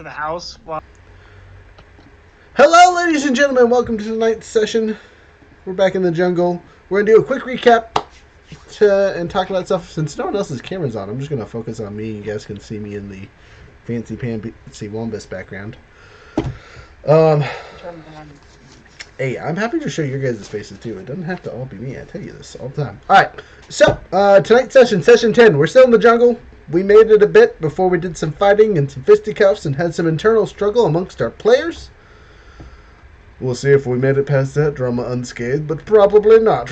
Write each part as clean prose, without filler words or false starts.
the house. Well, Hello, ladies and gentlemen. Welcome to tonight's session. We're back in the jungle. We're gonna do a quick recap and talk about stuff. Since no one else's camera's on, I'm just gonna focus on me. You guys can see me in the fancy Pansy Wombus background. Um, hey, I'm happy to show your guys' faces too. It doesn't have to all be me. I tell you this all the time. All right. So tonight's session 10. We're still in the jungle. We made it a bit before we did some fighting and some fisticuffs and had some internal struggle amongst our players. We'll see if we made it past that drama unscathed, but probably not.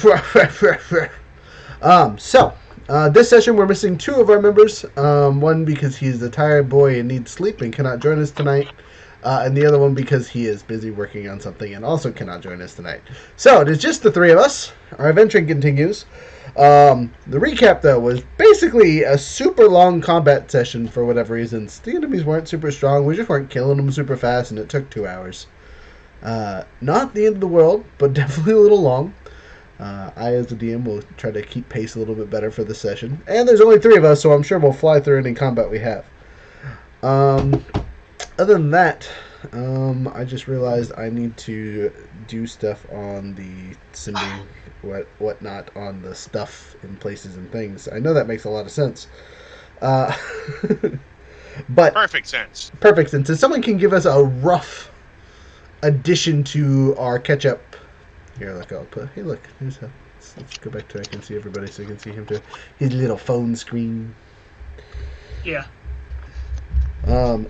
This session we're missing two of our members. One because he's a tired boy and needs sleep and cannot join us tonight. And the other one because he is busy working on something and also cannot join us tonight. So it is just the three of us. Our adventuring continues. The recap, though, was basically a super long combat session for whatever reasons. The enemies weren't super strong. We just weren't killing them super fast, and it took 2 hours. Not the end of the world, but definitely a little long. I, as the DM, will try to keep pace a little bit better for this session. And there's only 3 of us, so I'm sure we'll fly through any combat we have. Other than that, I just realized I need to do stuff on the sending whatnot on the stuff in places and things. I know that makes a lot of sense. But Perfect sense. And someone can give us a rough addition to our catch-up. Here, look, I'll put... Hey, look, here's a... Let's go back to I can see everybody so you can see him too. His little phone screen. yeah.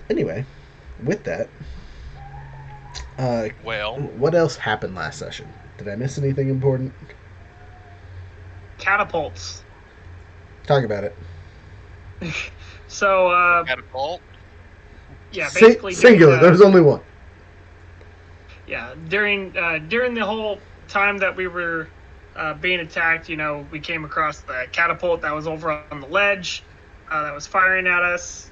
Anyway, with that, Well, what else happened last session? Did I miss anything important? Catapults. Talk about it. So, catapult. yeah, basically... Singular, during, there's only one. Yeah, during the whole time that we were being attacked, we came across the catapult that was over on the ledge that was firing at us.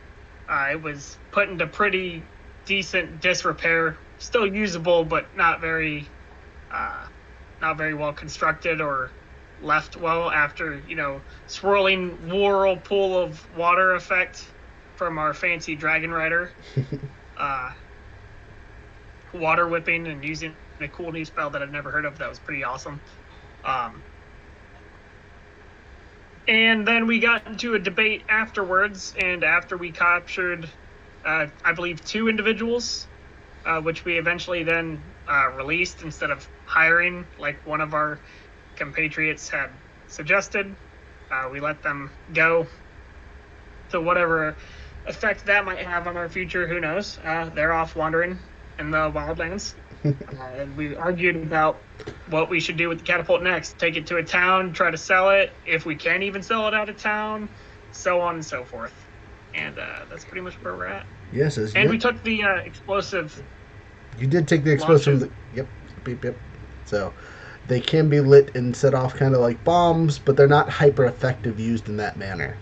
It was put into pretty decent disrepair, still usable, but not very well constructed or left well after, swirling whirlpool of water effect from our fancy dragon rider. Water whipping and using a cool new spell that I've never heard of that was pretty awesome. And then we got into a debate afterwards, and after we captured, I believe, 2 individuals, which we eventually then released instead of hiring, like one of our compatriots had suggested. We let them go. So whatever effect that might have on our future, who knows? They're off wandering in the wildlands. And we argued about what we should do with the catapult next. Take it to a town, try to sell it, if we can even sell it out of town, so on and so forth. And that's pretty much where we're at. Yes, and we took the explosive. You did take the explosive. Yep. Yep. So they can be lit and set off kind of like bombs, but they're not hyper effective used in that manner.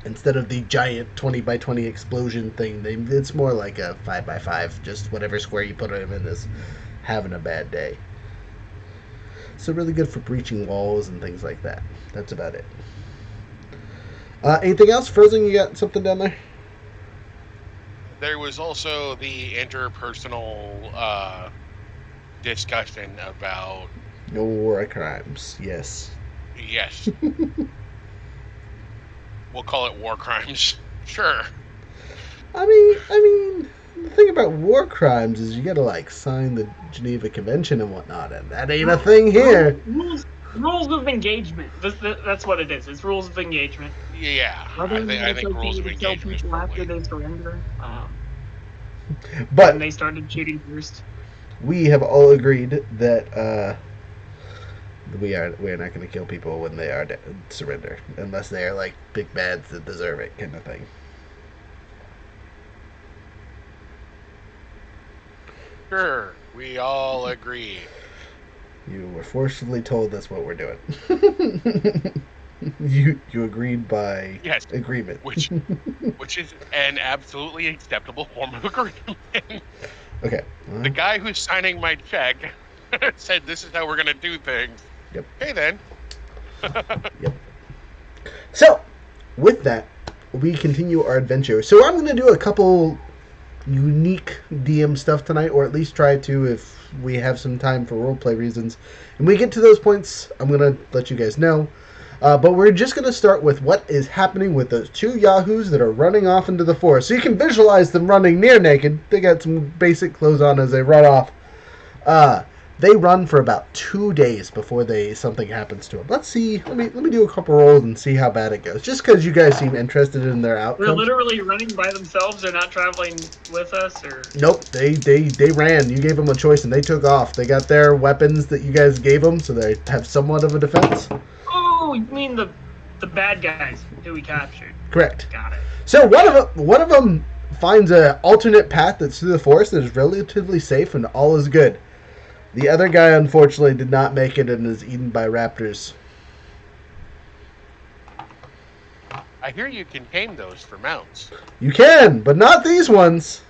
Instead of the giant 20x20 explosion thing, it's more like a 5x5. Just whatever square you put them in is having a bad day. So really good for breaching walls and things like that. That's about it. Anything else? Frozen, you got something down there? There was also the interpersonal discussion about... No war crimes, yes. Yes. We'll call it war crimes. Sure. I mean, the thing about war crimes is you gotta, sign the Geneva Convention and whatnot, and that ain't a thing here. Rules of engagement. That's what it is. It's rules of engagement. Yeah. I think rules of engagement is after probably... they surrender. But and they started shooting first. We have all agreed that we're not going to kill people when they are surrender, unless they are like big bads that deserve it, kind of thing. Sure, we all agree. You were forcibly told that's what we're doing. You agreed by agreement. Which is an absolutely acceptable form of agreement. Okay. The guy who's signing my check said this is how we're going to do things. Yep. Okay, then. Yep. So, with that, we continue our adventure. So I'm going to do a couple unique DM stuff tonight, or at least try to if we have some time for roleplay reasons. And we get to those points, I'm going to let you guys know. But we're just going to start with what is happening with those two yahoos that are running off into the forest. So you can visualize them running near naked. They got some basic clothes on as they run off. They run for about 2 days before something happens to them. Let's see. Let me do a couple rolls and see how bad it goes. Just because you guys seem interested in their outcomes. They're literally running by themselves. They're not traveling with us, or nope. They ran. You gave them a choice and they took off. They got their weapons that you guys gave them, so they have somewhat of a defense. Oh, you mean the bad guys who we captured? Correct. Got it. So one of them finds an alternate path that's through the forest that is relatively safe and all is good. The other guy, unfortunately, did not make it and is eaten by raptors. I hear you can tame those for mounts. You can, but not these ones.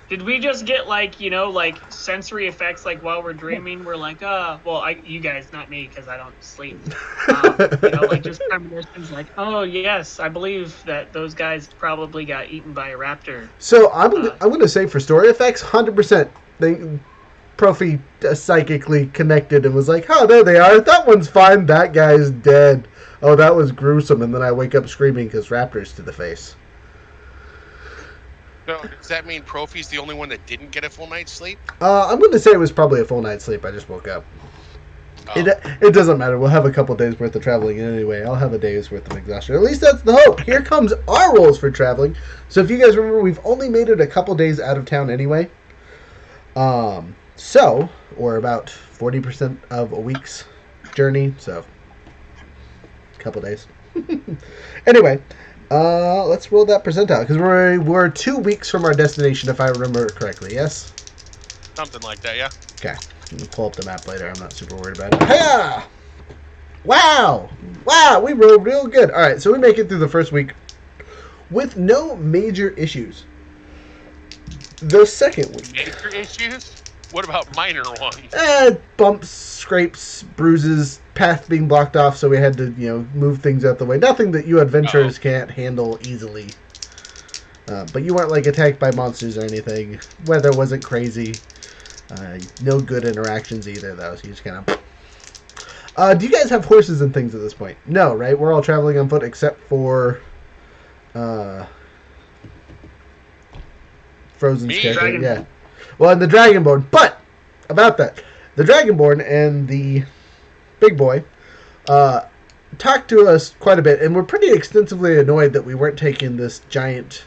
Did we just get like sensory effects like while we're dreaming? We're like, you guys, not me, because I don't sleep. Just premonitions like, oh yes, I believe that those guys probably got eaten by a raptor. So I'm going to say for story effects, 100%. Profi psychically connected and was like, oh, there they are. That one's fine. That guy's dead. Oh, that was gruesome. And then I wake up screaming because raptors to the face. So does that mean Profi's the only one that didn't get a full night's sleep? I'm going to say it was probably a full night's sleep. I just woke up. Oh. It doesn't matter. We'll have a couple days worth of traveling anyway. I'll have a day's worth of exhaustion. At least that's the hope. Here comes our rolls for traveling. So if you guys remember, we've only made it a couple days out of town anyway. So, or about 40% of a week's journey, so a couple days. Anyway, let's roll that percentile, because we're 2 weeks from our destination, if I remember correctly, yes? Something like that, yeah. Okay, I'm going to pull up the map later, I'm not super worried about it. Hey-ya! Wow, we rolled real good. Alright, so we make it through the first week with no major issues. The second week. Major issues? What about minor ones? Bumps, scrapes, bruises, path being blocked off, so we had to, move things out the way. Nothing that you adventurers can't handle easily. But you weren't, attacked by monsters or anything. Weather wasn't crazy. No good interactions either, though, so you just kind of... do you guys have horses and things at this point? No, right? We're all traveling on foot except for... Frozen's character, yeah. Well, and the Dragonborn, but about that, the Dragonborn and the big boy talked to us quite a bit, and we're pretty extensively annoyed that we weren't taking this giant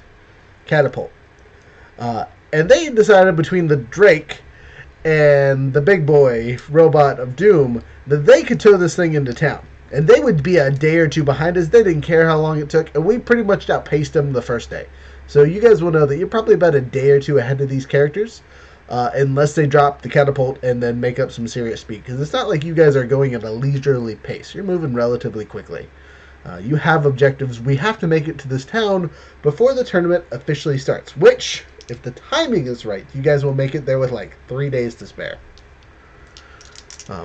catapult. And they decided between the Drake and the big boy robot of Doom that they could tow this thing into town. And they would be a day or two behind us. They didn't care how long it took, and we pretty much outpaced them the first day. So you guys will know that you're probably about a day or two ahead of these characters, unless they drop the catapult and then make up some serious speed. Because it's not like you guys are going at a leisurely pace. You're moving relatively quickly. You have objectives. We have to make it to this town before the tournament officially starts. Which, if the timing is right, you guys will make it there with 3 days to spare.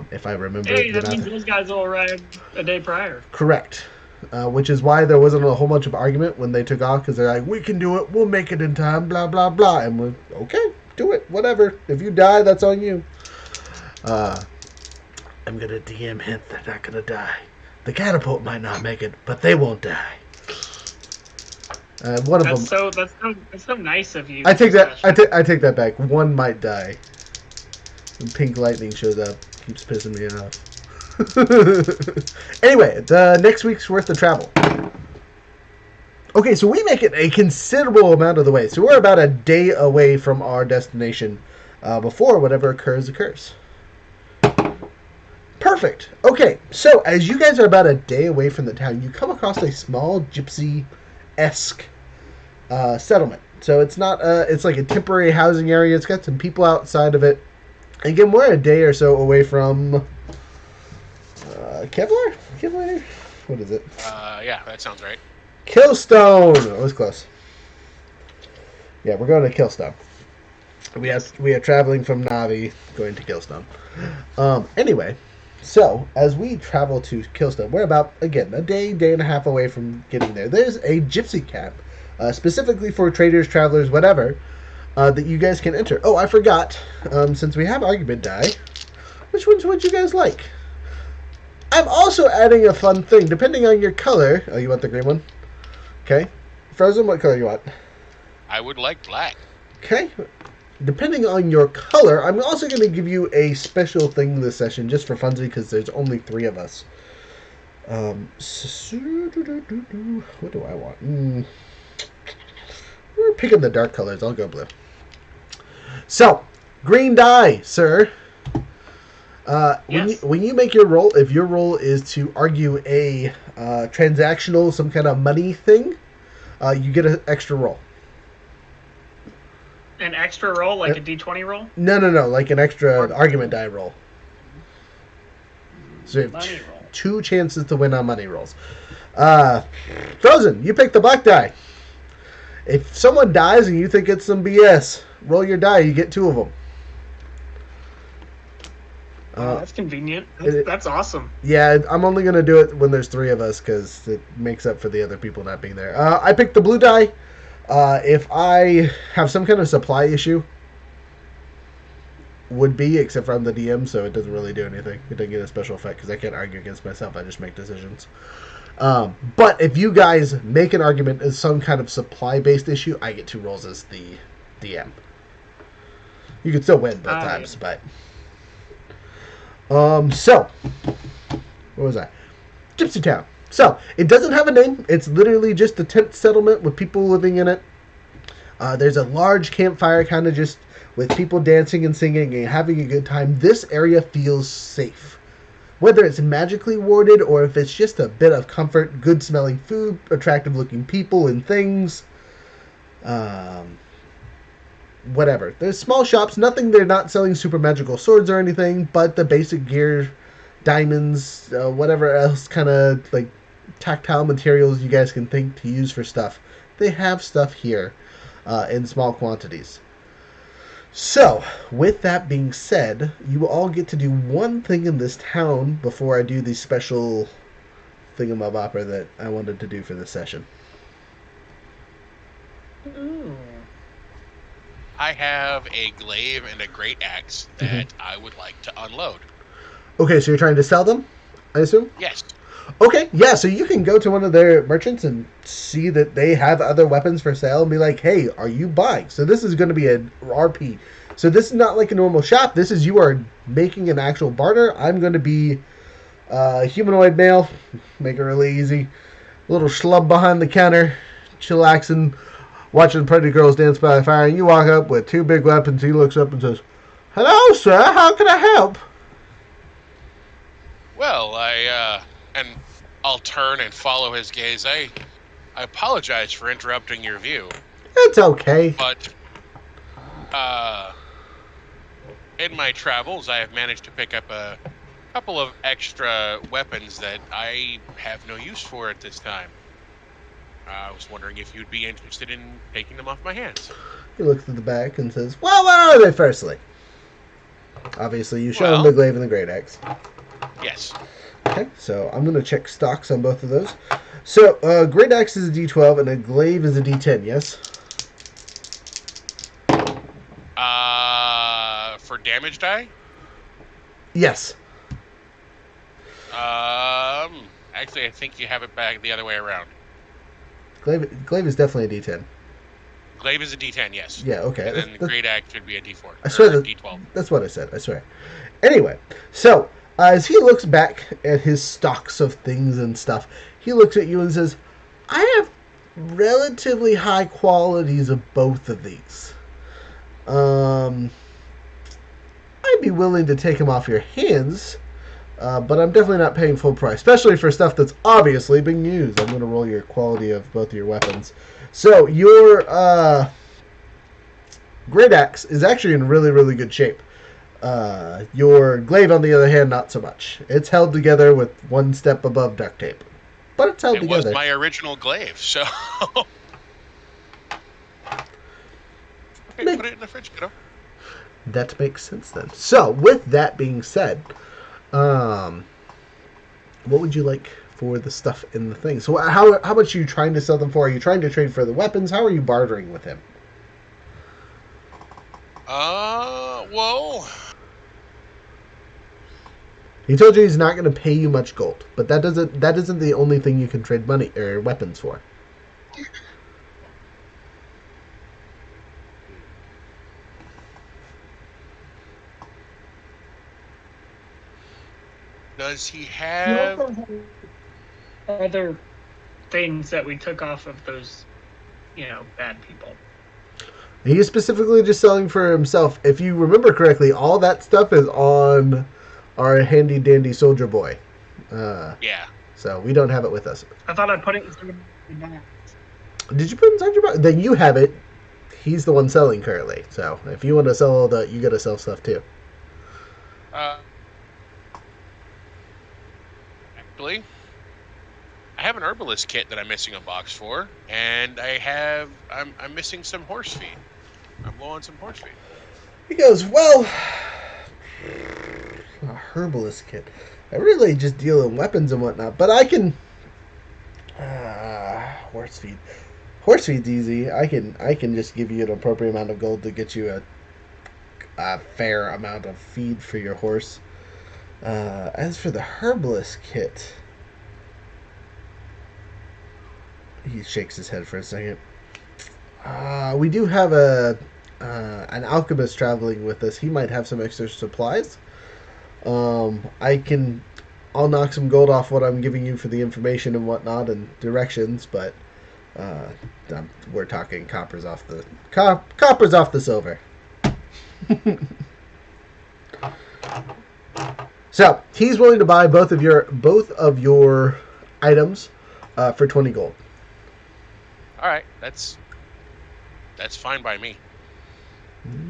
If I remember. Hey, that means those guys will arrive a day prior. Correct. Which is why there wasn't a whole bunch of argument when they took off, because they're like, we can do it, we'll make it in time, blah, blah, blah. And we're, okay, do it, whatever. If you die, that's on you. I'm going to DM hint they're not going to die. The catapult might not make it, but they won't die. One of them. That's so nice of you. I take that back. One might die. And pink lightning shows up. Keeps pissing me off. Anyway, the next week's worth of travel. Okay, so we make it a considerable amount of the way. So we're about a day away from our destination before whatever occurs. Perfect. Okay, so as you guys are about a day away from the town, you come across a small gypsy-esque settlement. So it's not it's like a temporary housing area. It's got some people outside of it. Again, we're a day or so away from Kevlar? Kevlar? What is it? Yeah, that sounds right. Killstone! That was close. Yeah, we're going to Killstone. We are traveling from Navi, going to Killstone. Anyway, so as we travel to Killstone, we're about, again, a day and a half away from getting there. There's a gypsy camp, specifically for traders, travelers, whatever, that you guys can enter. Oh, I forgot. Since we have argument die, which ones would you guys like? I'm also adding a fun thing. Depending on your color... Oh, you want the green one? Okay. Frozen, what color you want? I would like black. Okay. Depending on your color, I'm also going to give you a special thing this session, just for funsies, because there's only 3 of us. What do I want? We're picking the dark colors. I'll go blue. So, green die, sir. Yes. When you make your roll, if your roll is to argue a transactional, some kind of money thing, you get an extra roll. An extra roll, like a D20 roll? No, like an extra argument die roll. So you have Money roll. 2 chances to win on money rolls. Frozen, you pick the black die. If someone dies and you think it's some BS, roll your die, you get 2 of them. That's convenient. That's awesome. Yeah, I'm only going to do it when there's 3 of us because it makes up for the other people not being there. I picked the blue die. If I have some kind of supply issue, would be, except for I'm the DM, so it doesn't really do anything. It doesn't get a special effect because I can't argue against myself. I just make decisions. But if you guys make an argument as some kind of supply-based issue, I get 2 rolls as the DM. You can still win both times, but... So, what was that? Gypsy Town. So, it doesn't have a name. It's literally just a tent settlement with people living in it. There's a large campfire, kind of just with people dancing and singing and having a good time. This area feels safe. Whether it's magically warded or if it's just a bit of comfort, good-smelling food, attractive-looking people and things. Whatever. There's small shops. They're not selling super magical swords or anything, but the basic gear, diamonds, whatever else kind of like tactile materials you guys can think to use for stuff. They have stuff here in small quantities. So, with that being said, you will all get to do one thing in this town before I do the special thingamabopper that I wanted to do for this session. Ooh. I have a glaive and a great axe that I would like to unload. Okay, so you're trying to sell them, I assume? Yes. Okay, yeah, so you can go to one of their merchants and see that they have other weapons for sale and be like, hey, are you buying? So this is going to be an RP. So this is not like a normal shop. This is you are making an actual barter. I'm going to be a humanoid male. Make it really easy. Little schlub behind the counter, chillaxing, watching pretty girls dance by the fire. And you walk up with 2 big weapons. He looks up and says, hello, sir. How can I help? Well, and I'll turn and follow his gaze. I apologize for interrupting your view. It's okay. But, in my travels, I have managed to pick up a couple of extra weapons that I have no use for at this time. I was wondering if you'd be interested in taking them off my hands. He looks at the back and says, well, what are they, firstly? Obviously, you show him the glaive and the great axe. Yes. Okay, so I'm going to check stocks on both of those. So, great axe is a D12 and a glaive is a D10, yes? For damage die? Yes. Actually, I think you have it back the other way around. Glaive is definitely a D10. Glaive is a D10, yes. Yeah, okay. And then the great axe should be a D4. I swear that, D12. That's what I said, I swear. Anyway, so, as he looks back at his stocks of things and stuff, he looks at you and says, I have relatively high qualities of both of these. I'd be willing to take them off your hands, but I'm definitely not paying full price, especially for stuff that's obviously being used. I'm going to roll your quality of both of your weapons. So, your great axe is actually in really, really good shape. Your glaive, on the other hand, not so much. It's held together with one step above duct tape. But it's held together. It was my original glaive, so... Okay, put it in the fridge, kiddo. That makes sense then. So, with that being said, what would you like for the stuff in the thing? So, how much are you trying to sell them for? Are you trying to trade for the weapons? How are you bartering with him? Well, He told you he's not going to pay you much gold, but that isn't the only thing you can trade money or weapons for. does he We have? also have other things that we took off of those, bad people. He is specifically just selling for himself. If you remember correctly, all that stuff is on our handy dandy soldier boy. Yeah. So we don't have it with us. I thought I put it in the box. Did you put it inside your box? Then you have it. He's the one selling currently. So if you want to sell all that, you got to sell stuff too. Actually, I have an herbalist kit that I'm missing a box for, and I'm missing some horse feed. I'm low on some horse feed. He goes, well, a herbalist kit. I really just deal in weapons and whatnot, but I can. Horse feed. Horse feed's easy. I can just give you an appropriate amount of gold to get you a fair amount of feed for your horse. As for the herbalist kit, he shakes his head for a second. We do have an alchemist traveling with us. He might have some extra supplies. I'll knock some gold off what I'm giving you for the information and whatnot and directions, but we're talking coppers off the silver. So he's willing to buy both of your items for 20 gold. All right, that's fine by me.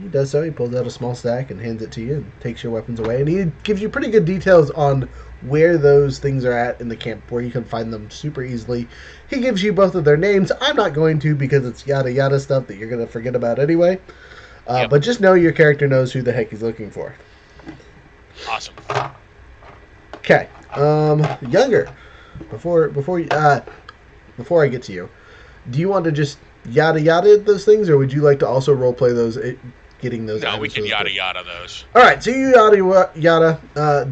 He does so. He pulls out a small stack and hands it to you and takes your weapons away. And he gives you pretty good details on where those things are at in the camp, where you can find them super easily. He gives you both of their names. I'm not going to because it's yada yada stuff that you're going to forget about anyway. Yep. But just know your character knows who the heck he's looking for. Awesome. Okay. Younger. Before I get to you, do you want to just yada yada those things, or would you like to also role play those, getting those? No, we items can really yada quick? yada those. All right, so you yada.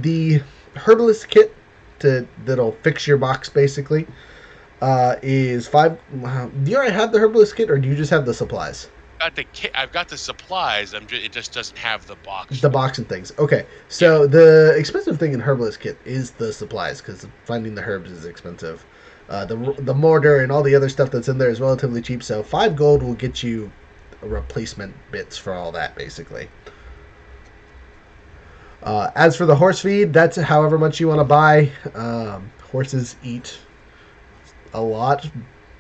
The herbalist kit that'll fix your box basically is 5. Do you already have the herbalist kit, or do you just have the supplies? I've got the supplies. It just doesn't have the box. The box and things. Okay, so the expensive thing in herbalist kit is the supplies, because finding the herbs is expensive. The mortar and all the other stuff that's in there is relatively cheap, so 5 gold will get you replacement bits for all that, basically. As for the horse feed, that's however much you want to buy. Horses eat a lot,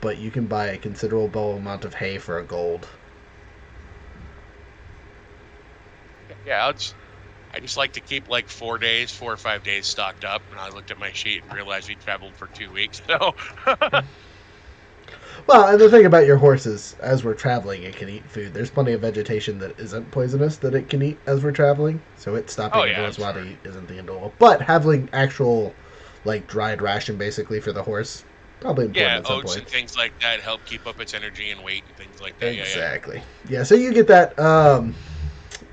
but you can buy a considerable amount of hay for a gold. Yeah, I just like to keep like 4 or 5 days stocked up, and I looked at my sheet and realized we traveled for 2 weeks. So, well, and the thing about your horses, as we're traveling, it can eat food. There's plenty of vegetation that isn't poisonous that it can eat as we're traveling, so it stopping the horse while to eat isn't the end all. But having actual, like, dried ration basically for the horse, probably important at some oats point. and things like that help keep up its energy and weight and things like that. Exactly. Yeah, so you get that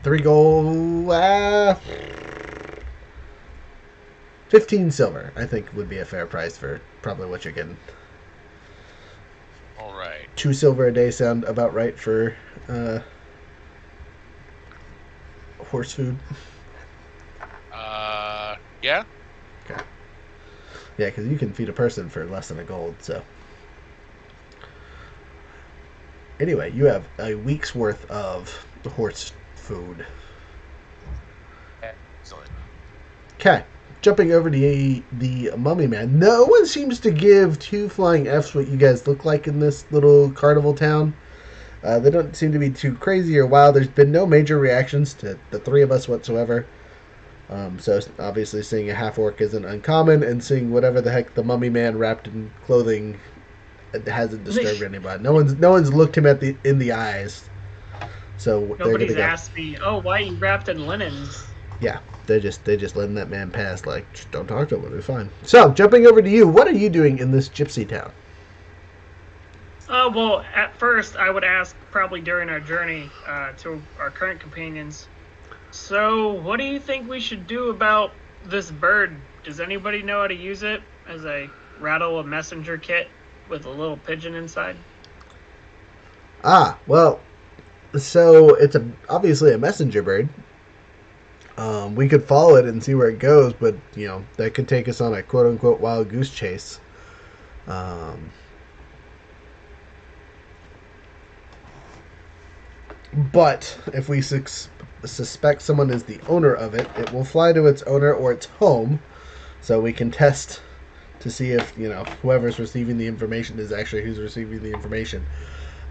3 gold, 15 silver, I think would be a fair price for probably what you're getting. All right. 2 silver a day sound about right for horse food. Yeah. Okay. Yeah, because you can feed a person for less than a gold, so. Anyway, you have a week's worth of horse food. Excellent. Okay, jumping over to the mummy man. No one seems to give 2 flying Fs what you guys look like in this little carnival town. They don't seem to be too crazy or wild. There's been no major reactions to the 3 of us whatsoever. So obviously seeing a half-orc isn't uncommon, and seeing whatever the heck the mummy man wrapped in clothing hasn't disturbed anybody. No one's looked him in the eyes. So Nobody's they're gonna asked me, "Oh, why are you wrapped in linens?" Yeah, they just letting that man pass. Like, just don't talk to him. It'll be fine. So jumping over to you, what are you doing in this gypsy town? Well, at first, I would ask, probably during our journey to our current companions, so what do you think we should do about this bird? Does anybody know how to use it as a rattle a messenger kit with a little pigeon inside? Well, so it's obviously a messenger bird. We could follow it and see where it goes, but that could take us on a quote unquote wild goose chase. But if we suspect someone is the owner of it, it will fly to its owner or its home, so we can test to see if whoever's receiving the information is actually who's receiving the information.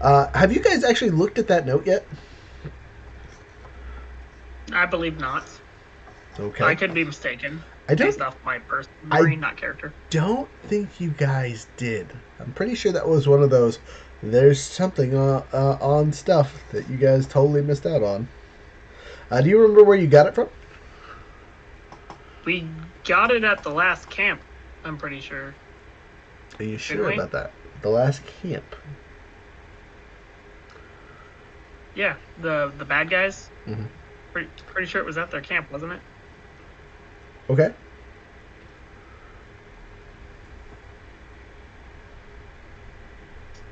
Have you guys actually looked at that note yet? I believe not. Okay. I could be mistaken. I don't. Based off my memory, not character. Don't think you guys did. I'm pretty sure that was one of those. There's something on stuff that you guys totally missed out on. Do you remember where you got it from? We got it at the last camp, I'm pretty sure. Are you sure about that? The last camp? Yeah, the bad guys. Mm-hmm. Pretty sure it was at their camp, wasn't it? Okay.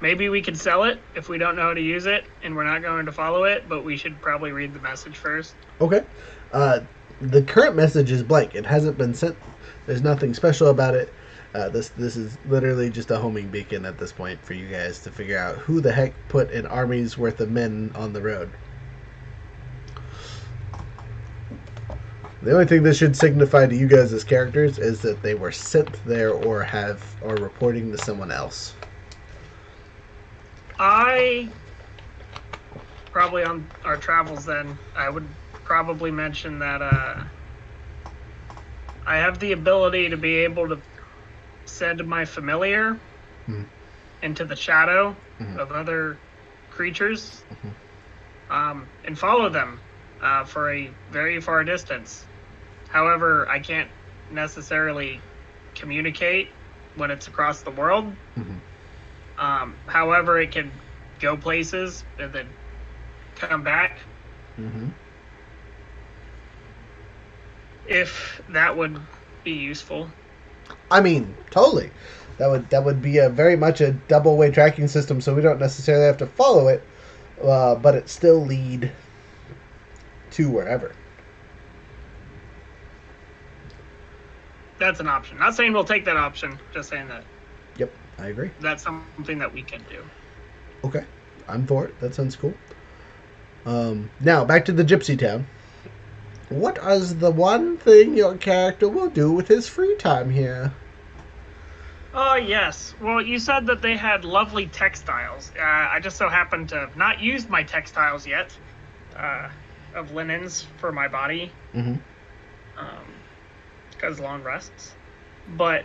Maybe we could sell it if we don't know how to use it and we're not going to follow it, but we should probably read the message first. Okay. The current message is blank. It hasn't been sent. There's nothing special about it. This is literally just a homing beacon at this point for you guys to figure out who the heck put an army's worth of men on the road. The only thing this should signify to you guys as characters is that they were sent there or are reporting to someone else. I probably on our travels then, I would probably mention that I have the ability to be able to send my familiar into the shadow of other creatures and follow them for a very far distance. However, I can't necessarily communicate when it's across the world. However, it can go places and then come back. If that would be useful. I mean, totally. That would be very much a double-way tracking system, so we don't necessarily have to follow it, but it still lead to wherever. That's an option. Not saying we'll take that option, just saying that. Yep, I agree. That's something that we can do. Okay, I'm for it. That sounds cool. Now, back to the Gypsy Town. What is the one thing your character will do with his free time here? Oh, yes. Well, you said that they had lovely textiles. I just so happen to have not used my textiles yet, of linens for my body. Because long rests. But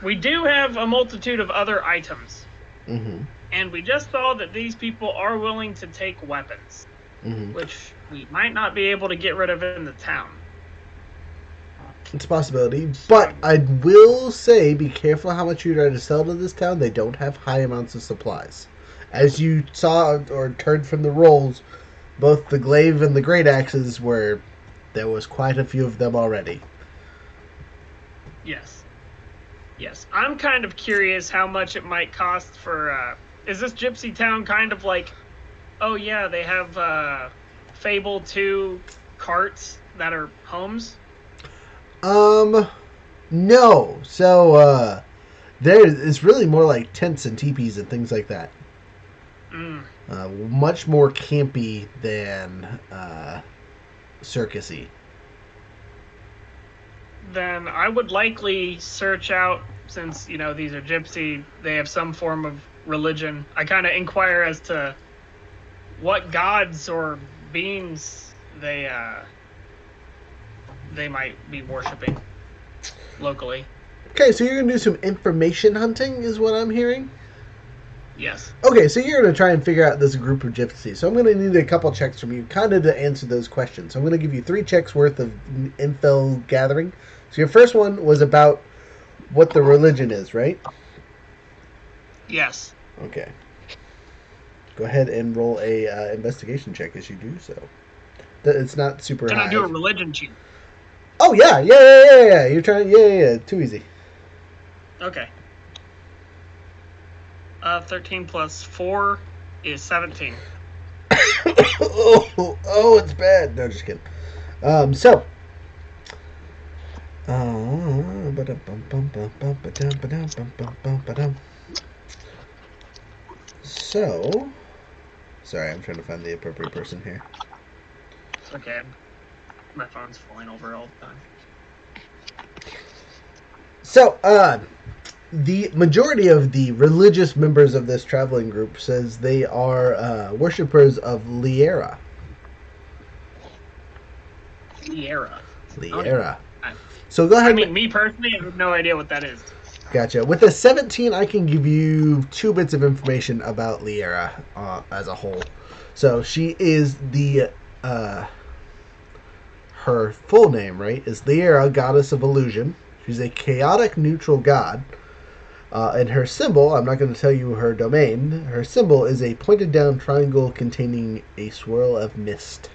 we do have a multitude of other items. And we just saw that these people are willing to take weapons, which we might not be able to get rid of in the town. It's a possibility, but I will say be careful how much you try to sell to this town. They don't have high amounts of supplies. As you saw or heard from the rolls, both the glaive and the great axes there was quite a few of them already. Yes. I'm kind of curious how much it might cost for, is this Gypsy Town kind of like, oh yeah, they have, Fable 2 carts that are homes? No. So, it's really more like tents and teepees and things like that. Much more campy than, circusy. Then I would likely search out, since, these are gypsy, they have some form of religion. I kind of inquire as to what gods or beings they might be worshiping locally. Okay, so you're going to do some information hunting, is what I'm hearing? Yes. Okay, so you're going to try and figure out this group of gypsies. So I'm going to need a couple checks from you, kind of to answer those questions. So I'm going to give you 3 checks worth of info gathering. So your first one was about what the religion is, right? Yes. Okay. Go ahead and roll a investigation check as you do so. It's not super Can high. I do a religion check? Oh yeah. You're trying. Yeah. Too easy. Okay. 13 plus 4 is 17. oh, it's bad. No, just kidding. So. So. Sorry, I'm trying to find the appropriate person here. It's okay. My phone's falling over all the time. So, the majority of the religious members of this traveling group says they are worshippers of Liera. Liera. Liera. So go ahead. I mean, me personally, I have no idea what that is. Gotcha. With a 17, I can give you 2 bits of information about Liera as a whole. So she is the her full name, right, is Liera, goddess of illusion. She's a chaotic neutral god. And her symbol, I'm not going to tell you her domain, her symbol is a pointed down triangle containing a swirl of mist.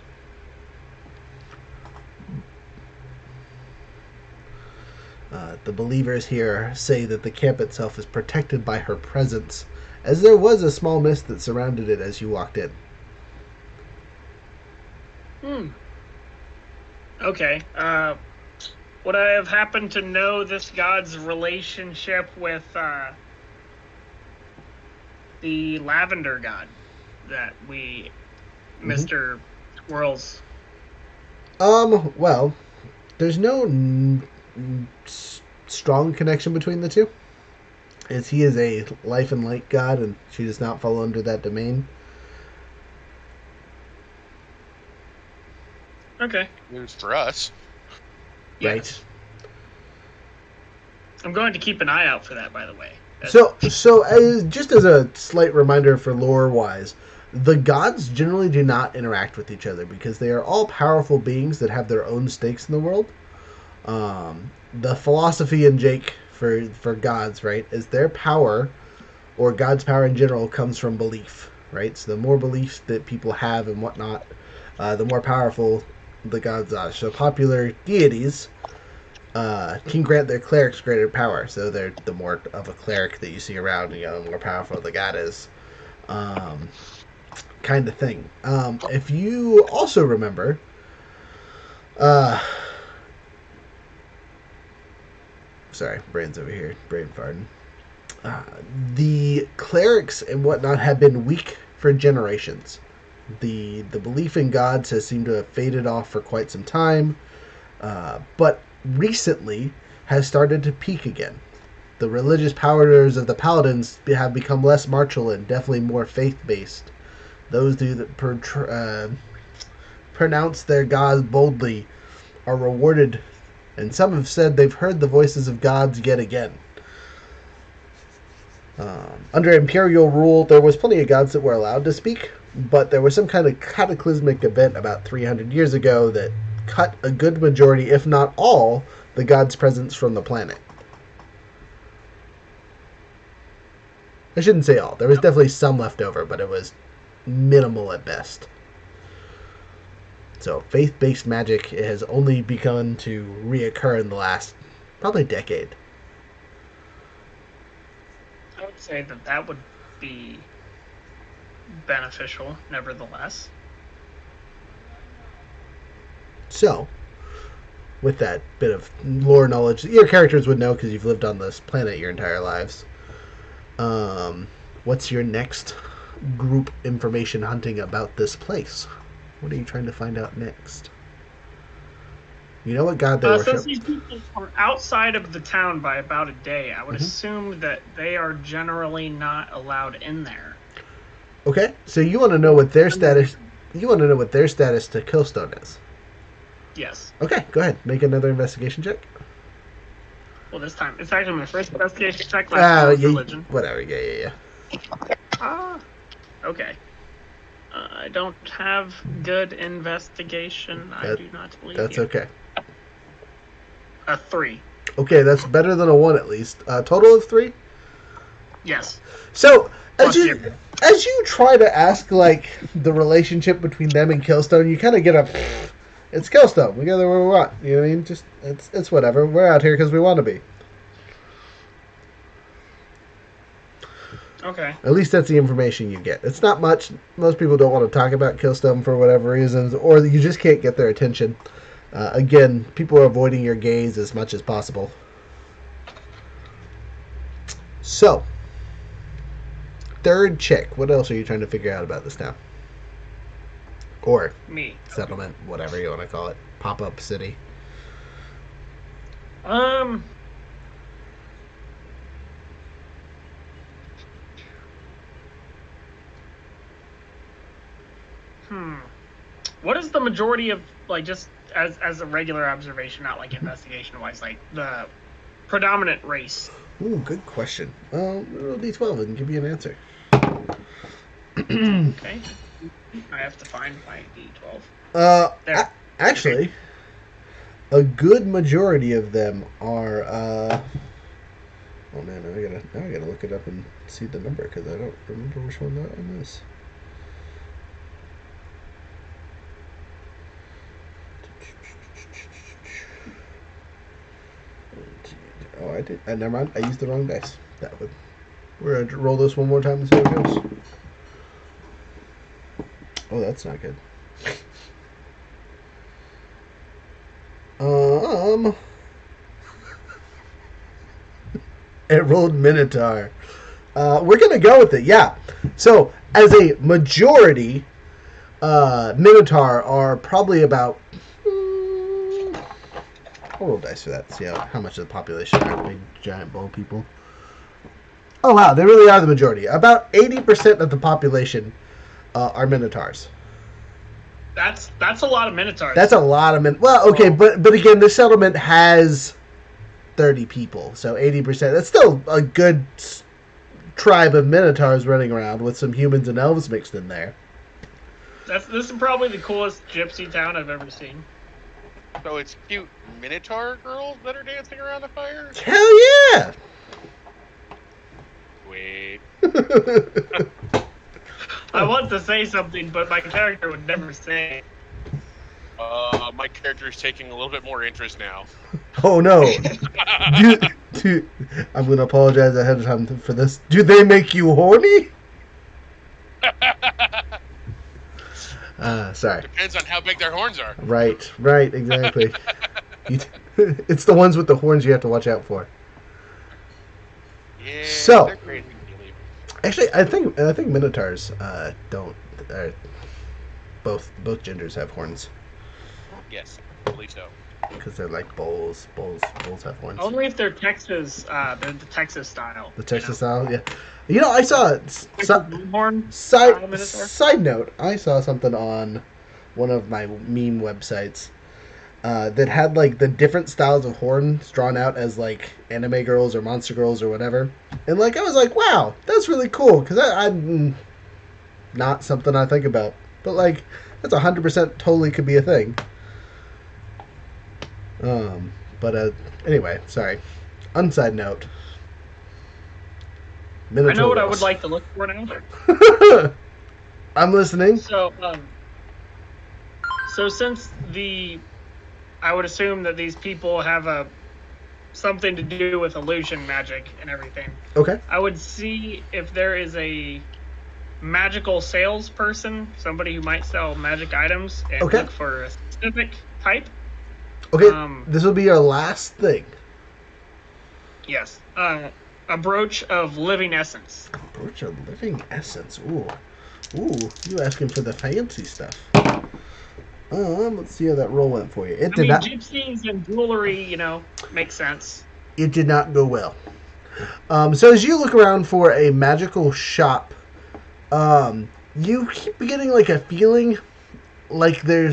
The believers here say that the camp itself is protected by her presence, as there was a small mist that surrounded it as you walked in. Okay. Would I have happened to know this god's relationship with the lavender god that we, Mr. Swirls? Well, there's no strong connection between the two, as he is a life and light god, and she does not fall under that domain. Okay. News for us. Right. Yes. I'm going to keep an eye out for that, by the way. So just as a slight reminder for lore-wise, the gods generally do not interact with each other because they are all powerful beings that have their own stakes in the world. The philosophy in Jake for gods, right, is their power, or God's power in general, comes from belief, right? So the more beliefs that people have and whatnot, the more powerful the gods are. So popular deities can grant their clerics greater power. So they're the more of a cleric that you see around, the more powerful the god is. Kind of thing. If you also remember, sorry, brain's over here, brain farting. The clerics and whatnot have been weak for generations. The belief in gods has seemed to have faded off for quite some time, but recently has started to peak again. The religious powers of the paladins have become less martial and definitely more faith-based. Those that pronounce their gods boldly are rewarded, and some have said they've heard the voices of gods yet again. Under imperial rule, there was plenty of gods that were allowed to speak, but there was some kind of cataclysmic event about 300 years ago that cut a good majority, if not all, the gods' presence from the planet. I shouldn't say all. There was definitely some left over, but it was minimal at best. So faith-based magic has only begun to reoccur in the last probably decade. I would say that would be beneficial, nevertheless. So, with that bit of lore knowledge that your characters would know because you've lived on this planet your entire lives, what's your next group information hunting about this place? What are you trying to find out next? You know what god they worship? Since these people are outside of the town by about a day, I would assume that they are generally not allowed in there. Okay, so you want to know what their status? You want to know what their status to Killstone is? Yes. Okay, go ahead. Make another investigation check. Well, this time it's actually my first investigation check. Last time was religion. Whatever. Yeah. Okay. I don't have good investigation. I do not believe that's you. Okay. A 3. Okay, that's better than a 1 at least. Total of 3? Yes. So Plus as you try to ask like the relationship between them and Killstone, you kind of get a. It's Killstone. We go there where we want. You know what I mean? Just it's whatever. We're out here because we want to be. Okay. At least that's the information you get. It's not much. Most people don't want to talk about Killstone for whatever reasons, or you just can't get their attention. Again, people are avoiding your gaze as much as possible. So, third chick. What else are you trying to figure out about this town? Or Me. settlement, whatever you want to call it. Pop-up city. What is the majority of, like, just as a regular observation, not like investigation-wise, like the predominant race? Ooh, good question. Roll D12 and give you an answer. Okay. I have to find my D12. There. Actually, a good majority of them are. Oh man, now I gotta look it up and see the number because I don't remember which one that one is. Oh, I did. Never mind. I used the wrong dice. That would. We're gonna roll this one more time and see how it goes. Oh, that's not good. It rolled Minotaur. We're gonna go with it, yeah. So, as a majority, Minotaur are probably about. I'll roll dice for that. See how much of the population are big, giant bull people. Oh wow, they really are the majority. About 80% of the population are Minotaurs. That's a lot of Minotaurs. That's a lot of Well, okay, but again, this settlement has 30 people, so 80%. That's still a good tribe of Minotaurs running around with some humans and elves mixed in there. This is probably the coolest Gypsy Town I've ever seen. So it's cute Minotaur girls that are dancing around the fire? Hell yeah! Wait. I want to say something, but my character would never say. My character is taking a little bit more interest now. Oh no. Dude, I'm going to apologize ahead of time for this. Do they make you horny? Sorry. Depends on how big their horns are. Right, exactly. It's the ones with the horns you have to watch out for. Yeah, so, they're crazy. Actually, I think Minotaurs don't. Both genders have horns. Yes, I believe so. Because they're like bulls. Bulls have horns. Only if they're Texas. They're the Texas style. The Texas style, yeah. You know, I saw horn. Side note, I saw something on one of my meme websites that had like the different styles of horns drawn out as like anime girls or monster girls or whatever, and like I was like, wow, that's really cool because I'm not something I think about, but like that's 100% totally could be a thing. But anyway, sorry. Unside note. I know what I would like to look for now. I'm listening. So since I would assume that these people have something to do with illusion magic and everything. Okay. I would see if there is a magical salesperson, somebody who might sell magic items, and look for a specific type. Okay, this will be our last thing. Yes. A brooch of living essence. A brooch of living essence. Ooh, you asking for the fancy stuff. Let's see how that roll went for you. Gypsies and jewelry, makes sense. It did not go well. So as you look around for a magical shop, you keep getting like a feeling like there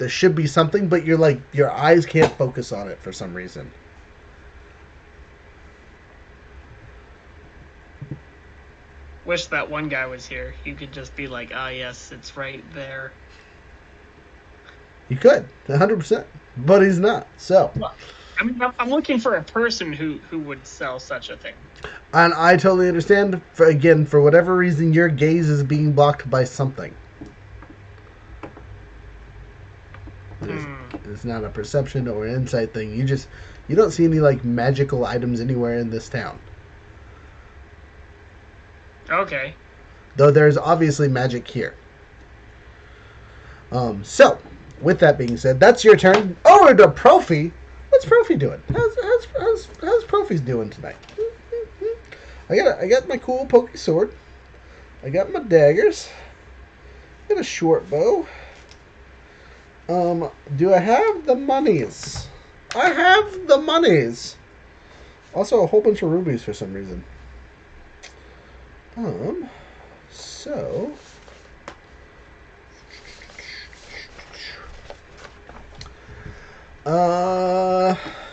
should be something, but your eyes can't focus on it for some reason. Wish that one guy was here. You could just be like, yes, it's right there. He could, 100%, but he's not. So, I mean, I'm looking for a person who would sell such a thing. And I totally understand. For whatever reason, your gaze is being blocked by something. It's not a perception or insight thing. You don't see any like magical items anywhere in this town. Okay. Though there's obviously magic here. So, with that being said, that's your turn. Over to Profi. What's Profi doing? How's Profi's doing tonight? I got my cool pokey sword. I got my daggers. I got a short bow. Do I have the monies? I have the monies. Also, a whole bunch of rubies for some reason. So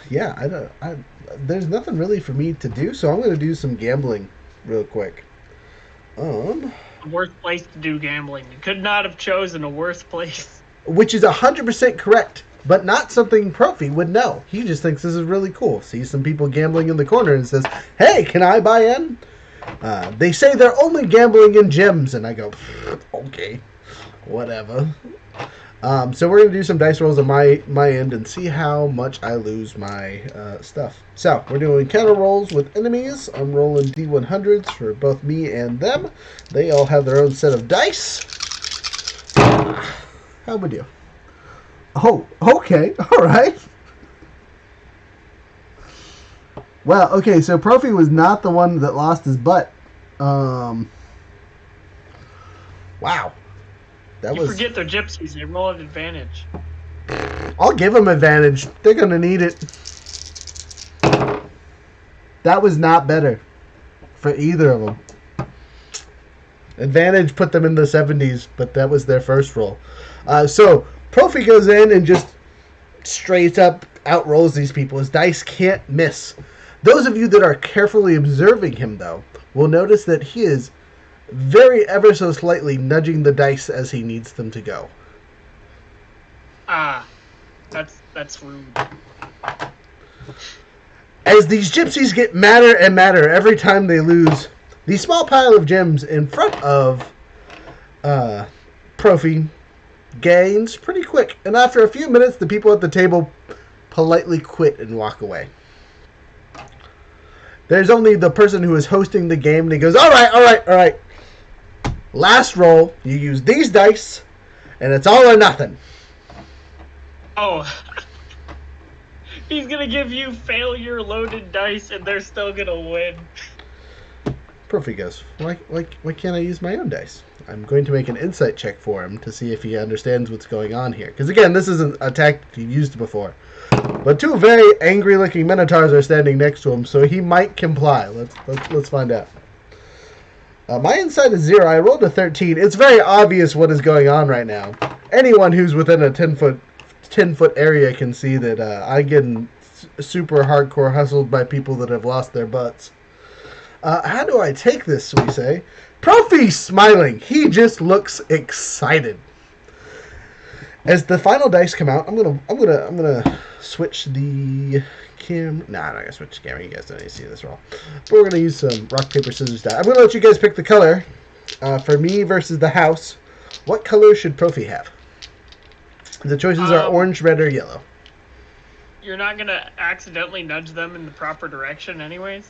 yeah, there's nothing really for me to do, so I'm gonna do some gambling real quick. The worst place to do gambling. You could not have chosen a worse place. Which is 100% correct, but not something Profi would know. He just thinks this is really cool. Sees some people gambling in the corner and says, "Hey, can I buy in?" They say they're only gambling in gyms, and I go, okay, whatever. So we're going to do some dice rolls on my end and see how much I lose my stuff. So we're doing counter rolls with enemies. I'm rolling D100s for both me and them. They all have their own set of dice. How we do? Oh, okay, all right. Well, okay, so Profi was not the one that lost his butt. Wow. You forget they're gypsies. They roll at advantage. I'll give them advantage. They're going to need it. That was not better for either of them. Advantage put them in the 70s, but that was their first roll. So Profi goes in and just straight up outrolls these people. His dice can't miss. Those of you that are carefully observing him, though, will notice that he is very ever so slightly nudging the dice as he needs them to go. That's rude. As these gypsies get madder and madder every time they lose, the small pile of gems in front of Profi gains pretty quick. And after a few minutes, the people at the table politely quit and walk away. There's only the person who is hosting the game, and he goes, all right. Last roll, you use these dice, and it's all or nothing. Oh. He's going to give you failure-loaded dice, and they're still going to win. Profi goes, why can't I use my own dice? I'm going to make an insight check for him to see if he understands what's going on here. Because, again, this isn't a tactic you've used before. But two very angry-looking minotaurs are standing next to him, so he might comply. Let's find out. My insight is 0. I rolled a 13. It's very obvious what is going on right now. Anyone who's within a 10-foot area can see that I'm getting super hardcore hustled by people that have lost their butts. How do I take this, we say? Profi's smiling. He just looks excited. As the final dice come out, I'm gonna switch the cam. Nah, I'm not gonna switch the camera. You guys don't need to see this roll. But we're gonna use some rock, paper, scissors, die. I'm gonna let you guys pick the color. For me versus the house, what color should Profi have? The choices are orange, red, or yellow. You're not gonna accidentally nudge them in the proper direction, anyways.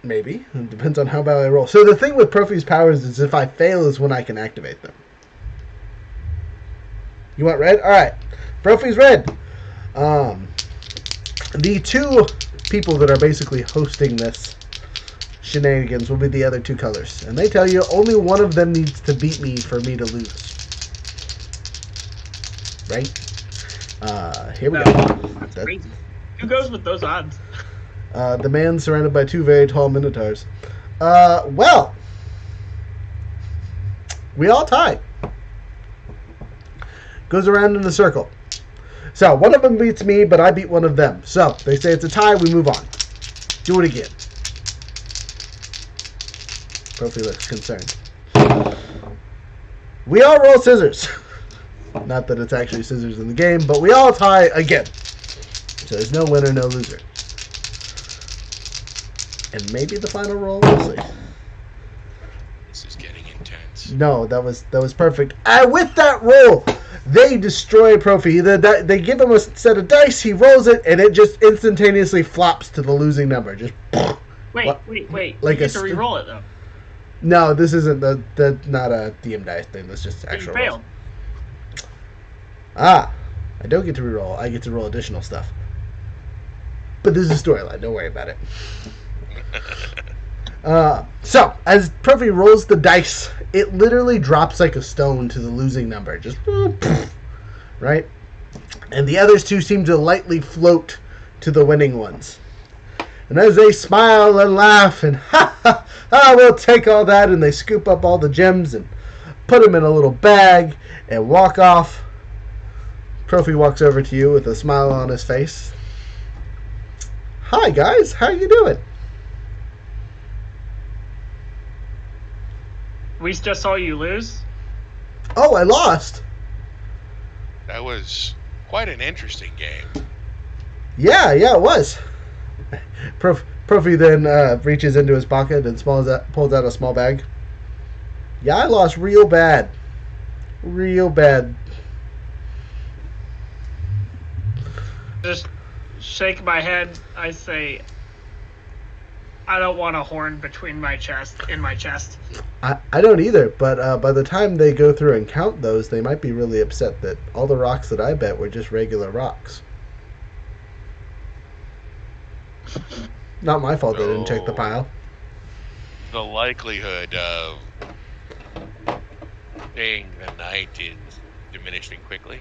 Maybe. It depends on how bad I roll. So the thing with Profi's powers is if I fail is when I can activate them. You want red? Alright. Profi's red. The two people that are basically hosting this shenanigans will be the other two colors. And they tell you only one of them needs to beat me for me to lose. Right? Here we go. That's crazy. Who goes with those odds? The man surrounded by two very tall minotaurs. Well, we all tie. Goes around in a circle. So, one of them beats me, but I beat one of them. So, they say it's a tie, we move on. Do it again. Profi looks concerned. We all roll scissors. Not that it's actually scissors in the game, but we all tie again. So there's no winner, no loser. And maybe the final roll, we'll see. This is getting intense. No, that was perfect. With that roll, they destroy Profi. They give him a set of dice, he rolls it, and it just instantaneously flops to the losing number. Just wait. Like you get to re-roll it though. No, this isn't not a DM dice thing. That's just actual. You failed. I don't get to re-roll. I get to roll additional stuff. But this is a storyline. Don't worry about it. So, as Profi rolls the dice, it literally drops like a stone to the losing number. Just, right? And the others two seem to lightly float to the winning ones. And as they smile and laugh and, we'll take all that, and they scoop up all the gems and put them in a little bag and walk off. Profi walks over to you with a smile on his face. Hi, guys. How you doing? We just saw you lose. Oh, I lost. That was quite an interesting game. Yeah, it was. Profi then reaches into his pocket and pulls out a small bag. Yeah, I lost real bad. Real bad. Just shake my head. I say, I don't want a horn in my chest. I don't either, but by the time they go through and count those, they might be really upset that all the rocks that I bet were just regular rocks. Not my fault they didn't check the pile. The likelihood of staying the night is diminishing quickly.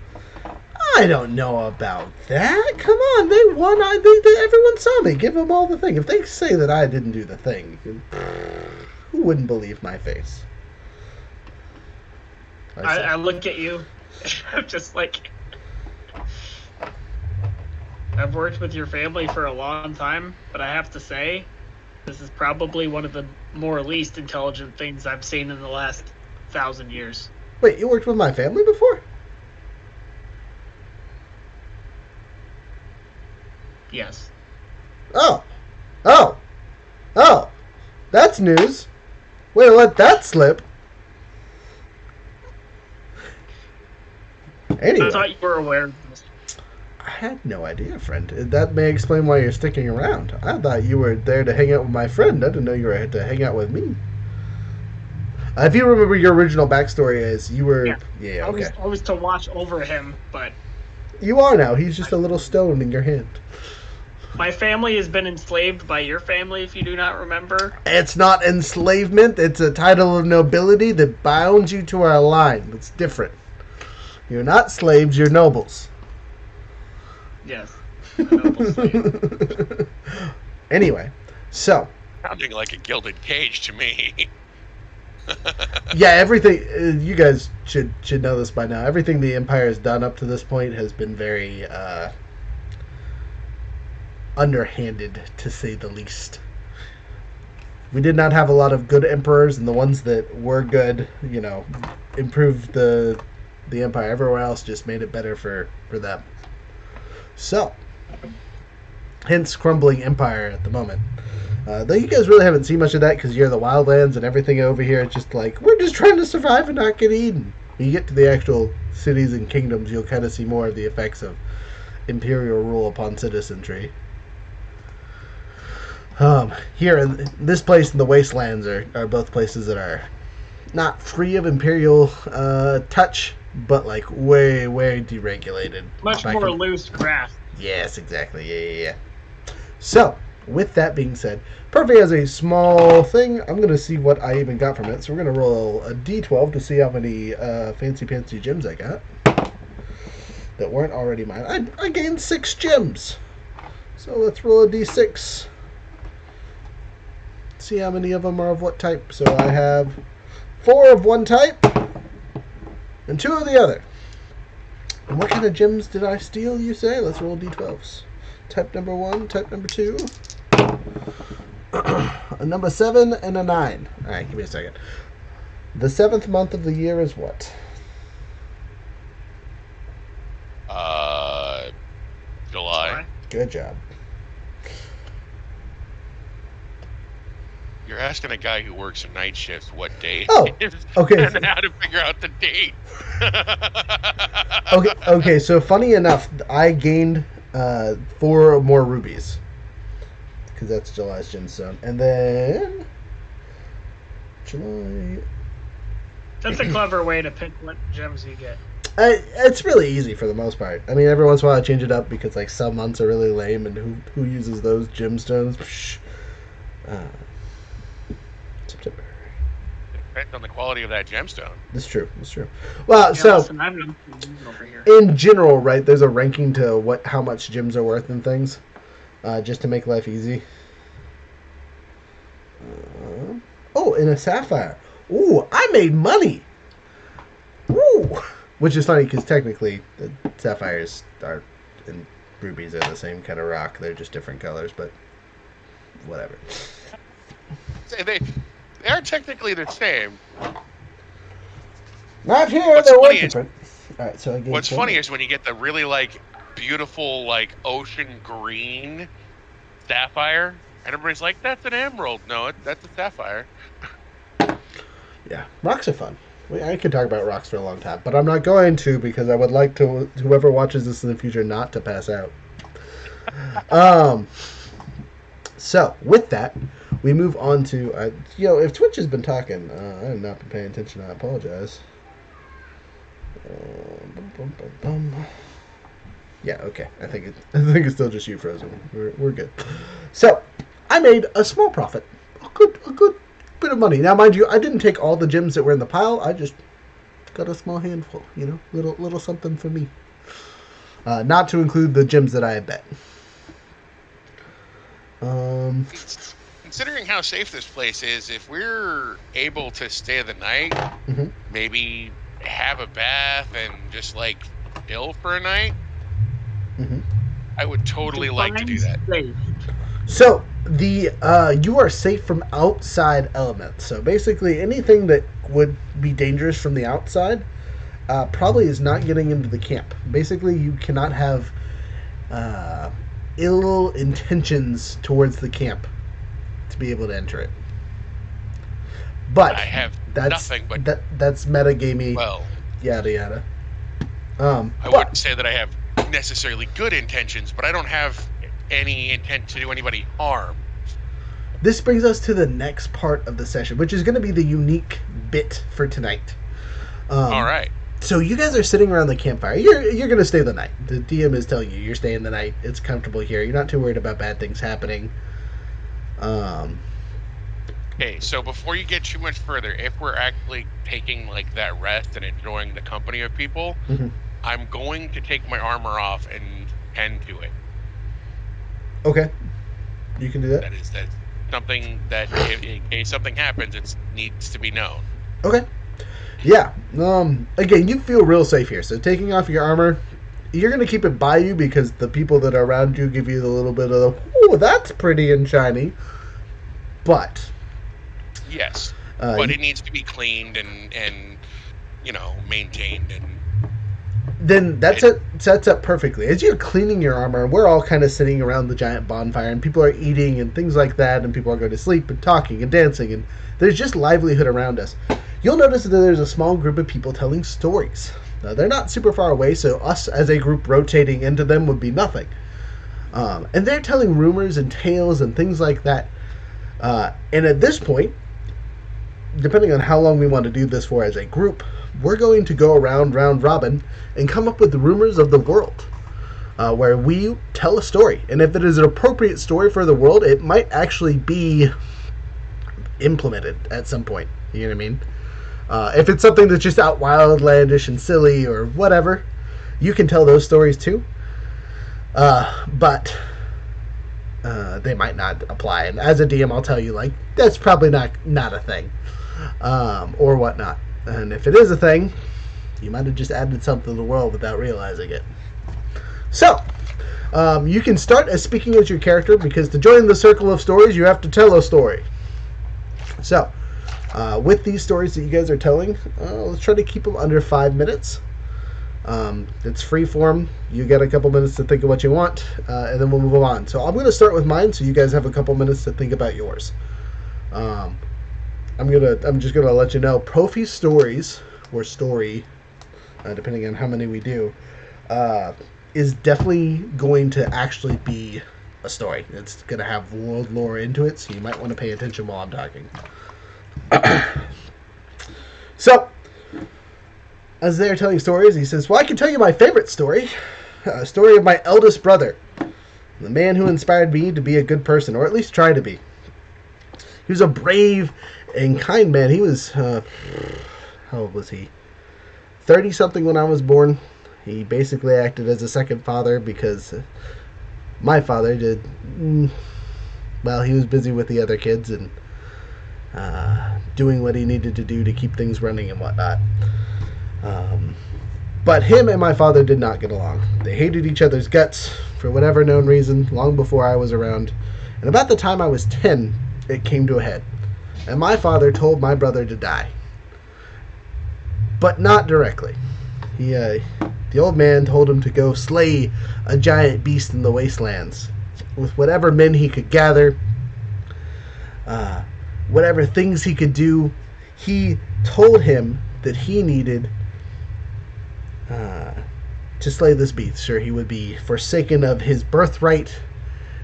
I don't know about that. Come on, they won. Everyone saw me. Give them all the thing. If they say that I didn't do the thing, who wouldn't believe my face? I look at you. I'm just like, I've worked with your family for a long time, but I have to say, this is probably one of the more least intelligent things I've seen in the last 1,000 years. Wait, you worked with my family before? Yes. Oh. That's news. Way to let that slip. Anyway. I thought you were aware of this. I had no idea, friend. That may explain why you're sticking around. I thought you were there to hang out with my friend. I didn't know you were here to hang out with me. If you remember your original backstory is you were... Yeah, okay. I was to watch over him, but... You are now. He's just a little stone in your hand. My family has been enslaved by your family, if you do not remember. It's not enslavement. It's a title of nobility that bounds you to our line. It's different. You're not slaves. You're nobles. Yes. A noble slave. Anyway, so... Sounding like a gilded cage to me. Yeah, everything... you guys should know this by now. Everything the Empire has done up to this point has been very... underhanded, to say the least. We did not have a lot of good emperors, and the ones that were good, improved the Empire. Everywhere else just made it better for them. So, hence crumbling Empire at the moment. Though you guys really haven't seen much of that because you're the Wildlands and everything over here. It's just like, we're just trying to survive and not get eaten. When you get to the actual cities and kingdoms, you'll kind of see more of the effects of imperial rule upon citizenry. Here in this place and the Wastelands are both places that are not free of imperial touch, but like way deregulated. Much more loose grasp. Yes, exactly. Yeah. So, with that being said, Perfect has a small thing. I'm going to see what I even got from it. So we're going to roll a d12 to see how many fancy gems I got that weren't already mine. I gained 6 gems. So let's roll a d6. See how many of them are of what type. So I have 4 of one type and 2 of the other. And what kind of gems did I steal, you say? Let's roll d12s. Type number 1, type number 2. A number 7 and a 9. Alright, give me a second. The 7th month of the year is what? Good job. You're asking a guy who works a night shift what day Oh, it is okay. and how to figure out the date. Okay. So funny enough, I gained 4 more rubies because that's July's gemstone, and then July. That's a clever way to pick what gems you get. It's really easy for the most part. I mean, every once in a while I change it up because like some months are really lame, and who uses those gemstones? September. Depends on the quality of that gemstone. That's true. Well, Yeah, so listen, I'm not over here. in general, right? There's a ranking to how much gems are worth and things, just to make life easy. And a sapphire. Ooh, I made money. Ooh, which is funny because technically the sapphires and rubies are the same kind of rock. They're just different colors, but whatever. They are technically the same. Not here. What's They're way funny is- different. All right, so I What's funny is when you get the really like beautiful like ocean green sapphire, and everybody's like, "That's an emerald." No, that's a sapphire. Yeah, rocks are fun. I could talk about rocks for a long time, but I'm not going to because I would like to whoever watches this in the future not to pass out. So with that, we move on to if Twitch has been talking, I have not been paying attention. I apologize. Yeah, okay. I think it's still just you, Frozen. We're good. So I made a small profit, a good bit of money. Now, mind you, I didn't take all the gems that were in the pile. I just got a small handful. Little something for me. Not to include the gems that I had bet. Considering how safe this place is, if we're able to stay the night, maybe have a bath and just like chill for a night, I would totally like to do that. So you are safe from outside elements. So basically, anything that would be dangerous from the outside probably is not getting into the camp. Basically, you cannot have ill intentions towards the camp to be able to enter it. But I have that's nothing but that's metagamey. Well, Yada yada. I wouldn't say that I have necessarily good intentions, but I don't have any intent to do anybody harm. This brings us to the next part of the session, which is going to be the unique bit for tonight. All right. So you guys are sitting around the campfire. You're going to stay the night. The DM is telling you you're staying the night. It's comfortable here. You're not too worried about bad things happening. Okay, so before you get too much further, if we're actually taking like that rest and enjoying the company of people, I'm going to take my armor off and tend to it. Okay, you can do that. That's something that in case something happens, it needs to be known. Okay. Yeah. Again, you feel real safe here. So taking off your armor, you're going to keep it by you because the people that are around you give you the little bit of the, that's pretty and shiny. But yes, but it needs to be cleaned and maintained, and then it sets up perfectly. As you're cleaning your armor, we're all kind of sitting around the giant bonfire, and people are eating and things like that, and people are going to sleep and talking and dancing, and there's just livelihood around us. You'll notice that there's a small group of people telling stories. Now, they're not super far away, so us as a group rotating into them would be nothing. And they're telling rumors and tales and things like that. And at this point, depending on how long we want to do this for as a group, we're going to go around round robin and come up with the rumors of the world, where we tell a story. And if it is an appropriate story for the world, it might actually be implemented at some point. You know what I mean? If it's something that's just out wildlandish and silly or whatever, you can tell those stories too. But they might not apply. And as a DM, I'll tell you, that's probably not a thing, or whatnot. And if it is a thing, you might have just added something to the world without realizing it. So, you can start as speaking as your character, because to join the circle of stories, you have to tell a story. So, with these stories that you guys are telling, let's try to keep them under 5 minutes. It's free form. You get a couple minutes to think of what you want, and then we'll move on. So I'm going to start with mine, so you guys have a couple minutes to think about yours. I'm just gonna let you know, Profi stories or story, depending on how many we do, is definitely going to actually be a story. It's gonna have world lore into it, so you might want to pay attention while I'm talking. So, as they're telling stories, he says, "Well, I can tell you my favorite story, a story of my eldest brother, the man who inspired me to be a good person, or at least try to be. He was a brave and kind man. He was, how old was he? 30-something when I was born. He basically acted as a second father because my father did, well, he was busy with the other kids and doing what he needed to do to keep things running and whatnot. But him and my father did not get along. They hated each other's guts for whatever known reason long before I was around. And about the time I was 10, it came to a head. And my father told my brother to die. But not directly. The old man told him to go slay a giant beast in the wastelands with whatever men he could gather, whatever things he could do. He told him that he needed to slay this beast. Sure, he would be forsaken of his birthright.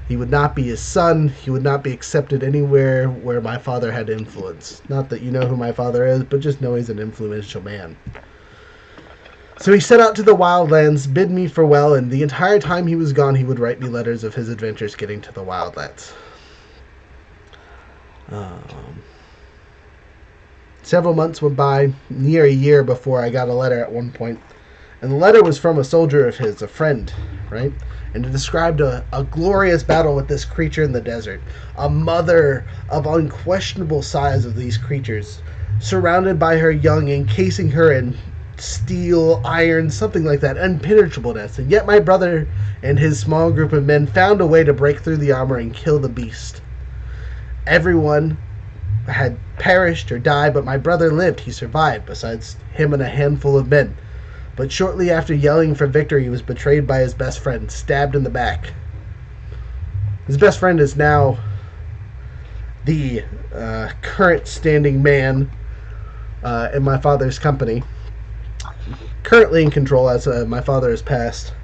He would not be his son. He would not be accepted anywhere where my father had influence. Not that you know who my father is, but just know he's an influential man. So he set out to the wildlands, bid me farewell, and the entire time he was gone, he would write me letters of his adventures getting to the wildlands. Several months went by, near a year before I got a letter at one point. And the letter was from a soldier of his, a friend, right? And it described a glorious battle with this creature in the desert. A mother of unquestionable size of these creatures, surrounded by her young, encasing her in steel, iron, something like that, impenetrableness. And yet my brother and his small group of men found a way to break through the armor and kill the beast. Everyone had perished or died, but my brother lived. He survived, besides him and a handful of men. But shortly after yelling for victory, he was betrayed by his best friend, stabbed in the back. His best friend is now the current standing man in my father's company. Currently in control as my father has passed.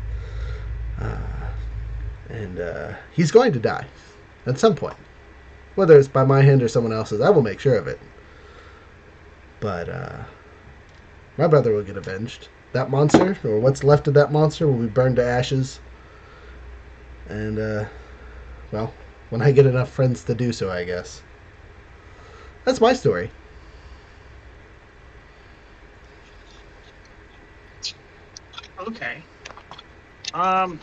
And he's going to die at some point. Whether it's by my hand or someone else's, I will make sure of it. But my brother will get avenged. That monster, or what's left of that monster, will be burned to ashes. And, well, when I get enough friends to do so, I guess. That's my story. Okay. I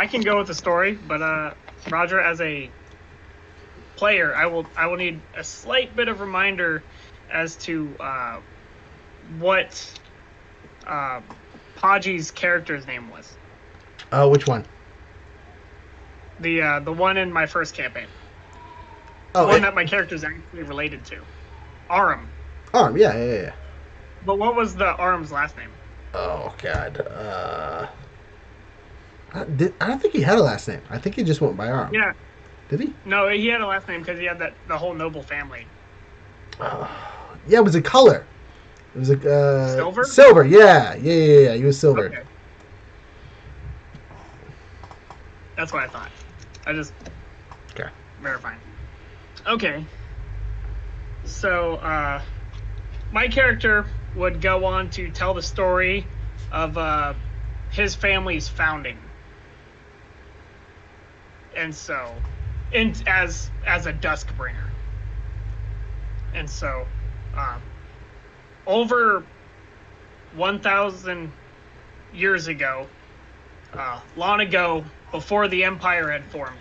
can go with the story, but Roger, as a player, I will need a slight bit of reminder as to what Podgy's character's name was. Which one? The one in my first campaign. Oh, the one that my character's actually related to. Aram. Arm, yeah. But what was the Aram's last name? Oh, God. I don't think he had a last name. I think he just went by Arm. Yeah. Did he? No, he had a last name because he had the whole noble family. Yeah, it was a color. It was a Silver? Silver, yeah. He was silver. Okay. That's what I thought. I just verifying. Okay. So, my character would go on to tell the story of his family's founding, and so, as a Duskbringer, and so, over 1,000 years ago, long ago, before the Empire had formed,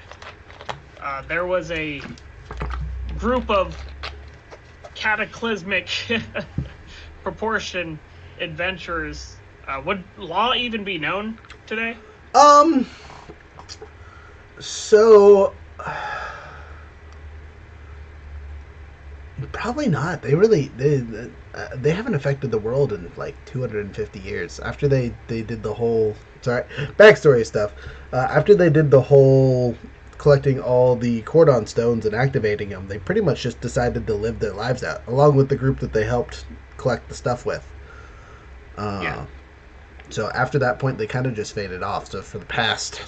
there was a group of cataclysmic proportion adventurers. Would law even be known today? So Probably not. They haven't affected the world in like 250 years. After they did the whole backstory stuff. After they did the whole collecting all the cordon stones and activating them, they pretty much just decided to live their lives out, along with the group that they helped collect the stuff with. Yeah. So after that point, they kind of just faded off. So for the past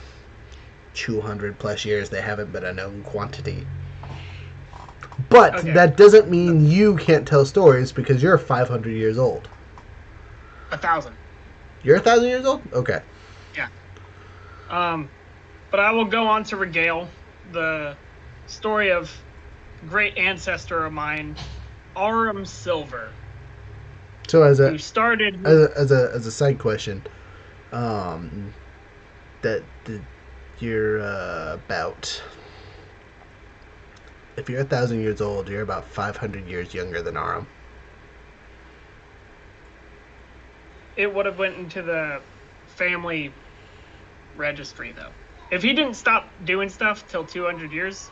200 plus years, they haven't been a known quantity. But Okay. that doesn't mean you can't tell stories because you're 500 years old. 1,000. You're 1,000 years old? Okay. But I will go on to regale the story of great ancestor of mine, Aurum Silver, So who started. as a side question, that you're about, if you're 1,000 years old, you're about 500 years younger than Aurum. It would have went into the family registry though. If he didn't stop doing stuff till 200 years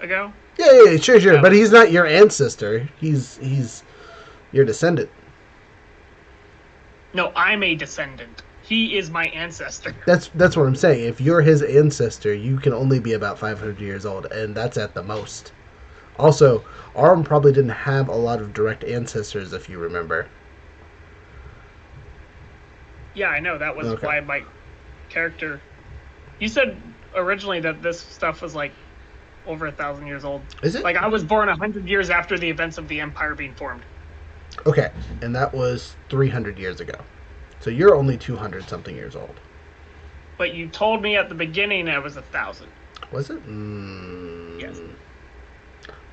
ago. Yeah, sure. But he's not your ancestor. He's your descendant. No, I'm a descendant. He is my ancestor. That's what I'm saying. If you're his ancestor, you can only be about 500 years old, and that's at the most. Also, Aurum probably didn't have a lot of direct ancestors, if you remember. Yeah, I know. That was Okay. why my character. You said originally that this stuff was like over 1,000 years old. Is it? Like I was born 100 years after the events of the Empire being formed. Okay, and that was 300 years ago. So you're only 200 something years old. But you told me at the beginning I was 1,000. Was it? Yes.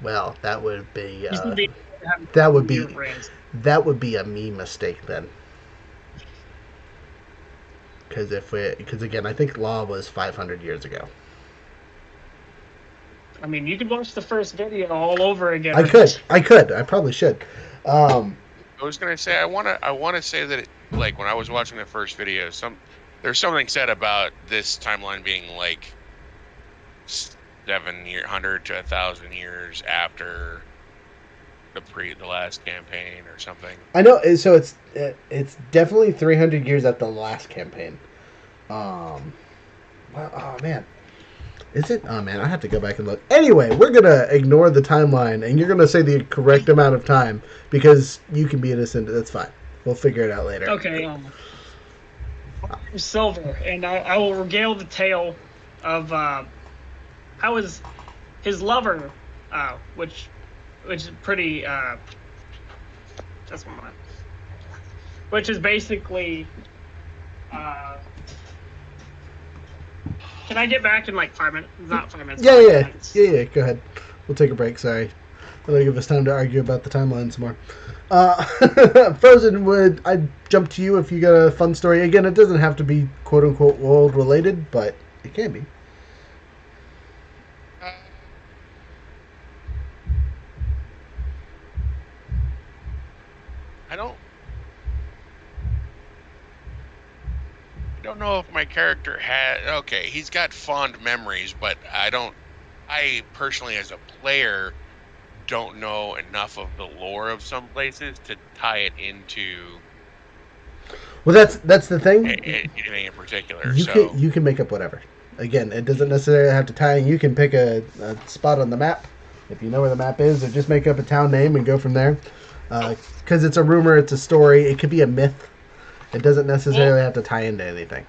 Well, that would be You said they have that would be weird brains. that would be a me mistake then. Because again, I think Law was 500 years ago. I mean, you could watch the first video all over again. I could. I probably should. I was gonna say I wanna say that like when I was watching the first video, there's something said about this timeline being like 700 to 1,000 years after the last campaign or something. I know. So it's definitely 300 years at the last campaign. Well, oh man, is it? Oh man, I have to go back and look. Anyway, we're gonna ignore the timeline, and you're gonna say the correct amount of time because you can be innocent. That's fine. We'll figure it out later. Okay. Silver, and I will regale the tale of how his lover, which is pretty. That's one. Which is basically. Can I get back in like 5 minutes? Not 5 minutes. 5 minutes. Yeah. Go ahead. We'll take a break. Sorry. That'll give us time to argue about the timelines more. Frozen, I jump to you if you got a fun story. Again, it doesn't have to be quote unquote world related, but it can be. I don't know if my character had. Okay, he's got fond memories, but I personally, as a player, don't know enough of the lore of some places to tie it into. Well, that's the thing. Anything in particular. You can make up whatever. Again, it doesn't necessarily have to tie in. You can pick a spot on the map if you know where the map is, or just make up a town name and go from there. Because it's a rumor, it's a story, it could be a myth. It doesn't necessarily have to tie into anything.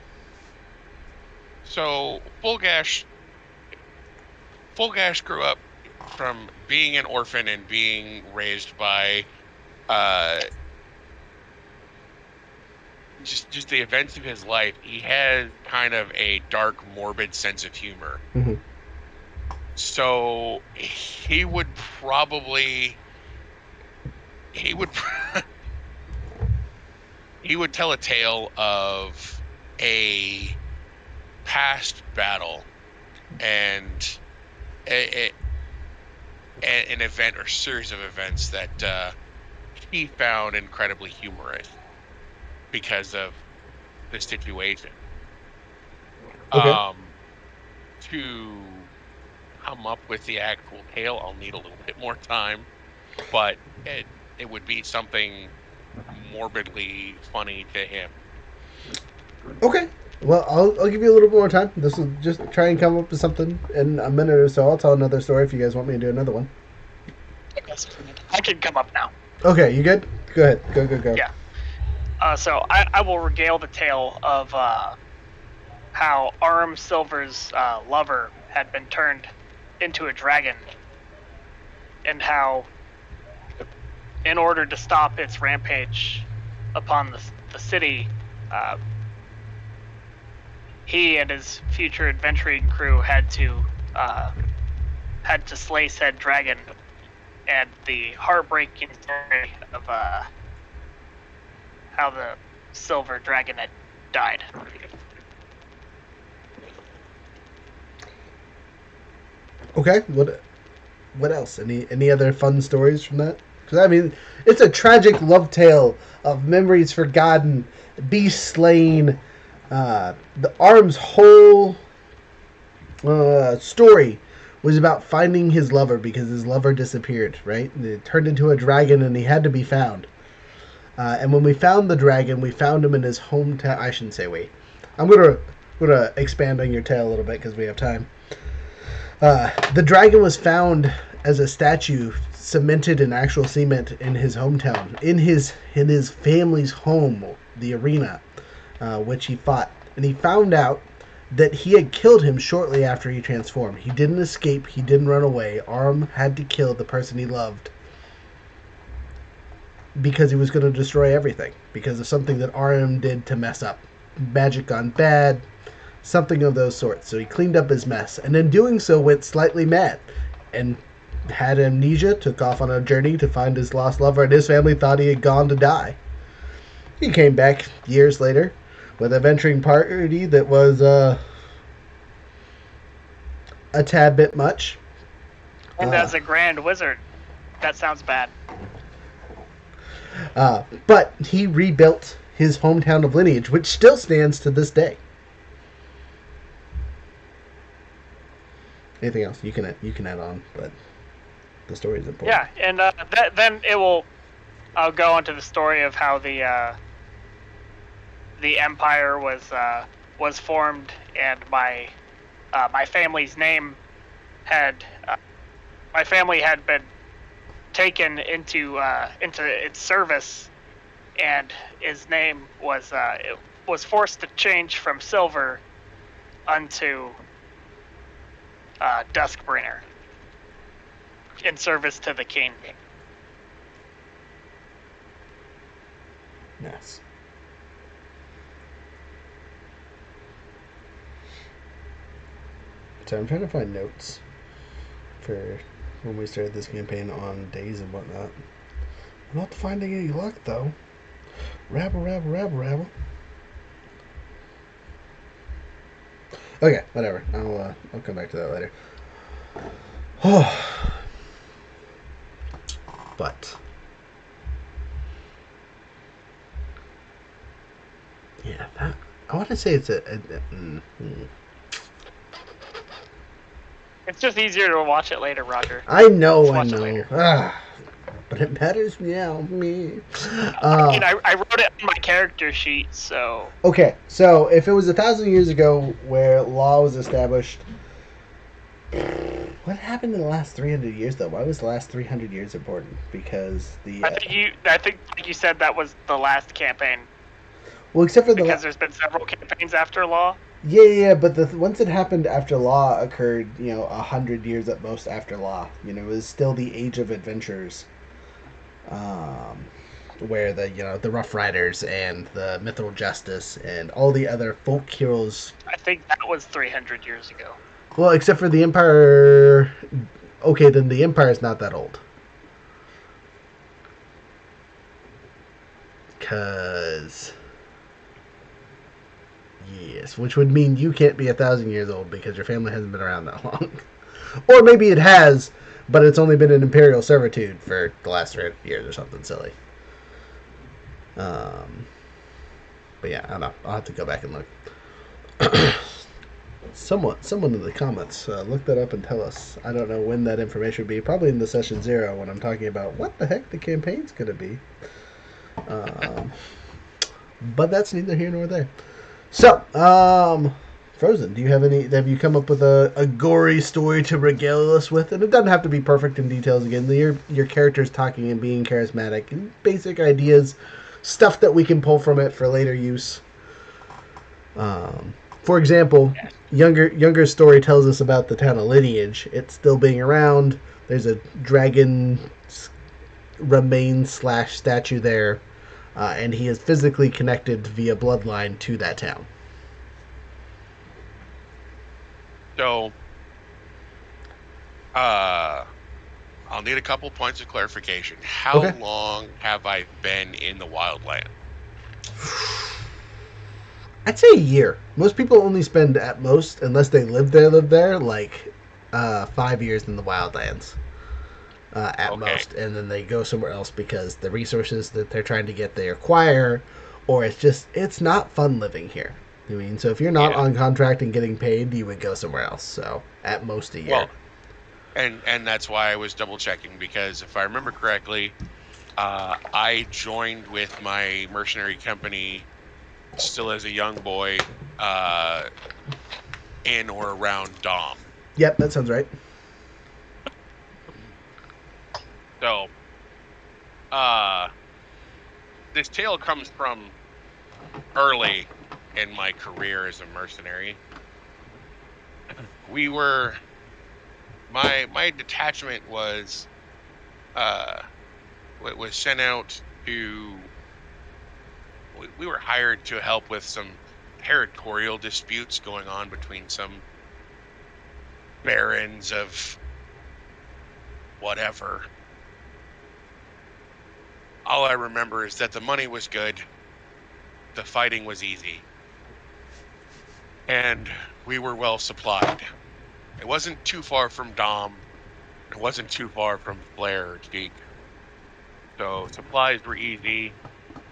So Fulgash grew up from being an orphan and being raised by just the events of his life. He had kind of a dark, morbid sense of humor. Mm-hmm. So he would tell a tale of a past battle and an event or series of events that he found incredibly humorous because of the situation. Okay. To come up with the actual tale, I'll need a little bit more time. but it would be something morbidly funny to him. Okay. Well, I'll give you a little bit more time. This will just try and come up with something in a minute or so. I'll tell another story if you guys want me to do another one. I can come up now. Okay, you good? Go ahead. Go. Yeah. So I will regale the tale of how Aram Silver's lover had been turned into a dragon, and how, in order to stop its rampage upon the city, he and his future adventuring crew had to slay said dragon, and the heartbreaking story of how the silver dragon had died. Okay. What else? Any other fun stories from that? Because I mean, it's a tragic love tale of memories forgotten, beasts slain. The Arm's whole story was about finding his lover because his lover disappeared. Right? It turned into a dragon, and he had to be found. And when we found the dragon, we found him in his hometown. I shouldn't say wait. I'm gonna expand on your tale a little bit because we have time. The dragon was found as a statue cemented in actual cement in his hometown, in his family's home, the arena, which he fought. And he found out that he had killed him shortly after he transformed. He didn't escape. He didn't run away. Arm had to kill the person he loved because he was going to destroy everything because of something that Arm did to mess up. Magic gone bad. Something of those sorts. So he cleaned up his mess, and in doing so went slightly mad and had amnesia, took off on a journey to find his lost lover, and his family thought he had gone to die. He came back years later with a venturing party that was a tad bit much. And as a grand wizard, that sounds bad. But he rebuilt his hometown of lineage, which still stands to this day. Anything else you can add on, but the story is important. Yeah, and then I'll go on to the story of how the empire was formed, and my family's name had my family had been taken into its service, and his name was forced to change from Silver unto Duskbringer in service to the king. Yes. So I'm trying to find notes for when we started this campaign on days and whatnot. I'm not finding any luck though. Rabble. Okay, whatever. I'll come back to that later. But yeah, I want to say it's It's just easier to watch it later, Roger. I know. But it matters now, me. I mean, I wrote it on my character sheet, so... Okay, so if it was 1,000 years ago where law was established, what happened in the last 300 years, though? Why was the last 300 years important? Because the... I think you said that was the last campaign. Well, except for because there's been several campaigns after law. Yeah, but once it happened after law occurred, 100 years at most after law. It was still the age of adventurers. Where the Rough Riders and the Mythical Justice and all the other folk heroes. I think that was 300 years ago. Well, except for the Empire. Okay, then the Empire's not that old. Because... Yes, which would mean you can't be 1,000 years old because your family hasn't been around that long. Or maybe it has, but it's only been in imperial servitude for the last 300 years or something silly. But yeah, I don't know. I'll have to go back and look. Someone in the comments, look that up and tell us. I don't know when that information would be. Probably in the session 0 when I'm talking about what the heck the campaign's going to be. But that's neither here nor there. So, Frozen, do you have any? Have you come up with a gory story to regale us with? And it doesn't have to be perfect in details. Again, your character's talking and being charismatic and basic ideas, stuff that we can pull from it for later use. For example, younger story tells us about the town of Lineage. It's still being around. There's a dragon remains / statue there, and he is physically connected via bloodline to that town. So, I'll need a couple points of clarification. How long have I been in the wildland? I'd say a year. Most people only spend at most, unless they live there, like 5 years in the wildlands at most, and then they go somewhere else because the resources that they're trying to get they acquire, or it's not fun living here. I mean, so if you're not on contract and getting paid, you would go somewhere else. So at most a year. Well, and that's why I was double checking, because if I remember correctly, I joined with my mercenary company still as a young boy, in or around Dom. Yep, that sounds right. So, this tale comes from early in my career as a mercenary. My detachment was sent out to. We were hired to help with some territorial disputes going on between some barons of whatever. All I remember is that the money was good, the fighting was easy, and we were well supplied. It wasn't too far from Dom, it wasn't too far from Flair or Cheek. So supplies were easy.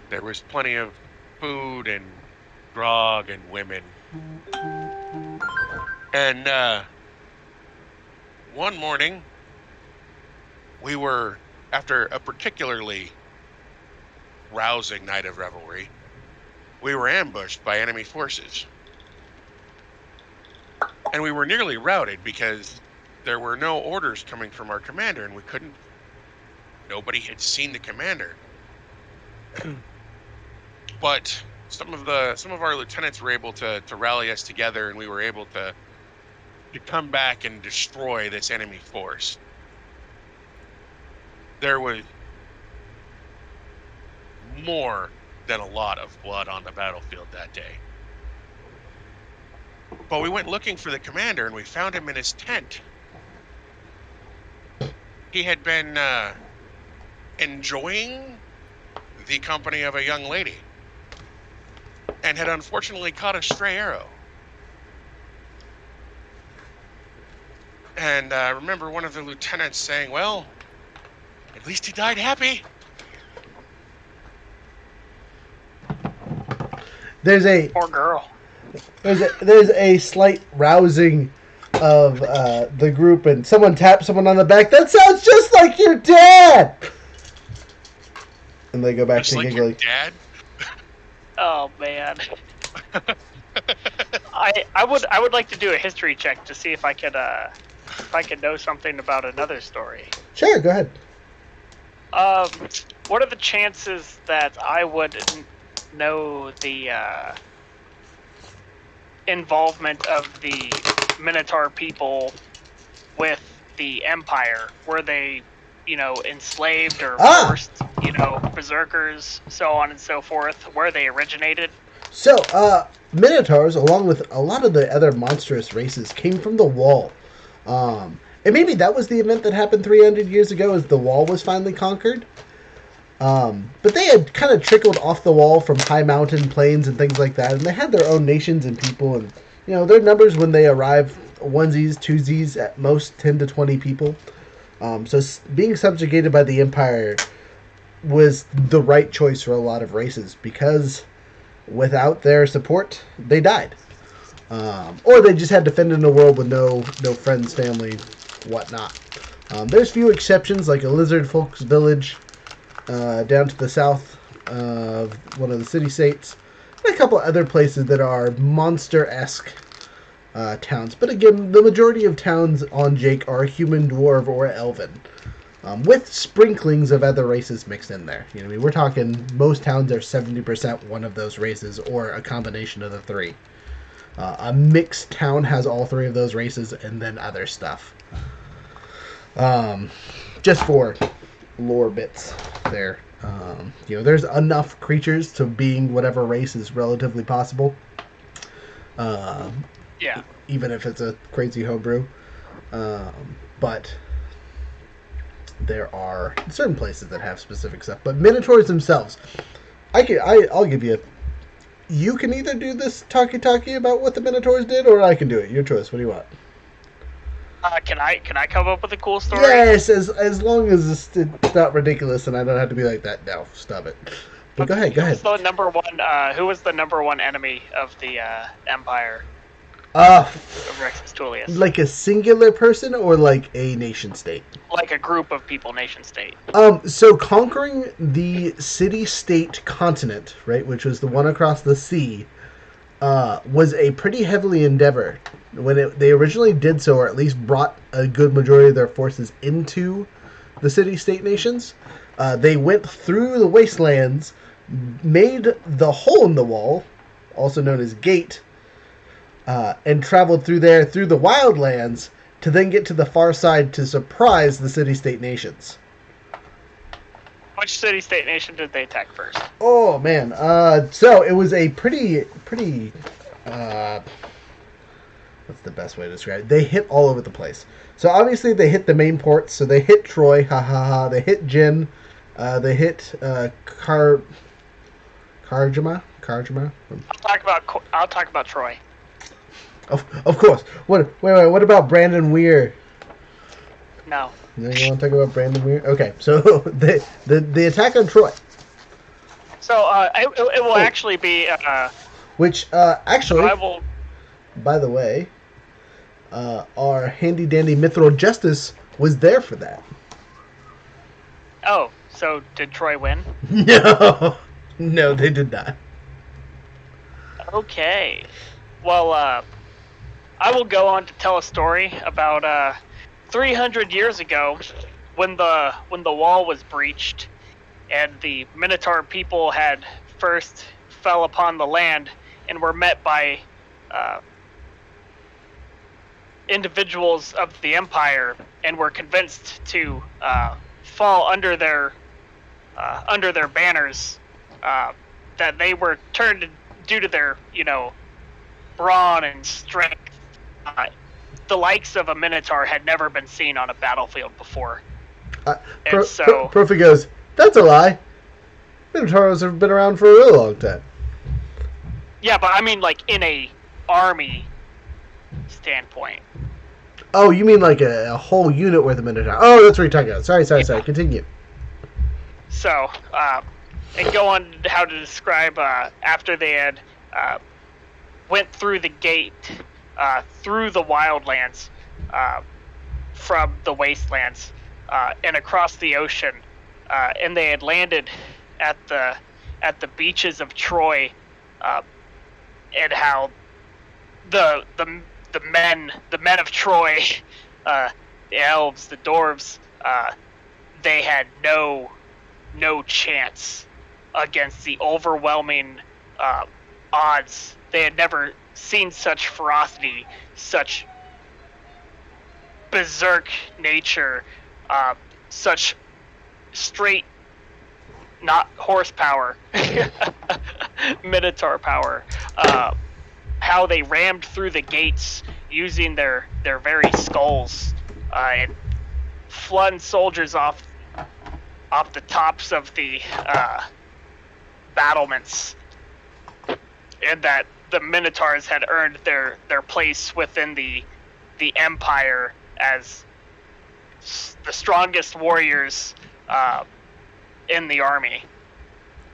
There was plenty of food and grog and women. And one morning, we were, after a particularly rousing night of revelry, we were ambushed by enemy forces. And we were nearly routed because there were no orders coming from our commander, and nobody had seen the commander. But some of our lieutenants were able to rally us together, and we were able to come back and destroy this enemy force. There was more than a lot of blood on the battlefield that day. But we went looking for the commander, and we found him in his tent. He had been enjoying the company of a young lady, and had unfortunately caught a stray arrow. And I remember one of the lieutenants saying, "Well, at least he died happy." Poor girl. There's a slight rousing of the group, and someone taps someone on the back. That sounds just like your dad. And they go back Just to like giggling. your dad? Oh man. I would like to do a history check to see if I could know something about another story. Sure, go ahead. What are the chances that I would know the involvement of the Minotaur people with the Empire? Were they, enslaved or forced, berserkers, so on and so forth, where they originated? So, Minotaurs, along with a lot of the other monstrous races, came from the Wall. And maybe that was the event that happened 300 years ago, as the Wall was finally conquered. But they had kind of trickled off the Wall from high mountain plains and things like that, and they had their own nations and people, and, their numbers when they arrived, onesies, twosies, at most 10 to 20 people. So being subjugated by the Empire was the right choice for a lot of races, because without their support, they died. Or they just had to fend in a world with no friends, family, whatnot. There's few exceptions, like a lizard folks village down to the south of one of the city-states, and a couple other places that are monster-esque towns. But again, the majority of towns on Jake are human, dwarf, or elven, with sprinklings of other races mixed in there. You know, I mean, we're talking most towns are 70% one of those races, or a combination of the three. A mixed town has all three of those races, and then other stuff. Just for lore bits there. You know, there's enough creatures to being whatever race is relatively possible. Yeah. Even if it's a crazy homebrew. But there are certain places that have specific stuff. But Minotaurs themselves, I'll give you. You can either do this talkie about what the Minotaurs did, or I can do it. Your choice. What do you want? Can I come up with a cool story? Yes, as long as it's not ridiculous and I don't have to be like that. No, stop it. But go ahead. Who was the number one enemy of the Empire? Of Rexus Tullius. Like a singular person or like a nation state? Like a group of people, nation state. So conquering the city-state continent, right, which was the one across the sea, was a pretty heavily endeavor. When they originally did so, or at least brought a good majority of their forces into the city-state nations, they went through the wastelands, made the hole in the wall, also known as Gate, and traveled through there, through the wildlands, to then get to the far side to surprise the city-state nations. Which city-state nation did they attack first? Oh, man. So it was a pretty, what's the best way to describe it? They hit all over the place. So obviously they hit the main ports. So they hit Troy, ha ha ha. They hit Jin. They hit Karjama. I'll talk about Troy. Of course. What about Brandon Weir? No. You want to talk about Brandon Weir? Okay, so the attack on Troy. So it will actually be. Which actually, I will. By the way, our handy dandy Mithril Justice was there for that. Oh, so did Troy win? No, they did not. Okay. Well, I will go on to tell a story about 300 years ago, when the wall was breached, and the Minotaur people had first fell upon the land and were met by individuals of the Empire, and were convinced to fall under their banners, that they were turned due to their brawn and strength. The likes of a Minotaur had never been seen on a battlefield before. Profi goes, that's a lie. Minotaurs have been around for a really long time. Yeah, but I mean, like, in a army standpoint. Oh, you mean like a whole unit worth of Minotaur? Oh, that's what you're talking about. Sorry. Continue. So, and go on how to describe after they had went through the gate, through the wildlands, from the wastelands, and across the ocean, and they had landed at the beaches of Troy, and how the men of Troy, the elves, the dwarves, they had no chance against the overwhelming odds. They had never seen such ferocity, such berserk nature, such straight, not horsepower, Minotaur power. How they rammed through the gates using their very skulls, and flung soldiers off the tops of the battlements, and that the Minotaurs had earned their place within the Empire as the strongest warriors in the army.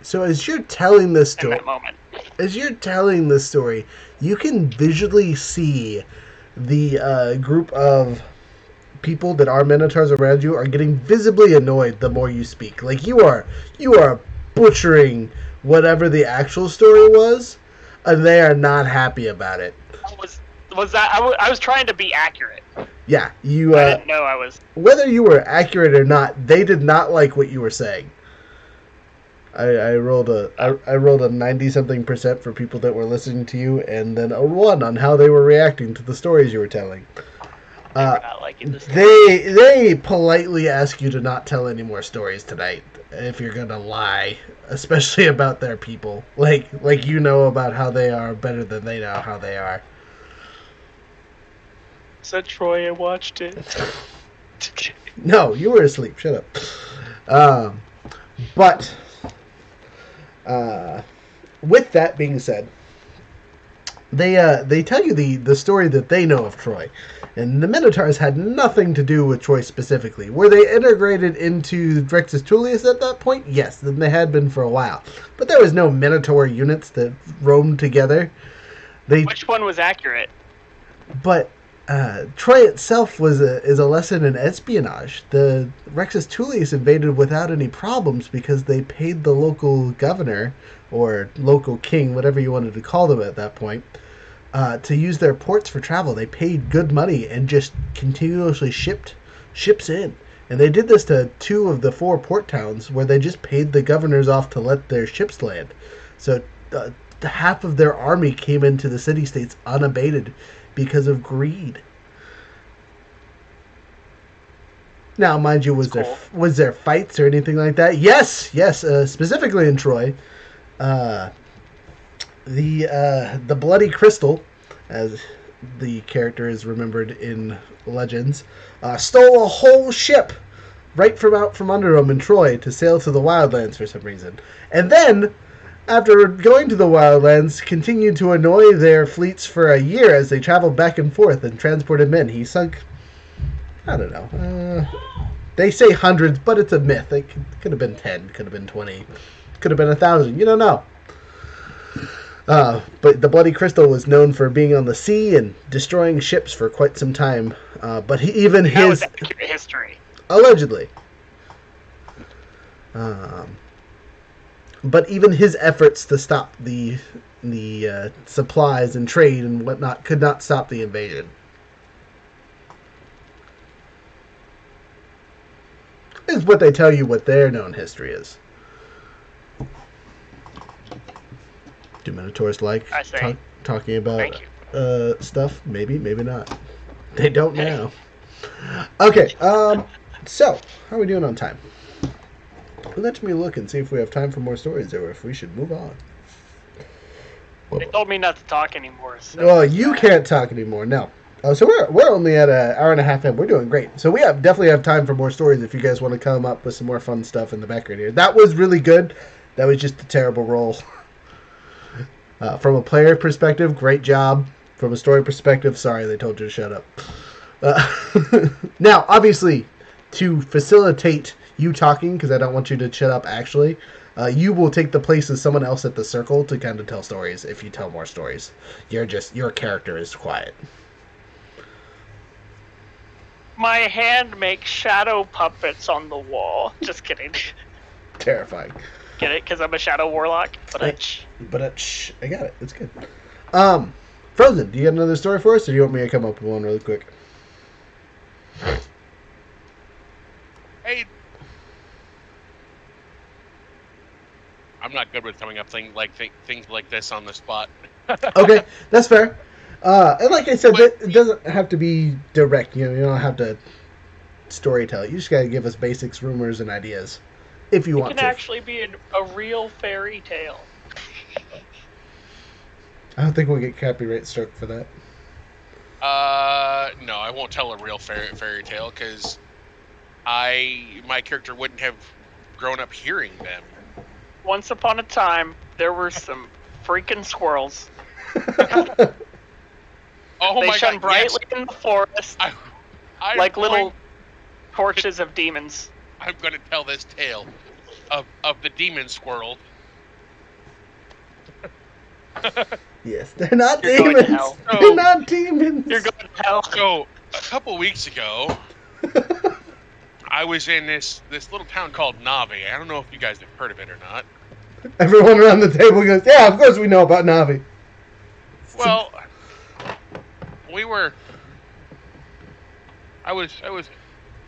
So as you're telling this story, in that moment. as you're telling this story, you can visually see the group of people that are minotaurs around you are getting visibly annoyed the more you speak. Like you are butchering whatever the actual story was, and they are not happy about it. I was trying to be accurate. Yeah, you. I didn't know I was. Whether you were accurate or not, they did not like what you were saying. I rolled a 90-something% for people that were listening to you, and then a 1 on how they were reacting to the stories you were telling. Not liking this. They politely ask you to not tell any more stories tonight if you're gonna lie, especially about their people. Like you know about how they are better than they know how they are. Said Troy, I watched it. No, you were asleep. Shut up. But with that being said, they tell you the story that they know of Troy, and the Minotaurs had nothing to do with Troy specifically. Were they integrated into Rexus Tullius at that point? Yes, then they had been for a while, but there was no Minotaur units that roamed together. Which one was accurate? But Troy itself is a lesson in espionage. The Rexus Tullius invaded without any problems because they paid the local governor or local king, whatever you wanted to call them at that point, to use their ports for travel. They paid good money and just continuously shipped ships in. And they did this to 2 of the 4 port towns where they just paid the governors off to let their ships land. So half of their army came into the city-states unabated because of greed. Now, mind you, was there fights or anything like that? Yes, specifically in Troy. The Bloody Crystal, as the character is remembered in Legends, stole a whole ship right from out from under him in Troy to sail to the Wildlands for some reason. And then, after going to the Wildlands, continued to annoy their fleets for a year as they traveled back and forth and transported men. He sunk, I don't know, they say hundreds, but it's a myth. It could have been 10, could have been 20, could have been 1,000. You don't know. But the Bloody Crystal was known for being on the sea and destroying ships for quite some time. But that was accurate history. Allegedly. But even his efforts to stop the supplies and trade and whatnot could not stop the invasion. Is what they tell you what their known history is. Do Minotaurs like talking about stuff? Maybe, maybe not. They don't now. Okay, so, how are we doing on time? Let me look and see if we have time for more stories or if we should move on. They told me not to talk anymore. So oh, you can't talk anymore, no. So we're only at an hour and a half in. We're doing great. So we definitely have time for more stories if you guys want to come up with some more fun stuff in the background here. That was really good. That was just a terrible roll. From a player perspective, great job. From a story perspective, sorry they told you to shut up. Now, obviously, to facilitate you talking, because I don't want you to shut up actually, you will take the place of someone else at the circle to kind of tell stories if you tell more stories. Your character is quiet. My hand makes shadow puppets on the wall. Just kidding. Terrifying. Get it? Because I'm a shadow warlock. But I got it. It's good. Frozen, do you have another story for us, or do you want me to come up with one really quick? Hey, I'm not good with coming up things like this on the spot. Okay, that's fair. And like I said, it doesn't have to be direct. You don't have to story tell it. You just gotta give us basics, rumors, and ideas, if you want to. It can actually be a real fairy tale. I don't think we'll get copyright struck for that. No, I won't tell a real fairy tale because my character wouldn't have grown up hearing them. Once upon a time, there were some freaking squirrels. Oh they my shone God, brightly yes. in the forest, like little torches of demons. I'm going to tell this tale of the demon squirrel. Yes, they're not You're going to demons. hell. They're not demons. You're going to hell. So a couple weeks ago, I was in this little town called Navi. I don't know if you guys have heard of it or not. Everyone around the table goes, yeah, of course we know about Navi. Well, I was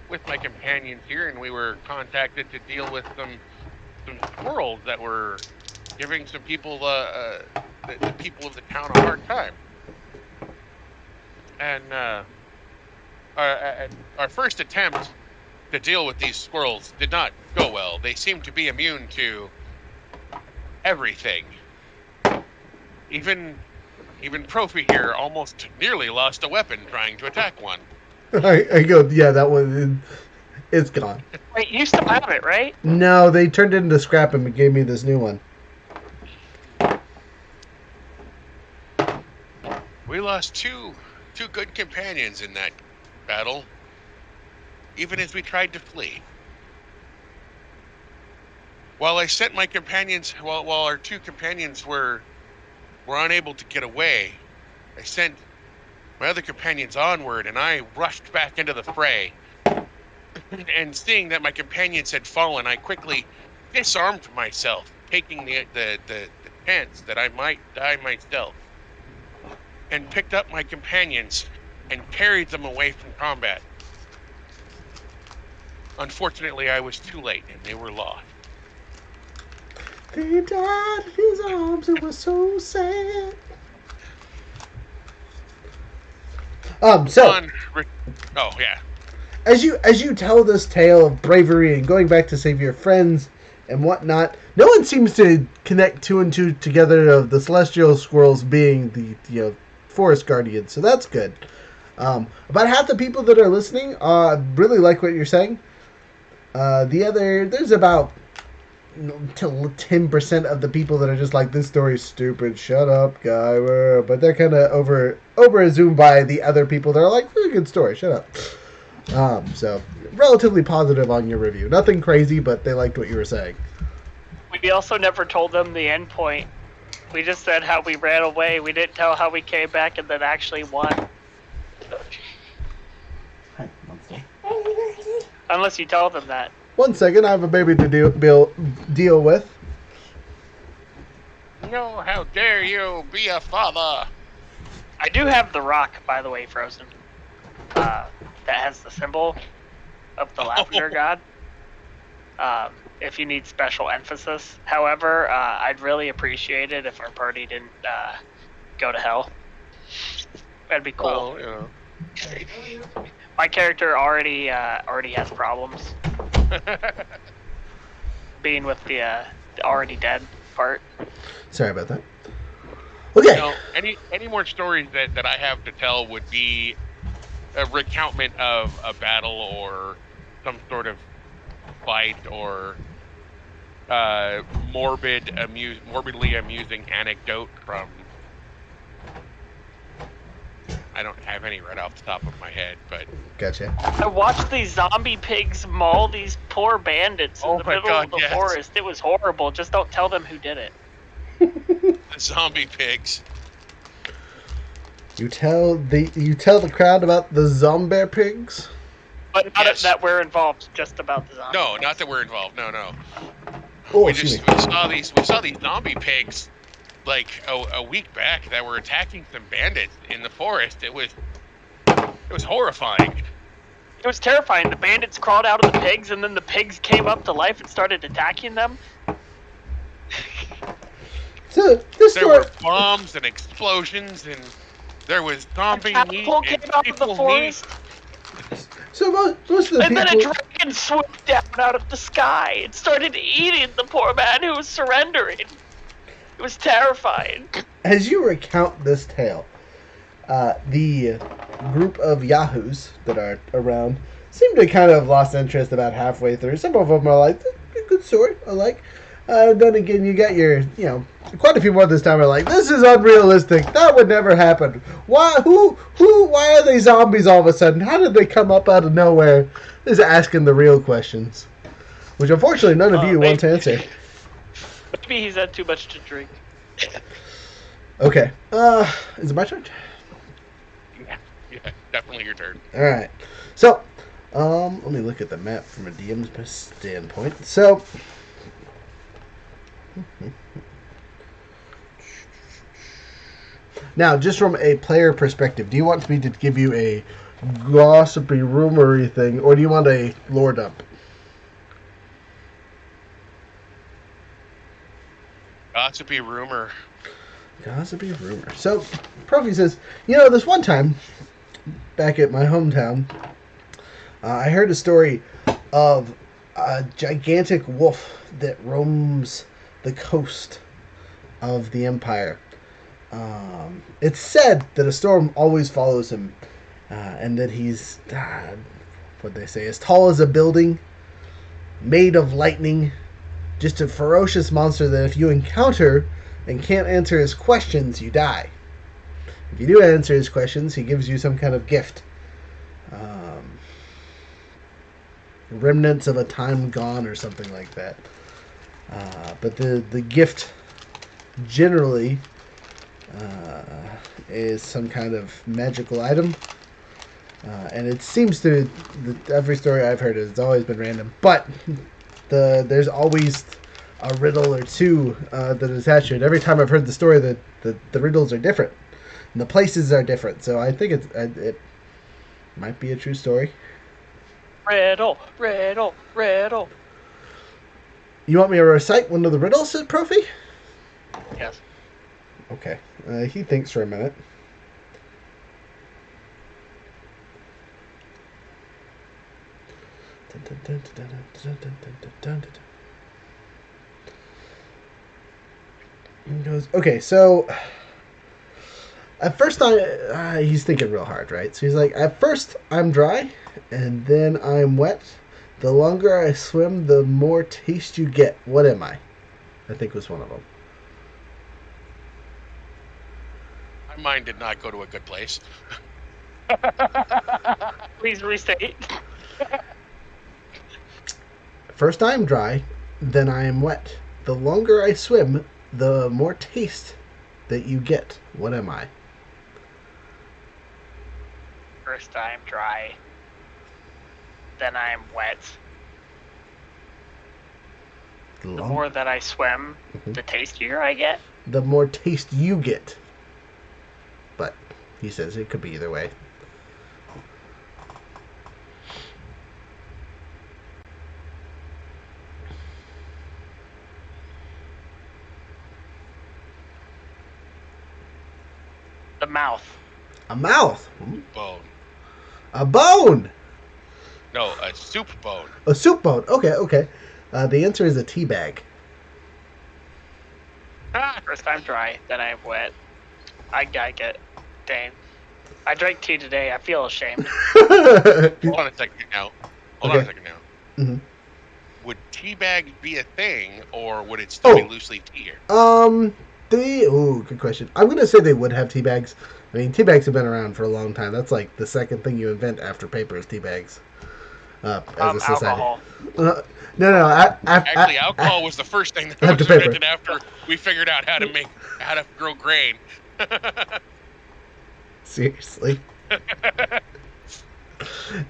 with my companions here, and we were contacted to deal with some squirrels that were giving some people, the people of the town, a hard time. And our first attempt to deal with these squirrels did not go well. They seemed to be immune to everything. Even Profi here almost nearly lost a weapon trying to attack one. I go, yeah, that one, it's gone. Wait, you still have it, right? No, they turned it into scrap and gave me this new one. We lost two good companions in that battle, even as we tried to flee. While I sent my companions, while our two companions were unable to get away, I sent my other companions onward, and I rushed back into the fray. And seeing that my companions had fallen, I quickly disarmed myself, taking the chance that I might die myself, and picked up my companions and carried them away from combat. Unfortunately, I was too late, and they were lost. They died in his arms, it was so sad. Oh yeah. As you tell this tale of bravery and going back to save your friends and whatnot, no one seems to connect two and two together of the celestial squirrels being the forest guardians, so that's good. About half the people that are listening really like what you're saying. There's about 10% of the people that are just like, this story's stupid, shut up, guy. But they're kind of over-zoomed by the other people that are like, really good story, shut up. So, relatively positive on your review. Nothing crazy, but they liked what you were saying. We also never told them the end point. We just said how we ran away. We didn't tell how we came back and then actually won. Hi, monster. Unless you tell them that. 1 second, I have a baby to deal with. No, how dare you be a father? I do have the rock, by the way, Frozen. That has the symbol of the lavender god. If you need special emphasis. However, I'd really appreciate it if our party didn't go to hell. That'd be cool. Well, you know. My character already has problems. Being with the already dead part. Sorry about that. Okay. You know, any more stories that I have to tell would be a recountment of a battle or some sort of fight or morbidly amusing anecdote from. I don't have any right off the top of my head, but Gotcha. I watched these zombie pigs maul these poor bandits in the middle of the forest. It was horrible. Just don't tell them who did it. The zombie pigs. You tell the crowd about the zombie pigs? But not Yes. that we're involved, just about the zombies. No, not that we're involved. No. Oh, We saw these zombie pigs like a week back that were attacking some bandits in the forest. It was horrifying. It was terrifying. The bandits crawled out of the pigs, and then the pigs came up to life and started attacking them. So this There story. were bombs and explosions, and there was zombie meat Catapult and came out of the people forest, So most of the and then a people. dragon swooped down out of the sky and started eating the poor man who was surrendering. It was terrifying. As you recount this tale, the group of yahoos that are around seem to kind of lost interest about halfway through. Some of them are like, good story, I like. Then again, you got your, quite a few more this time are like, this is unrealistic. That would never happen. Why? Why are they zombies all of a sudden? How did they come up out of nowhere? Is asking the real questions, which unfortunately none of you want to answer. Maybe he's had too much to drink. Okay. Is it my turn? Yeah, definitely your turn. All right. So, let me look at the map from a DM's standpoint. So, now, just from a player perspective, do you want me to give you a gossipy, rumory thing, or do you want a lore dump? Gossipy rumor. Gossipy rumor. So, Profi says, this one time back at my hometown, I heard a story of a gigantic wolf that roams the coast of the Empire. It's said that a storm always follows him, and that he's, what they say, as tall as a building, made of lightning, just a ferocious monster that if you encounter and can't answer his questions, you die. If you do answer his questions, he gives you some kind of gift. Remnants of a time gone or something like that. But the gift generally is some kind of magical item. And it seems to, every story I've heard, it's always been random. But there's always a riddle or two that is attached to it. Every time I've heard the story, the riddles are different. And the places are different. So I think it might be a true story. Riddle, riddle, riddle. You want me to recite one of the riddles, said Profi? Yes. Okay. He thinks for a minute. He goes, okay, so at first he's thinking real hard, right? So he's like, at first I'm dry, and then I'm wet. The longer I swim, the more taste you get. What am I? I think was one of them. My mind did not go to a good place. Please restate. First I am dry, then I am wet. The longer I swim, the more taste that you get. What am I? First I'm dry, then I'm wet. The more that I swim, the tastier I get. The more taste you get. But he says it could be either way. The mouth. A mouth. Bone. A bone. No, a soup bone. A soup bone. Okay. The answer is a tea bag. First I'm dry, then I'm wet. I get. Dang. I drank tea today. I feel ashamed. Hold on a second now. Mm-hmm. Would teabag be a thing, or would it still be loose leaf tea here? Good question. I'm gonna say they would have tea bags. I mean, tea bags have been around for a long time. That's like the second thing you invent after paper is tea bags. As a society. Alcohol. No. Actually, alcohol was the first thing that was invented after we figured out how to grow grain. Seriously. It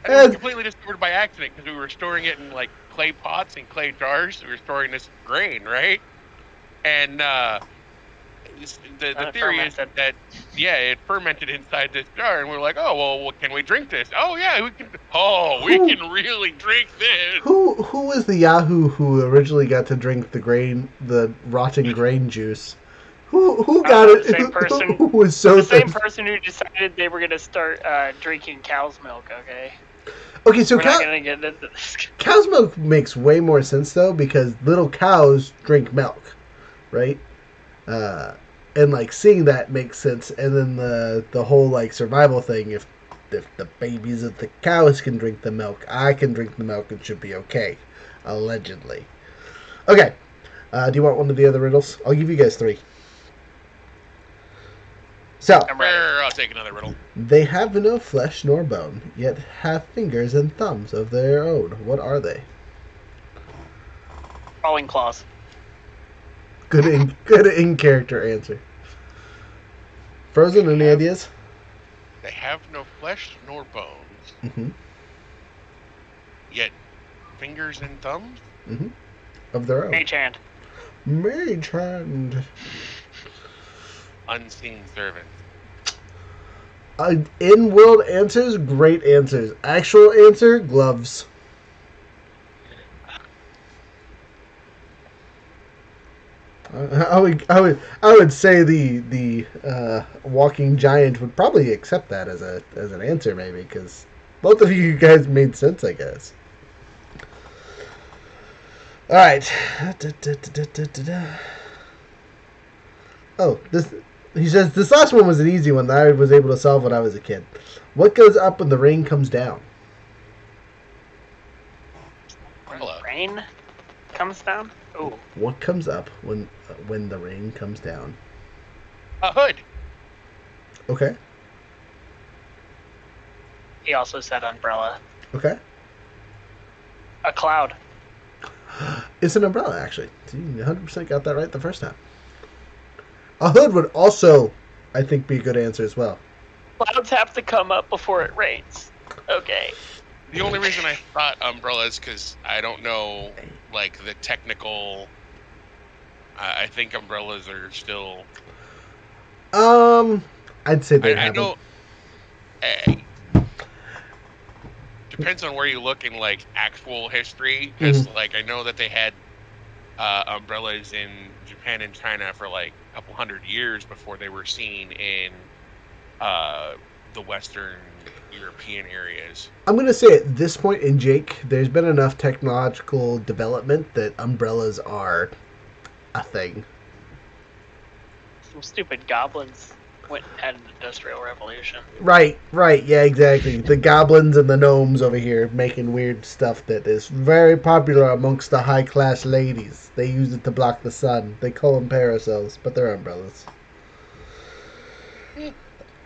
was completely discovered by accident because we were storing it in like clay pots and clay jars. We were storing this grain, right? And the theory is that it fermented inside this jar, and we were like, oh well, can we drink this? Oh yeah, we can. Oh, we can really drink this. Who was the Yahoo who originally got to drink the rotten grain juice? Who got it? The same person. Who was so the same person who decided they were gonna start drinking cow's milk. Okay, so we're not gonna get into this. Cow's milk makes way more sense though, because little cows drink milk, right? And like seeing that makes sense, and then the whole like survival thing. If the babies of the cows can drink the milk, I can drink the milk. It should be okay, allegedly. Okay, do you want one of the other riddles? I'll give you guys 3. So, I'll take another riddle. They have no flesh nor bone, yet have fingers and thumbs of their own. What are they? Crawling claws. Good in character answer. Frozen, any ideas? They have no flesh nor bones, Mm-hmm. yet fingers and thumbs? Mm-hmm. Of their own. Mage hand. Mage hand. Unseen servants. In-world answers, great answers. Actual answer, gloves. I would say the walking giant would probably accept that as an answer, maybe, because both of you guys made sense, I guess. All right. Oh, he says this last one was an easy one that I was able to solve when I was a kid. What goes up when the rain comes down? Umbrella. Rain comes down? Ooh. What comes up when the rain comes down? A hood. Okay. He also said umbrella. Okay. A cloud. It's an umbrella, actually. So you 100% got that right the first time. A hood would also, I think, be a good answer as well. Clouds have to come up before it rains. Okay. The only reason I thought umbrella is because I don't know, like, the technical... I think umbrellas are still... I'd say they I have know... depends on where you look in, like, actual history, because, like, I know that they had umbrellas in Japan and China for, like, a couple hundred years before they were seen in the Western European areas. I'm going to say at this point in Jake, there's been enough technological development that umbrellas are a thing. Some stupid goblins went and had an industrial revolution. Right, yeah, exactly. The goblins and the gnomes over here making weird stuff that is very popular amongst the high-class ladies. They use it to block the sun. They call them parasols, but they're umbrellas.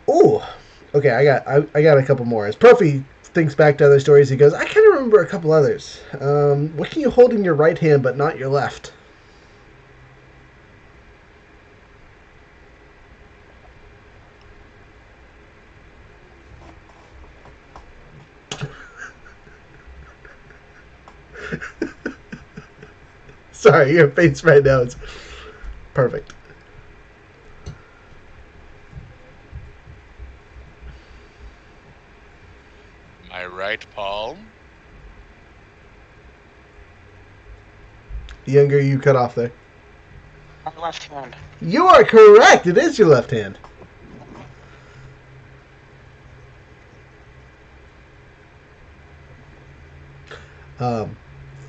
Ooh. Okay, I got a couple more. As Profi thinks back to other stories, he goes, I kind of remember a couple others. What can you hold in your right hand but not your left? Sorry, your face right now is perfect. My right palm. Younger, you cut off there. My left hand. You are correct. It is your left hand.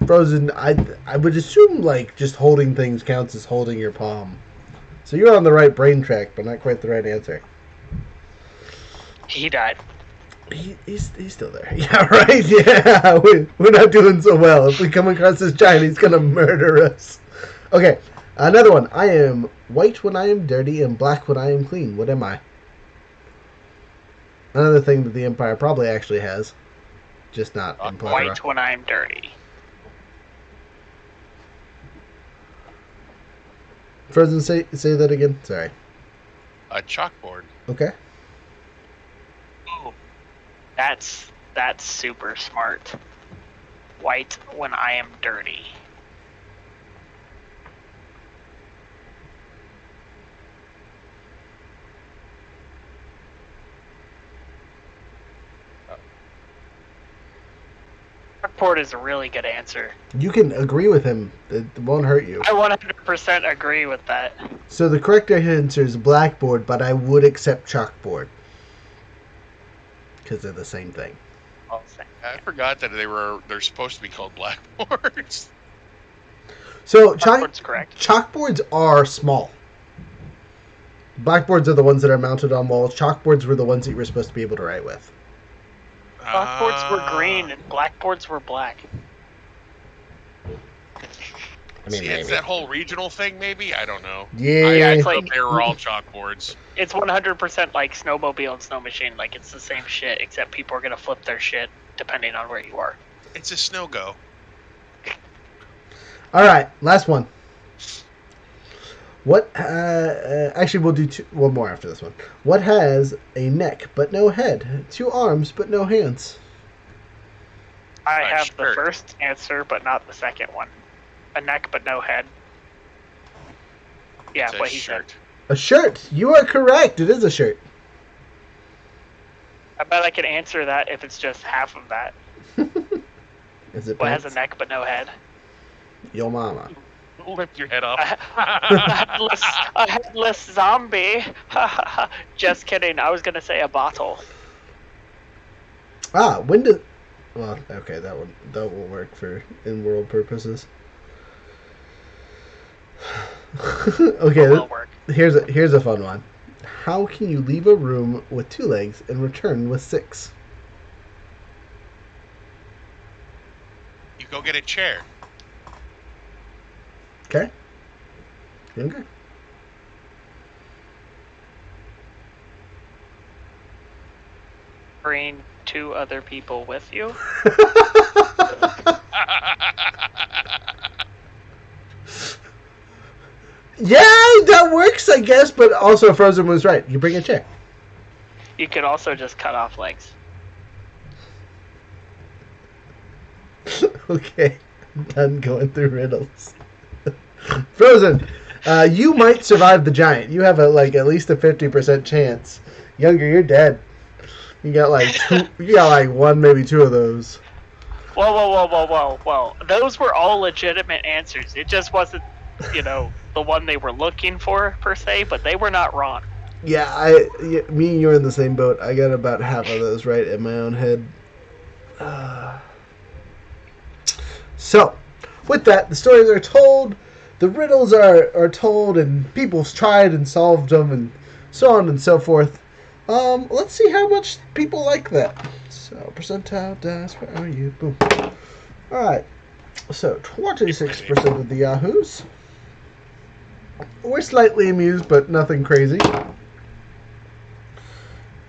Frozen, I would assume like just holding things counts as holding your palm. So you're on the right brain track, but not quite the right answer. He died. He's still there. Yeah, right? Yeah, we're not doing so well. If we come across this giant, he's going to murder us. Okay, another one. I am white when I am dirty and black when I am clean. What am I? Another thing that the Empire probably actually has. Just not in plethora. White when I'm dirty. Frozen, say that again. Sorry. A chalkboard. Okay. Ooh. That's super smart. White when I am dirty. Chalkboard is a really good answer. You can agree with him. It won't hurt you. I 100% agree with that. So the correct answer is blackboard, but I would accept chalkboard. Because they're the same thing. I forgot that they're supposed to be called blackboards. So Chalkboard's correct. Chalkboards are small. Blackboards are the ones that are mounted on walls. Chalkboards were the ones that you were supposed to be able to write with. Chalkboards were green and blackboards were black. I mean, See, it's that whole regional thing, maybe? I don't know. Yeah, it's I like- thought they were all chalkboards. It's 100% like Snowmobile and Snow Machine. Like, it's the same shit, except people are going to flip their shit depending on where you are. It's a snow-go. All right, last one. What? Actually, we'll do one more after this one. What has a neck but no head, 2 arms but no hands? I have Sure. the first answer, but not the second one. A neck, but no head. Yeah, It's a what he shirt. said. A shirt. You are correct. It is a shirt. I bet I can answer that if it's just half of that. Is it What has pants? a neck but no head? Yo mama. Lift your head up. A headless zombie. Just kidding. I was gonna say a bottle. Ah, when did? Well, okay, that will work for in-world purposes. Okay, It will work. here's a fun one. How can you leave a room with 2 legs and return with 6? You go get a chair. Okay. Okay. Bring 2 other people with you. Yeah, that works, I guess. But also, Frozen was right. You bring a chair. You could also just cut off legs. Okay, I'm done going through riddles. Frozen, you might survive the giant. You have at least a 50% chance. Younger, you're dead. You got you got 1, maybe 2 of those. Whoa. Those were all legitimate answers. It just wasn't, the one they were looking for, per se, but they were not wrong. Yeah, me and you are in the same boat. I got about half of those right in my own head. So, with that, the stories are told, the riddles are told, and people's tried and solved them, and so on and so forth. Let's see how much people like that. So, percentile dice, where are you? Boom. Alright, so 26% of the Yahoos. We're slightly amused, but nothing crazy.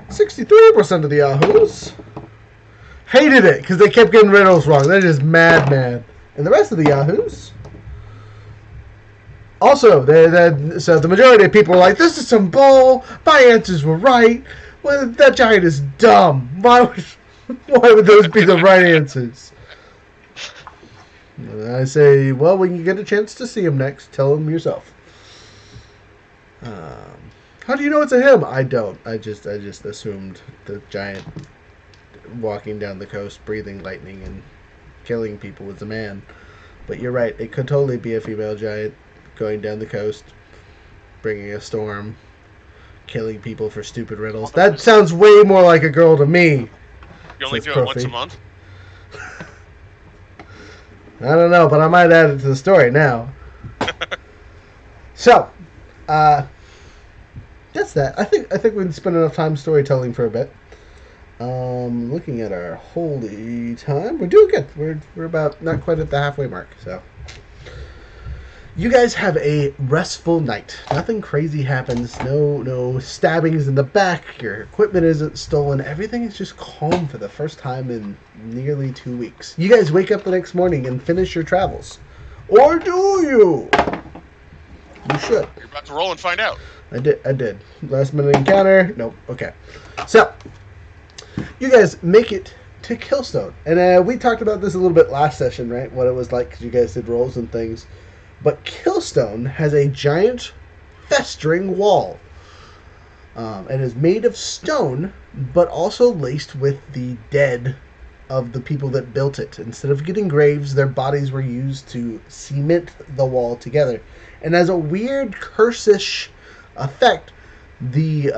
63% of the Yahoos hated it because they kept getting riddles wrong. They're just mad. And the rest of the Yahoos also, so the majority of people were like, this is some bull. My answers were right. Well, that giant is dumb. Why would those be the right answers? And I say, well, when you get a chance to see him next, tell him yourself. How do you know it's a him? I don't. I just assumed the giant walking down the coast, breathing lightning and killing people was a man. But you're right. It could totally be a female giant going down the coast, bringing a storm, killing people for stupid riddles. That sounds way more like a girl to me. You only Says do it once Profi. a month? I don't know, but I might add it to the story now. So, that's that. I think we can spend enough time storytelling for a bit. Looking at our holy time, we're doing good. We're about not quite at the halfway mark. So, you guys have a restful night. Nothing crazy happens. No stabbings in the back. Your equipment isn't stolen. Everything is just calm for the first time in nearly 2 weeks. You guys wake up the next morning and finish your travels, or do you? You should. You're about to roll and find out. I did. Last minute encounter. Nope. Okay. So, you guys make it to Killstone. And we talked about this a little bit last session, right? What it was like, because you guys did rolls and things. But Killstone has a giant festering wall. And is made of stone, but also laced with the dead of the people that built it. Instead of getting graves, their bodies were used to cement the wall together. And as a weird curse-ish effect, the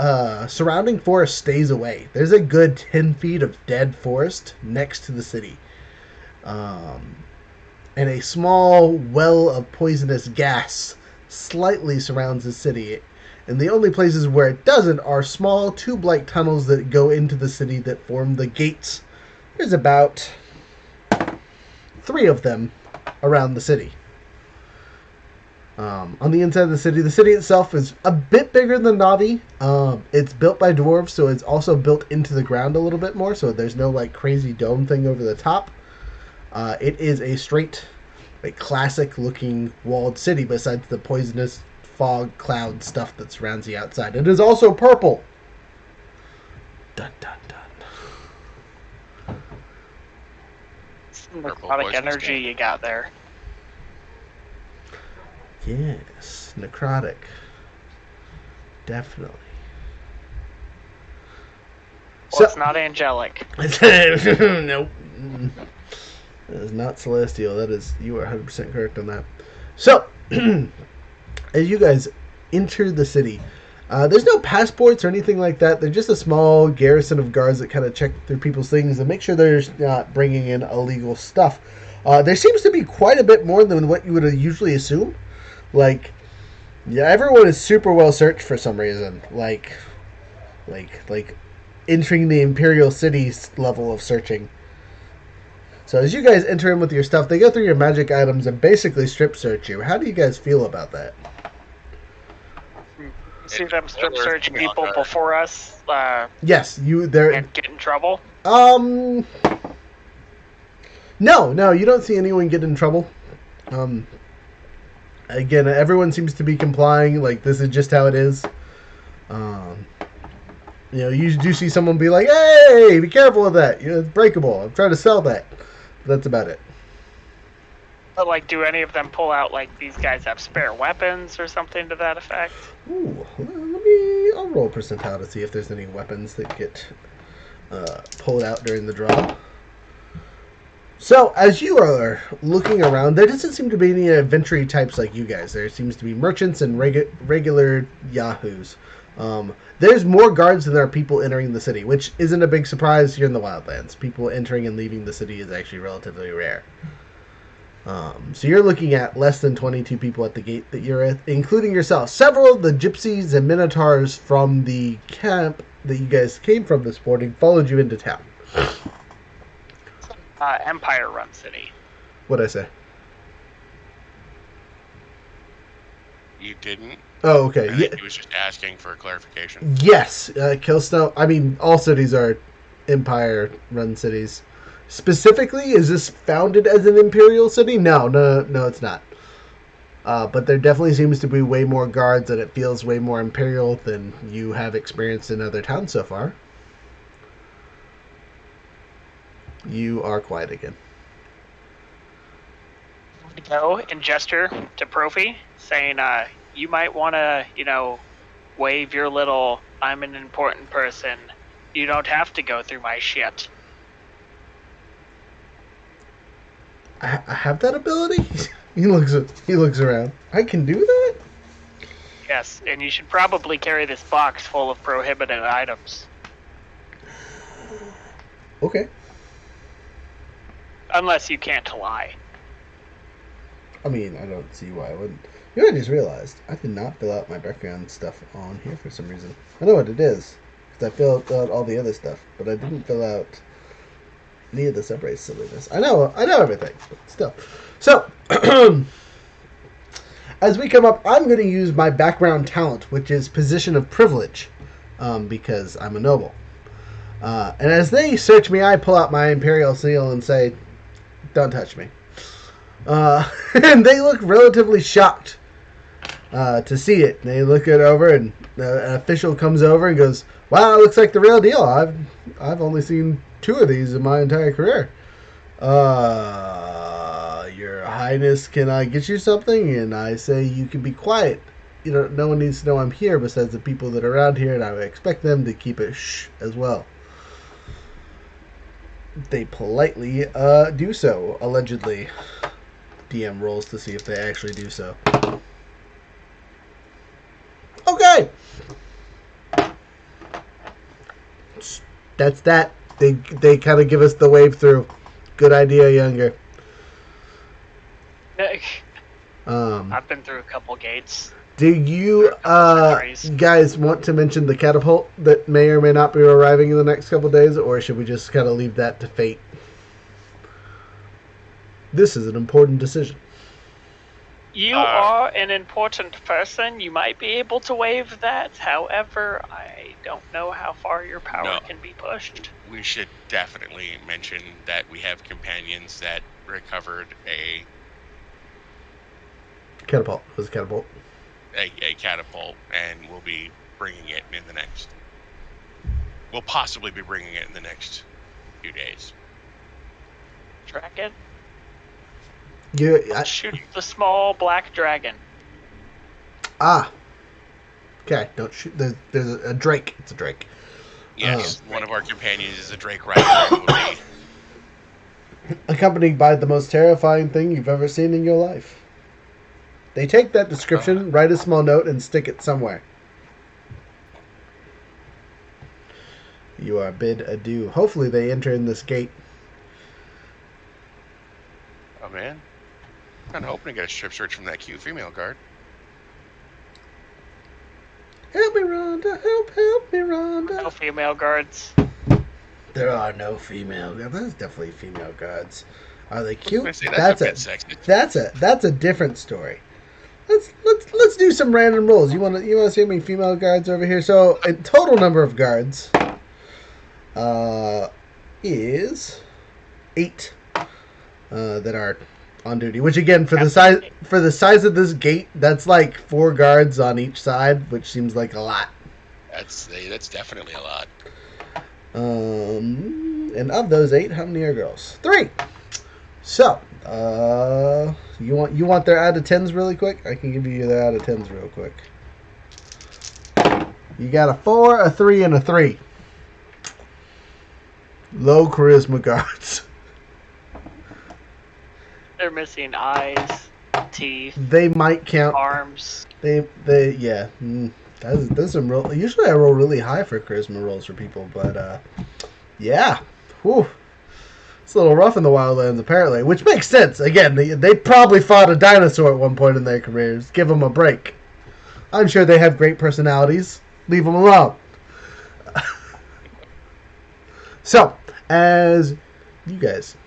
surrounding forest stays away. There's a good 10 feet of dead forest next to the city. And a small well of poisonous gas slightly surrounds the city. And the only places where it doesn't are small tube-like tunnels that go into the city that form the gates. There's about 3 of them around the city. On the inside of the city itself is a bit bigger than Navi. It's built by dwarves, so it's also built into the ground a little bit more, so there's no crazy dome thing over the top. It is a straight, classic looking walled city besides the poisonous fog cloud stuff that surrounds the outside. It is also purple. Dun dun dun. Some Purple necrotic poison energy skin. you got there. Yes, necrotic. Definitely. Well, it's not angelic. Nope. That is not celestial. That is, you are 100% correct on that. So, as you guys enter the city, there's no passports or anything like that. They're just a small garrison of guards that kind of check through people's things and make sure they're not bringing in illegal stuff. There seems to be quite a bit more than what you would usually assume. Like, yeah, everyone is super well searched for some reason. Like entering the Imperial City level of searching. So as you guys enter in with your stuff, they go through your magic items and basically strip search you. How do you guys feel about that? See them strip search people before us Yes, there. and get in trouble. No, you don't see anyone get in trouble. Again, everyone seems to be complying. Like, this is just how it is. You do see someone be like, "Hey, be careful with that. It's breakable. I'm trying to sell that." That's about it. But, like, do any of them pull out, like, these guys have spare weapons or something to that effect? Ooh, I'll roll percentile to see if there's any weapons that get pulled out during the draw. So, as you are looking around, there doesn't seem to be any adventure types like you guys. There seems to be merchants and regular yahoos. There's more guards than there are people entering the city, which isn't a big surprise here in the Wildlands. People entering and leaving the city is actually relatively rare. So you're looking at less than 22 people at the gate that you're at, including yourself. Several of the gypsies and minotaurs from the camp that you guys came from this morning followed you into town. Empire-run city. What'd I say? You didn't? Oh, okay. I think he was just asking for clarification. Yes, Killstone. I mean, all cities are Empire-run cities. Specifically, is this founded as an Imperial city? No, it's not. But there definitely seems to be way more guards, and it feels way more Imperial than you have experienced in other towns so far. You are quiet again. Go and gesture to Profi, saying, you might want to, wave your little, I'm an important person. You don't have to go through my shit. I have that ability? He looks around. I can do that? Yes, and you should probably carry this box full of prohibited items. Okay. Unless you can't lie. I mean, I don't see why I wouldn't. You know, I just realized I did not fill out my background stuff on here for some reason. I know what it is, because I filled out all the other stuff, but I didn't fill out any of the subrace silliness. I know everything, but still. So, as we come up, I'm going to use my background talent, which is position of privilege, because I'm a noble. And as they search me, I pull out my imperial seal and say, "Don't touch me." And they look relatively shocked to see it. They look it over, and an official comes over and goes, "Wow, it looks like the real deal. I've only seen 2 of these in my entire career. Your Highness, can I get you something?" And I say, "You can be quiet. No one needs to know I'm here besides the people that are around here, and I would expect them to keep it shh as well." They politely do so, allegedly. DM rolls to see if they actually do so. Okay! That's that. They kind of give us the wave through. Good idea, Younger. I've been through a couple gates. Do you guys want to mention the catapult that may or may not be arriving in the next couple days, or should we just kind of leave that to fate? This is an important decision. You are an important person. You might be able to waive that. However, I don't know how far your power can be pushed. We should definitely mention that we have companions that recovered a... Catapult. It was a catapult. a catapult, and we'll be bringing it in the next. We'll possibly be bringing it in the next few days. Dragon? Shoot the small black dragon. Okay, don't shoot. There's a drake. It's a drake. Yes, one of our companions is a drake rider. Accompanied by the most terrifying thing you've ever seen in your life. They take that description, write a small note, and stick it somewhere. You are bid adieu. Hopefully they enter in this gate. Oh, man. I'm kind of hoping to get a strip search from that cute female guard. Help me, Rhonda. Help me, Rhonda. No female guards. There are no female guards. There's definitely female guards. Are they cute? Say, that's a different story. Let's do some random rolls. You want to see how many female guards over here? So a total number of guards is 8 that are on duty. Which again, for the size of this gate, that's like 4 guards on each side, which seems like a lot. That's definitely a lot. And of those 8, how many are girls? 3. So, you want their out of 10s really quick? I can give you their out of 10s real quick. You got a 4, a 3, and a 3. Low charisma guards. They're missing eyes, teeth. They might count arms. They yeah. That's some roll. Usually I roll really high for charisma rolls for people, but yeah. Whew. It's a little rough in the Wildlands apparently, which makes sense. Again, they probably fought a dinosaur at one point in their careers. Give them a break. I'm sure they have great personalities. Leave them alone. So, as you guys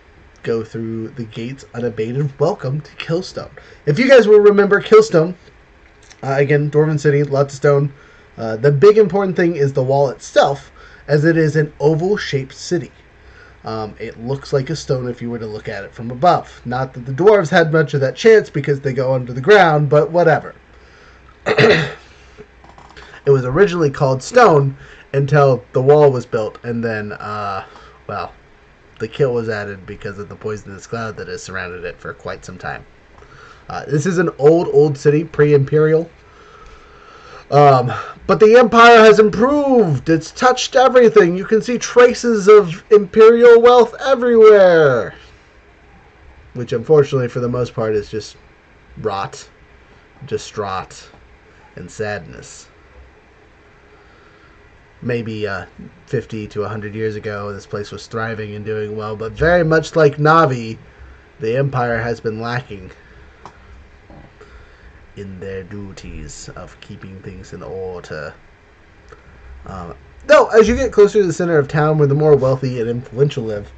go through the gates unabated, welcome to Killstone. If you guys will remember Killstone, again, Dwarven City, lots of stone. The big important thing is the wall itself, as it is an oval-shaped city. It looks like a stone if you were to look at it from above. Not that the dwarves had much of that chance because they go under the ground, but whatever. It was originally called stone until the wall was built, and then, the kill was added because of the poisonous cloud that has surrounded it for quite some time. This is an old city, pre-imperial. But the Empire has improved. It's touched everything. You can see traces of imperial wealth everywhere. Which, unfortunately, for the most part, is just rot, distraught, and sadness. Maybe 50 to 100 years ago, this place was thriving and doing well, but very much like Navi, the Empire has been lacking in their duties of keeping things in order. Though, as you get closer to the center of town, where the more wealthy and influential live,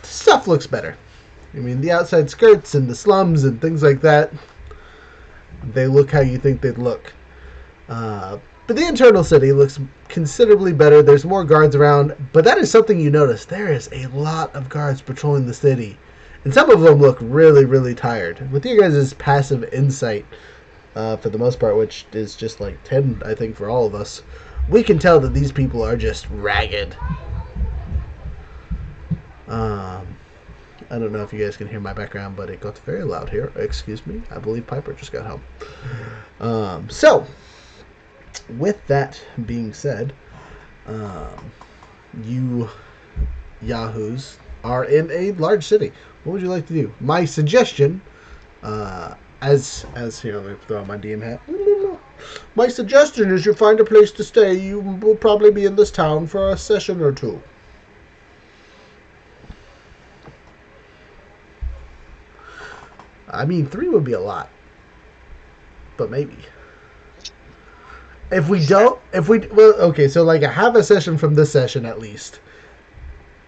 stuff looks better. I mean, the outside skirts and the slums and things like that, they look how you think they'd look. But the internal city looks considerably better. There's more guards around, but that is something you notice. There is a lot of guards patrolling the city, and some of them look really, really tired. With you guys' passive insight, for the most part, which is just like 10, I think, for all of us, we can tell that these people are just ragged. I don't know if you guys can hear my background, but it got very loud here. Excuse me. I believe Piper just got home. So, with that being said, you yahoos are in a large city. What would you like to do? My suggestion, as here, let me throw on my DM hat. My suggestion is you find a place to stay. You will probably be in this town for a session or 2. I mean, 3 would be a lot, but maybe. Okay, so like half a session from this session at least.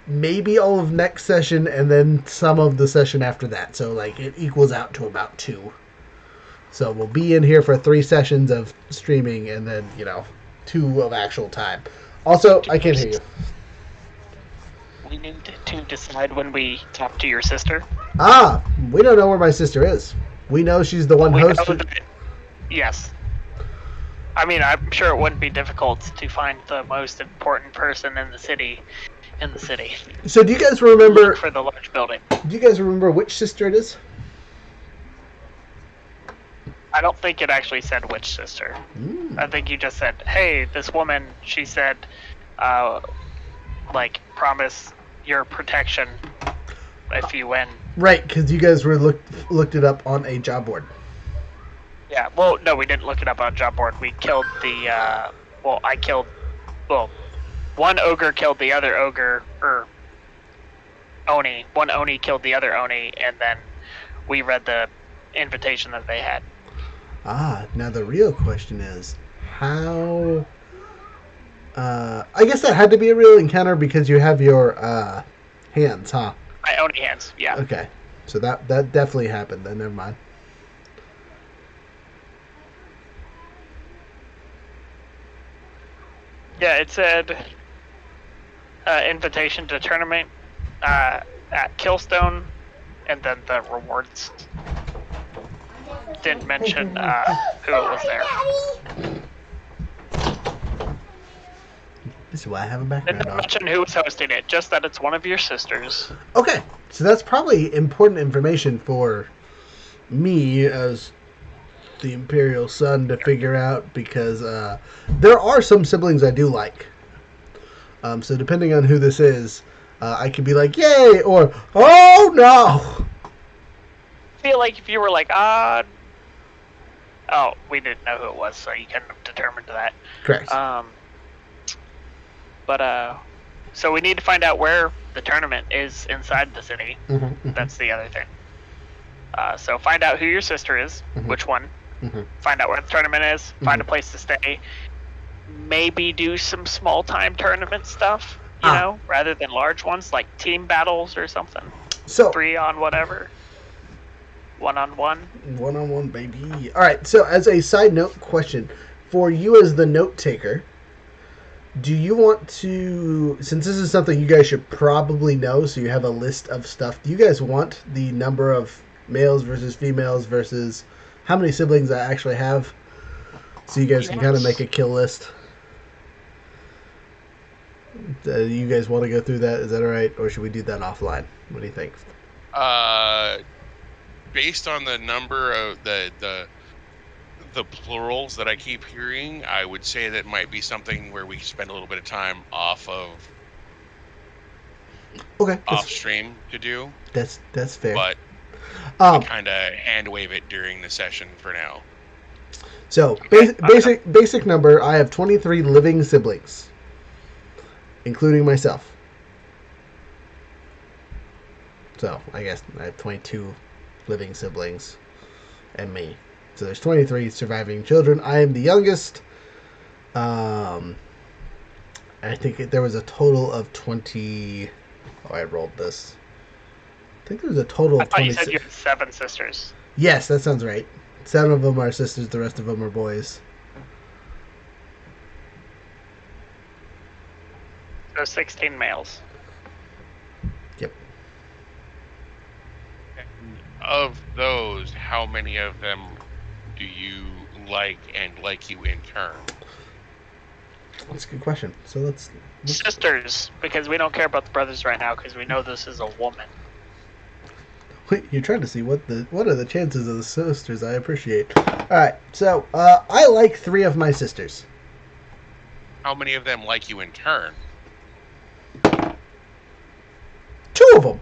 Maybe all of next session and then some of the session after that. So like it equals out to about 2. So we'll be in here for 3 sessions of streaming and then, 2 of actual time. Also, I can't hear you. We need to decide when we talk to your sister. We don't know where my sister is. We know she's the one hosting. Yes. I mean, I'm sure it wouldn't be difficult to find the most important person in the city. So do you guys remember? Look for the large building. Do you guys remember which sister it is? I don't think it actually said which sister. I think you just said, "Hey, this woman." She said, promise your protection if you win. Right, because you guys were looked it up on a job board. Yeah. Well, no, we didn't look it up on a job board. We killed the. One ogre killed the other ogre, or Oni. One Oni killed the other Oni, and then we read the invitation that they had. Now the real question is, how... I guess that had to be a real encounter because you have your hands, huh? My Oni hands, yeah. Okay, so that definitely happened then, never mind. Yeah, it said invitation to tournament at Killstone, and then the rewards. Didn't mention who it was there. This is why I have a background Didn't on. mention who was hosting it, just that it's one of your sisters. Okay, so that's probably important information for me as the Imperial son to figure out because there are some siblings I do like. So depending on who this is, I could be like, yay, or, oh no! I feel like if you were like, oh, we didn't know who it was, so you couldn't have determined that. Correct. So we need to find out where the tournament is inside the city. Mm-hmm. That's the other thing. So find out who your sister is, which one. Find out where the tournament is. Find a place to stay. Maybe do some small time tournament stuff, you know, rather than large ones like team battles or something. So 3 on whatever. 1-on-1. 1-on-1, baby. All right. So as a side note question for you as the note taker, do you want to, since this is something you guys should probably know, so you have a list of stuff, do you guys want the number of males versus females versus how many siblings I actually have, so you guys can kind of make a kill list? You guys want to go through that? Is that all right? Or should we do that offline? What do you think? Based on the number of the plurals that I keep hearing, I would say that might be something where we spend a little bit of time off stream to do. That's fair. But kind of hand wave it during the session for now. So basic number. I have 23 living siblings, including myself. So I guess I have 22 living siblings and me. So there's 23 surviving children. I am the youngest. I think there was a total of 20. Oh, I rolled this. I think there was a total of 20. I thought you said you had 7 sisters. Yes, that sounds right. 7 of them are sisters. The rest of them are boys. So 16 males. Yep. Of those, how many of them do you like and like you in turn? That's a good question. So let's Sisters, because we don't care about the brothers right now, because we know this is a woman. Wait, you're trying to see what are the chances of the sisters? I appreciate. All right, so I like 3 of my sisters. How many of them like you in turn? 2 of them.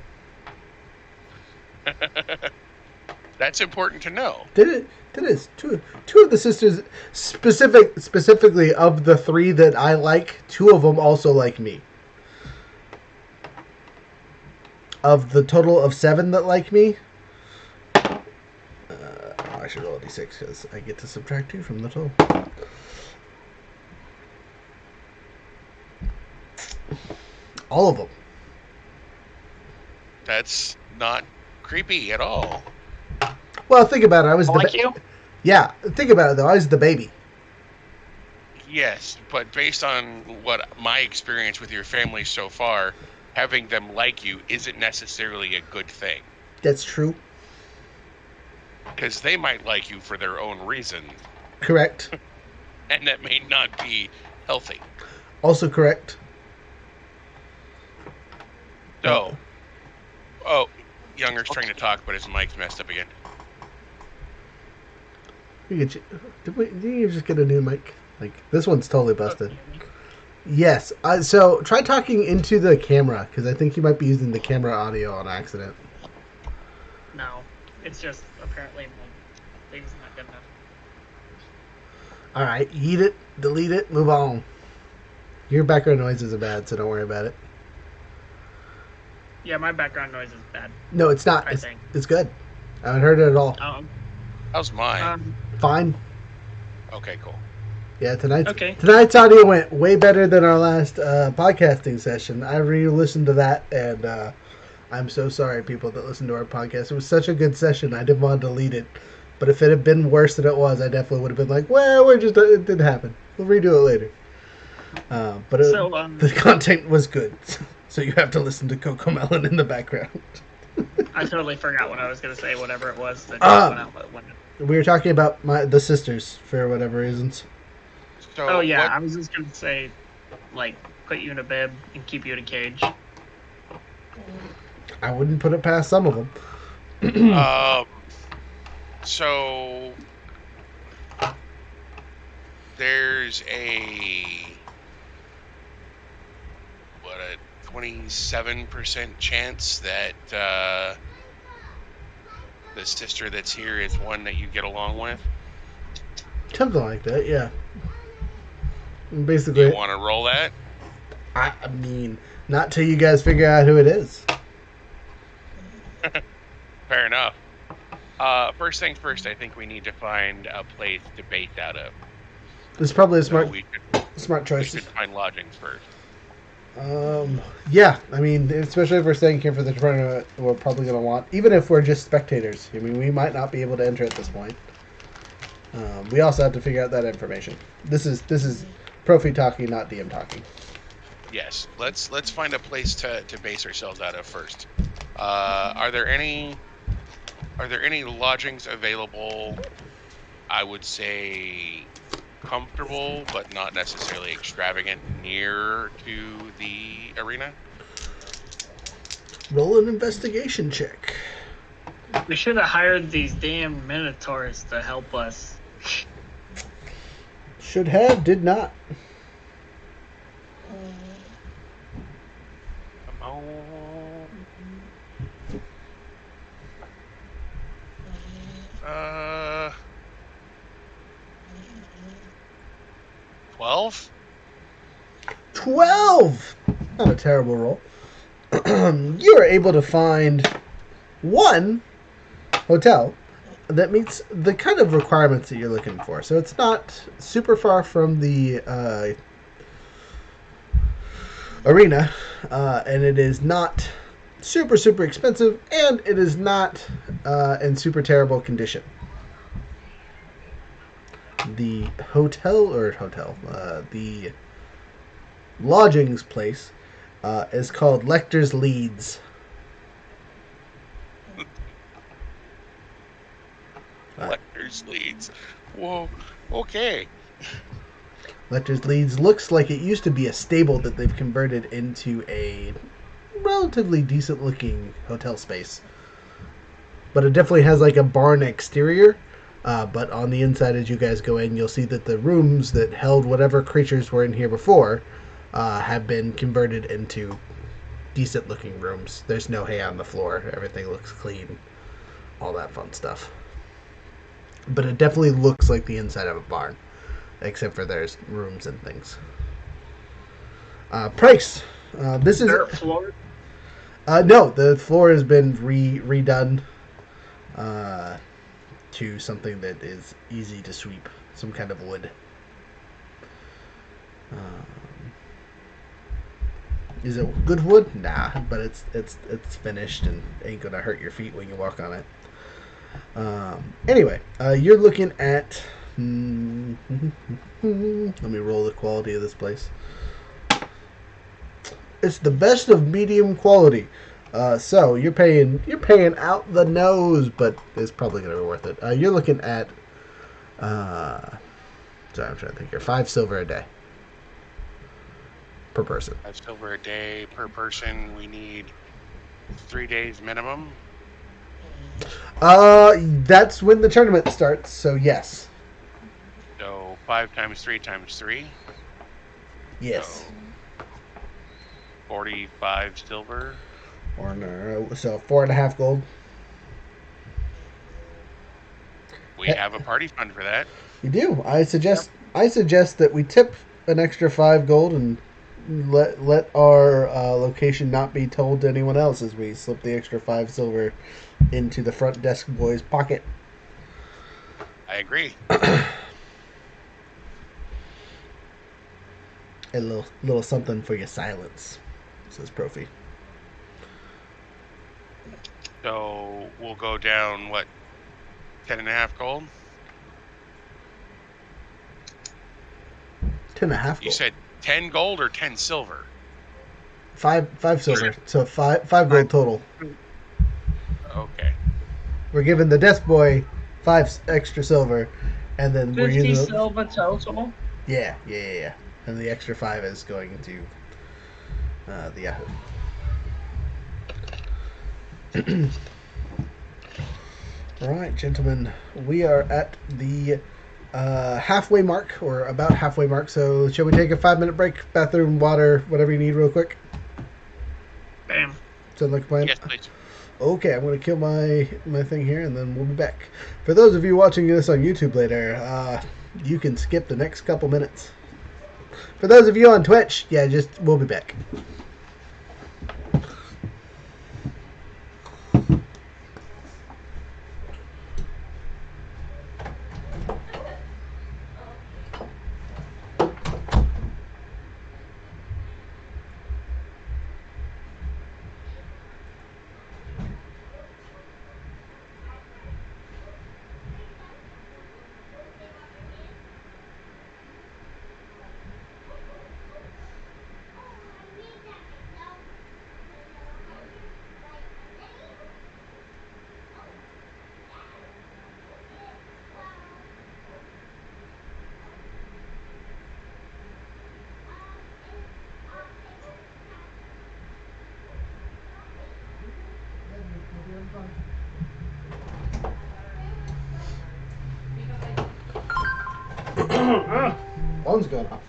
That's important to know. That is 2 of the sisters, specifically of the 3 that I like. 2 of them also like me. Of the total of 7 that like me, I should roll a d6 because I get to subtract 2 from the total. All of them. That's not creepy at all. Well, think about it. I was you? Yeah, think about it though. I was the baby. Yes, but based on what my experience with your family so far, having them like you isn't necessarily a good thing. That's true. Because they might like you for their own reasons, Correct. And that may not be healthy. Also correct. So, oh, Younger's trying to talk, but his mic's messed up again. Did you just get a new mic? Like, this one's totally busted. Yes. So try talking into the camera, because I think you might be using the camera audio on accident. No, it's just apparently my thing's not good enough. All right, eat it, delete it, move on. Your background noises are bad, so don't worry about it. Yeah, my background noise is bad. No, it's not. I think. It's good. I haven't heard it at all. How's mine? Fine. Okay, cool. Yeah, tonight's audio went way better than our last podcasting session. I re-listened to that, and I'm so sorry, people that listen to our podcast. It was such a good session. I didn't want to delete it. But if it had been worse than it was, I definitely would have been like, well, it didn't happen. We'll redo it later. But the content was good. So you have to listen to Coco Melon in the background. I totally forgot what I was going to say, whatever it was that just went out. We were talking about the sisters for whatever reasons. So oh, yeah, I was just going to say, like, put you in a bib and keep you in a cage. I wouldn't put it past some of them. So there's a 27% chance that the sister that's here is one that you get along with. Something like that, yeah. Basically, you want to roll that? I mean, not till you guys figure out who it is. Fair enough. First things first, I think we need to find a place to base out of. It's probably a smart choice. We should find lodgings first. Yeah, I mean, especially if we're staying here for the tournament, we're probably going to want, even if we're just spectators. I mean, we might not be able to enter at this point. We also have to figure out that information. This is Profi talking, not DM talking. Yes, let's find a place to base ourselves out of first. Are there any lodgings available? I would say comfortable, but not necessarily extravagant, near to the arena. Roll an investigation check. We should have hired these damn minotaurs to help us. Should have, did not. Come on. 12? 12! Not a terrible roll. You are able to find one hotel that meets the kind of requirements that you're looking for. So it's not super far from the arena, and it is not super, super expensive, and it is not in super terrible condition. The the lodgings place is called Lecter's Leeds. Lecter's Leeds. Whoa, okay. Lecter's Leeds looks like it used to be a stable that they've converted into a relatively decent looking hotel space. But it definitely has like a barn exterior. But on the inside, as you guys go in, you'll see that the rooms that held whatever creatures were in here before have been converted into decent looking rooms. There's no hay on the floor. Everything looks clean. All that fun stuff. But it definitely looks like the inside of a barn. Except for there's rooms and things. Price. This is dirt floor? No, the floor has been redone to something that is easy to sweep. Some kind of wood. Is it good wood? Nah, but it's finished and ain't gonna hurt your feet when you walk on it. Anyway, you're looking at. Let me roll the quality of this place. It's the best of medium quality. So you're paying out the nose, but it's probably gonna be worth it. You're looking at Sorry, I'm trying to think here. 5 silver a day per person. 5 silver a day per person. We need 3 days minimum. That's when the tournament starts. So yes. So 5 times 3 times 3. Yes. So 45 silver. Or no, so 4.5 gold. We have a party fund for that. You do. I suggest that we tip an extra 5 gold and let our location not be told to anyone else as we slip the extra 5 silver into the front desk boy's pocket. I agree. A little something for your silence, says Profi. So we'll go down, what, 10.5 gold? 10.5 gold. You said 10 gold or 10 silver? 5 silver. So 5 gold total. Okay. We're giving the desk boy 5 extra silver, and then we're 50 using silver total. Yeah. And the extra 5 is going to the Yahoo. All right, gentlemen, we are at the halfway mark, or about halfway mark. So, shall we take a 5-minute break? Bathroom, water, whatever you need, real quick. Bam. Sound like a plan? Yes, please. Okay, I'm going to kill my thing here, and then we'll be back. For those of you watching this on YouTube later, you can skip the next couple minutes. For those of you on Twitch, yeah, we'll be back. Phone's going off.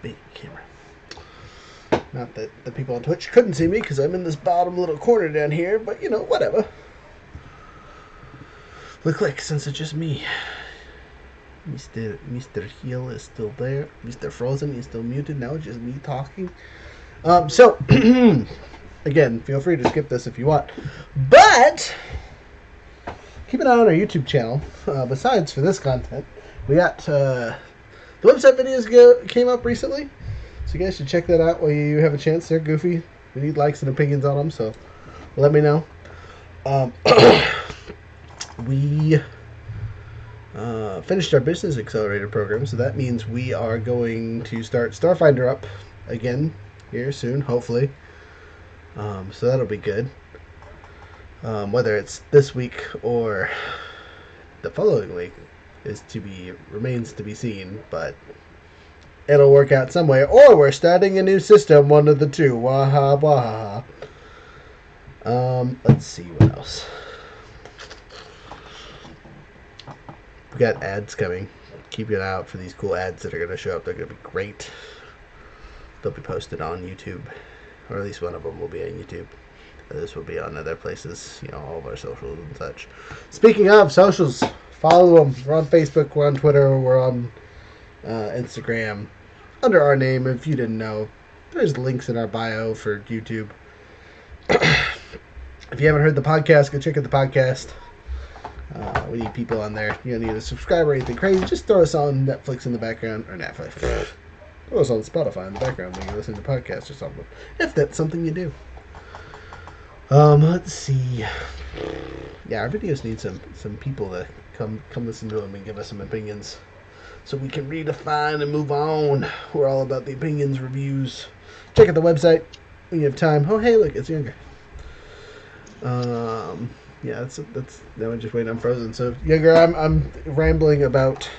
Big camera. Not that the people on Twitch couldn't see me because I'm in this bottom little corner down here, but you know, whatever. Look like since it's just me. Mr. Heel is still there. Mr. Frozen is still muted. Now it's just me talking. So, again, feel free to skip this if you want. But, keep an eye on our YouTube channel. Besides for this content, we got the website videos came up recently. So you guys should check that out while you have a chance. They're goofy. We need likes and opinions on them, so let me know. We finished our Business Accelerator program, so that means we are going to start Starfinder up again here soon, hopefully. So that'll be good. Whether it's this week or the following week remains to be seen, but it'll work out some way. Or we're starting a new system, one of the two. Waha waha. Let's see what else. We got ads coming. Keep an eye out for these cool ads that are going to show up. They're going to be great. They'll be posted on YouTube, or at least one of them will be on YouTube. This will be on other places, all of our socials and such. Speaking of socials, follow them. We're on Facebook, we're on Twitter, we're on Instagram under our name. If you didn't know, there's links in our bio for YouTube. If you haven't heard the podcast, go check out the podcast. We need people on there. You don't need a subscriber or anything crazy. Just throw us on Netflix in the background, or Netflix. Throw us on Spotify in the background when you listen to podcasts or something. If that's something you do. Let's see. Yeah, our videos need some people to come listen to them and give us some opinions, so we can redefine and move on. We're all about the opinions, reviews. Check out the website when you have time. Oh, hey, look, it's Younger. Yeah, that's now I'm just waiting on Frozen. So Younger, I'm rambling about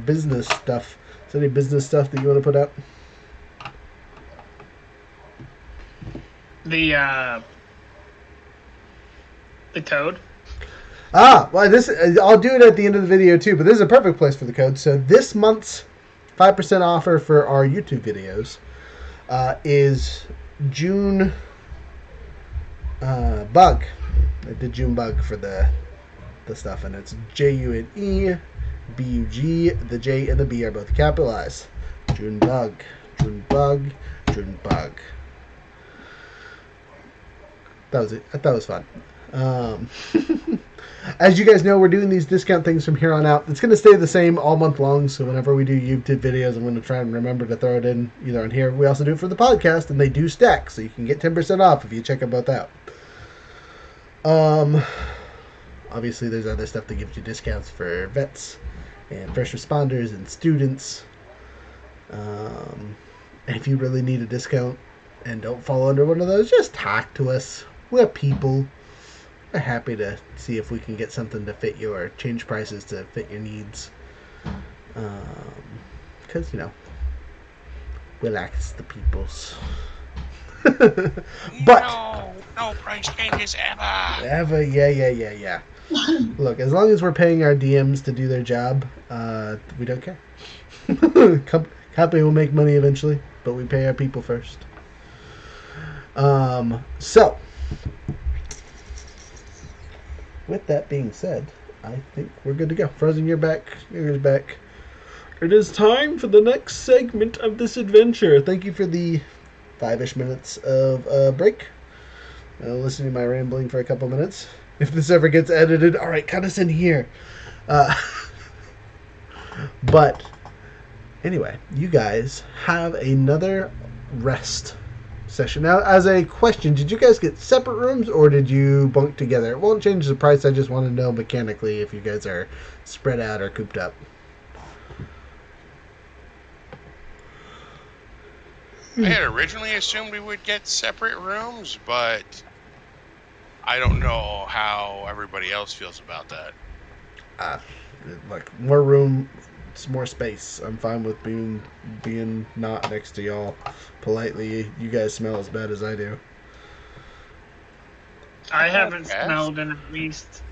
business stuff. Is there any business stuff that you want to put out? The code. Well, I'll do it at the end of the video too, but this is a perfect place for the code. So this month's 5% offer for our YouTube videos is June Bug. I did June Bug for the stuff, and it's JUNEBUG. The J and the B are both capitalized. June Bug, June Bug, June Bug. That was it. I thought it was fun. As you guys know, we're doing these discount things from here on out. It's going to stay the same all month long, so whenever we do YouTube videos, I'm going to try and remember to throw it in either on here. We also do it for the podcast, and they do stack, so you can get 10% off if you check them both out. Obviously, there's other stuff that gives you discounts for vets and first responders and students. And if you really need a discount and don't fall under one of those, just talk to us. We're people. We're happy to see if we can get something to fit you or change prices to fit your needs. Because, relax the peoples. But no price changes ever, yeah. Look, as long as we're paying our DMs to do their job, we don't care. Company will make money eventually, but we pay our people first. So, with that being said, I think we're good to go. Frozen, you're back. You're back. It is time for the next segment of this adventure. Thank you for the 5-ish minutes of break. Listening to my rambling for a couple minutes. If this ever gets edited, all right, cut us in here. But anyway, you guys have another rest session. Now, as a question, did you guys get separate rooms or did you bunk together? It won't change the price. I just want to know mechanically if you guys are spread out or cooped up. I had originally assumed we would get separate rooms, but I don't know how everybody else feels about that. Like more room, it's more space. I'm fine with being not next to y'all. Politely, you guys smell as bad as I do. I haven't smelled in at least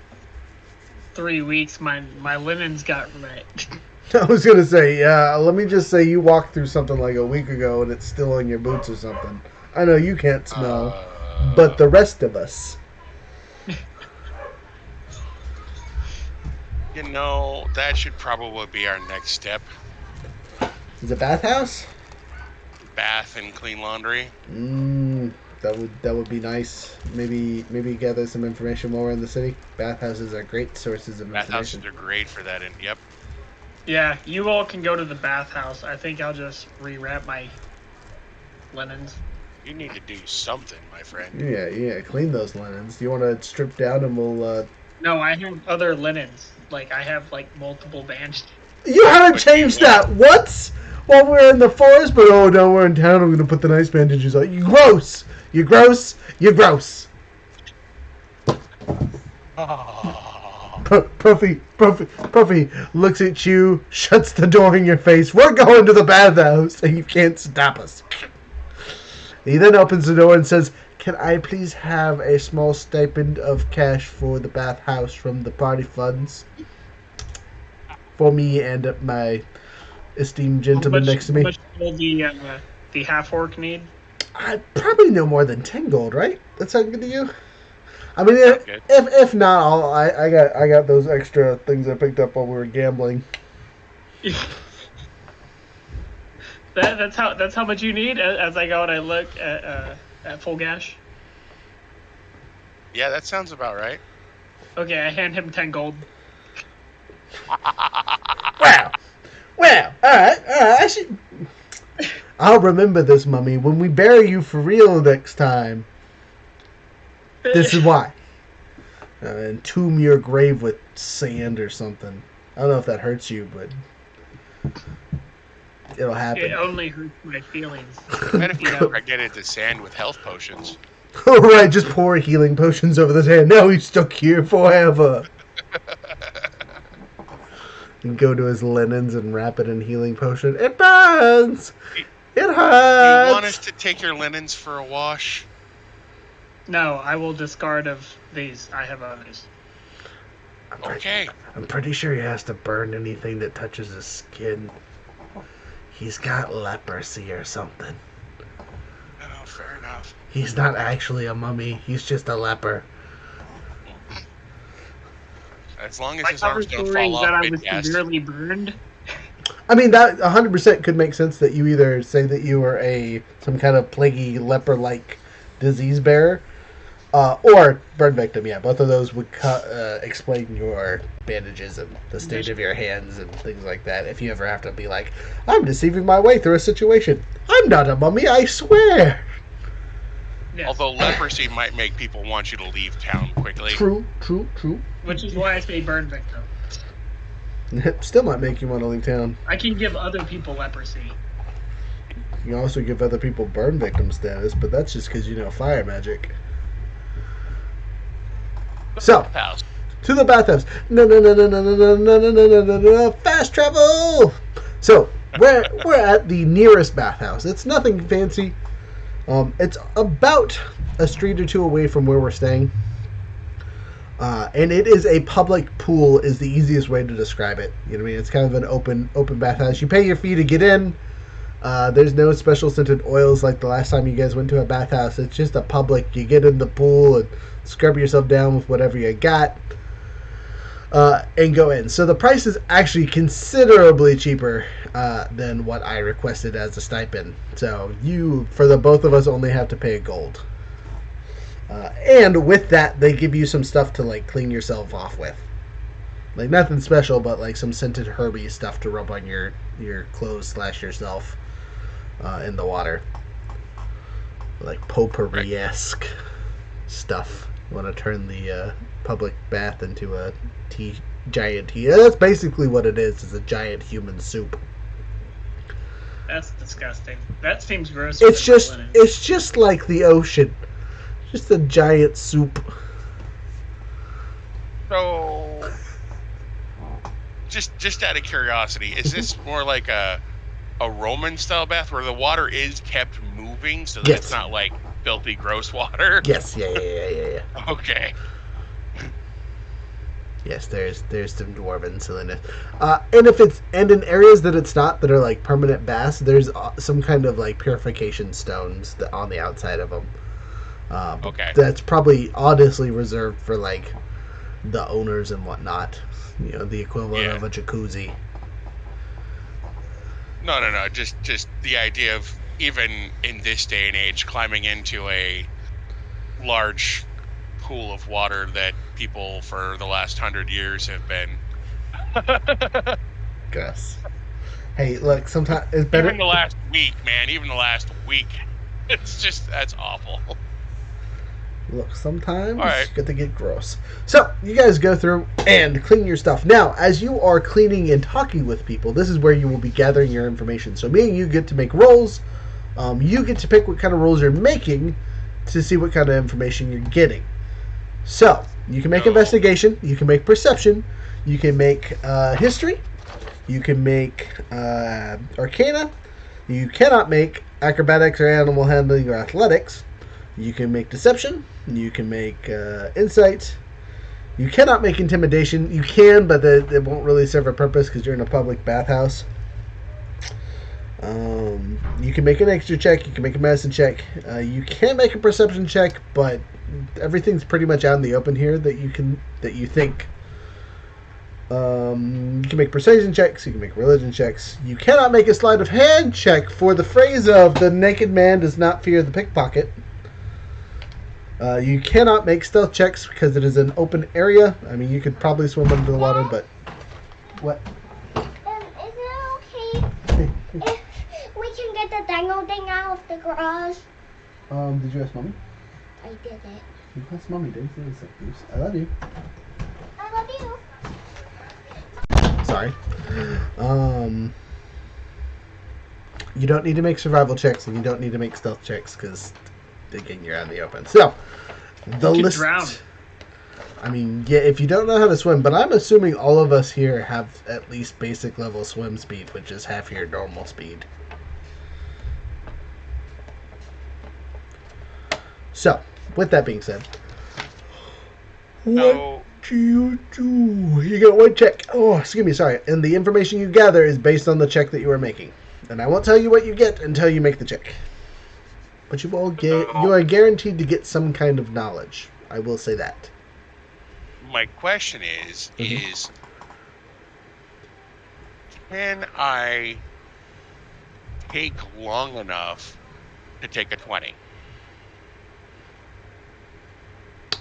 3 weeks. My linens got wet. I was gonna say, let me just say you walked through something like a week ago and it's still on your boots or something. I know you can't smell, but the rest of us. That should probably be our next step. Is it bathhouse? Bath and clean laundry. That would be nice. Maybe gather some information while we're in the city. Bathhouses are great sources of information. Bathhouses are great for that. Yep. Yeah, you all can go to the bathhouse. I think I'll just rewrap my linens. You need to do something, my friend. Yeah. Clean those linens. Do you want to strip down and we'll? No, I have other linens. Like I have multiple bands. You haven't changed that. What? while we're in the forest, but oh, now we're in town, I'm going to put the nice bandages on. You gross! You gross! You gross! Puffy looks at you, shuts the door in your face. We're going to the bathhouse, and you can't stop us. He then opens the door and says, "Can I please have a small stipend of cash for the bathhouse from the party funds? For me and my esteemed gentleman next to me." How much will the half-orc need? I probably no more than 10 gold, right? That sound good to you? I mean, Okay. if not, I got those extra things I picked up while we were gambling. That's how much you need. As I go and I look at Full Gash. Yeah, that sounds about right. Okay, I hand him 10 gold. Well, all right. I'll remember this, Mummy. When we bury you for real next time, this is why. Entomb your grave with sand or something. I don't know if that hurts you, but it'll happen. It only hurts my feelings. And if you're impregnated to sand with health potions. All right, just pour healing potions over the sand. Now he's stuck here forever. And go to his linens and wrap it in healing potion. It burns. It hurts. You want us to take your linens for a wash? No, I will discard of these. I have others. Okay. I'm pretty sure he has to burn anything that touches his skin. He's got leprosy or something. Oh, fair enough. He's not actually a mummy. He's just a leper. As long as My his arms cover don't story fall is that off I was mid-cast. severely burned. I mean, that 100% could make sense that you either say that you were some kind of plaguey leper-like disease bearer, or burn victim. Yeah, both of those would explain your bandages and the state of your hands and things like that. If you ever have to be like, I'm deceiving my way through a situation. I'm not a mummy, I swear. Yes. Although leprosy might make people want you to leave town quickly. True. Which is why I say burn victim. Still might make you want to leave town. I can give other people leprosy. You can also give other people burn victim status, but that's just because you know fire magic. So, House. to the bathhouse. No. Fast travel! So, we're at the nearest bathhouse. It's nothing fancy. It's about a street or two away from where we're staying. And it is a public pool is the easiest way to describe it. You know what I mean? It's kind of an open bathhouse. You pay your fee to get in. There's no special scented oils like the last time you guys went to a bathhouse. It's just a public. You get in the pool and scrub yourself down with whatever you got. And go in. So the price is actually considerably cheaper than what I requested as a stipend. So you, for the both of us, only have to pay a gold. And with that, they give you some stuff to like clean yourself off with. Like nothing special, but like some scented herby stuff to rub on your clothes / yourself in the water. Like potpourri-esque stuff. You want to turn the public bath into a giant tea. That's basically what it is. It's a giant human soup. That's disgusting. That seems gross. It's just like the ocean. Just a giant soup. So, just out of curiosity, is this more like a Roman style bath where the water is kept moving so that it's not like filthy, gross water? Yes, yeah. Okay. Yes, there's some dwarven silliness, and in areas that it's not, that are like permanent baths, there's some kind of like purification stones on the outside of them. Okay. That's probably honestly reserved for like the owners and whatnot. You know, the equivalent of a jacuzzi. No. Just the idea of, even in this day and age, climbing into a large pool of water that people for the last 100 years have been. Gus. Hey, look, sometimes it's better. Even the last week, man. Even the last week. It's just, that's awful. Look, sometimes All right. you get to get gross. So, you guys go through and clean your stuff. Now, as you are cleaning and talking with people, this is where you will be gathering your information. So, me and you get to make rolls. You get to pick what kind of rolls you're making to see what kind of information you're getting. So, you can make investigation, you can make perception, you can make history, you can make arcana, you cannot make acrobatics or animal handling or athletics. You can make deception. You can make insight. You cannot make intimidation. You can, but it won't really serve a purpose because you're in a public bathhouse. You can make an extra check. You can make a medicine check. You can make a perception check, but everything's pretty much out in the open here that you think. You can make persuasion checks. You can make religion checks. You cannot make a sleight of hand check for the phrase of "the naked man does not fear the pickpocket." You cannot make stealth checks because it is an open area. I mean, you could probably swim under the water, but... What? Is it okay if we can get the dangle thing out of the garage? Did you ask Mommy? I did it. You asked Mommy, didn't you? I love you. I love you. Sorry. You don't need to make survival checks, and you don't need to make stealth checks, because, again, you're out in the open. So, the You could list... drown. I mean, yeah, if you don't know how to swim, but I'm assuming all of us here have at least basic level swim speed, which is half your normal speed. So, with that being said, what do you do? You get one check. Oh, excuse me, sorry. And the information you gather is based on the check that you are making. And I won't tell you what you get until you make the check. But you are guaranteed to get some kind of knowledge. I will say that. My question is can I take long enough to take a 20?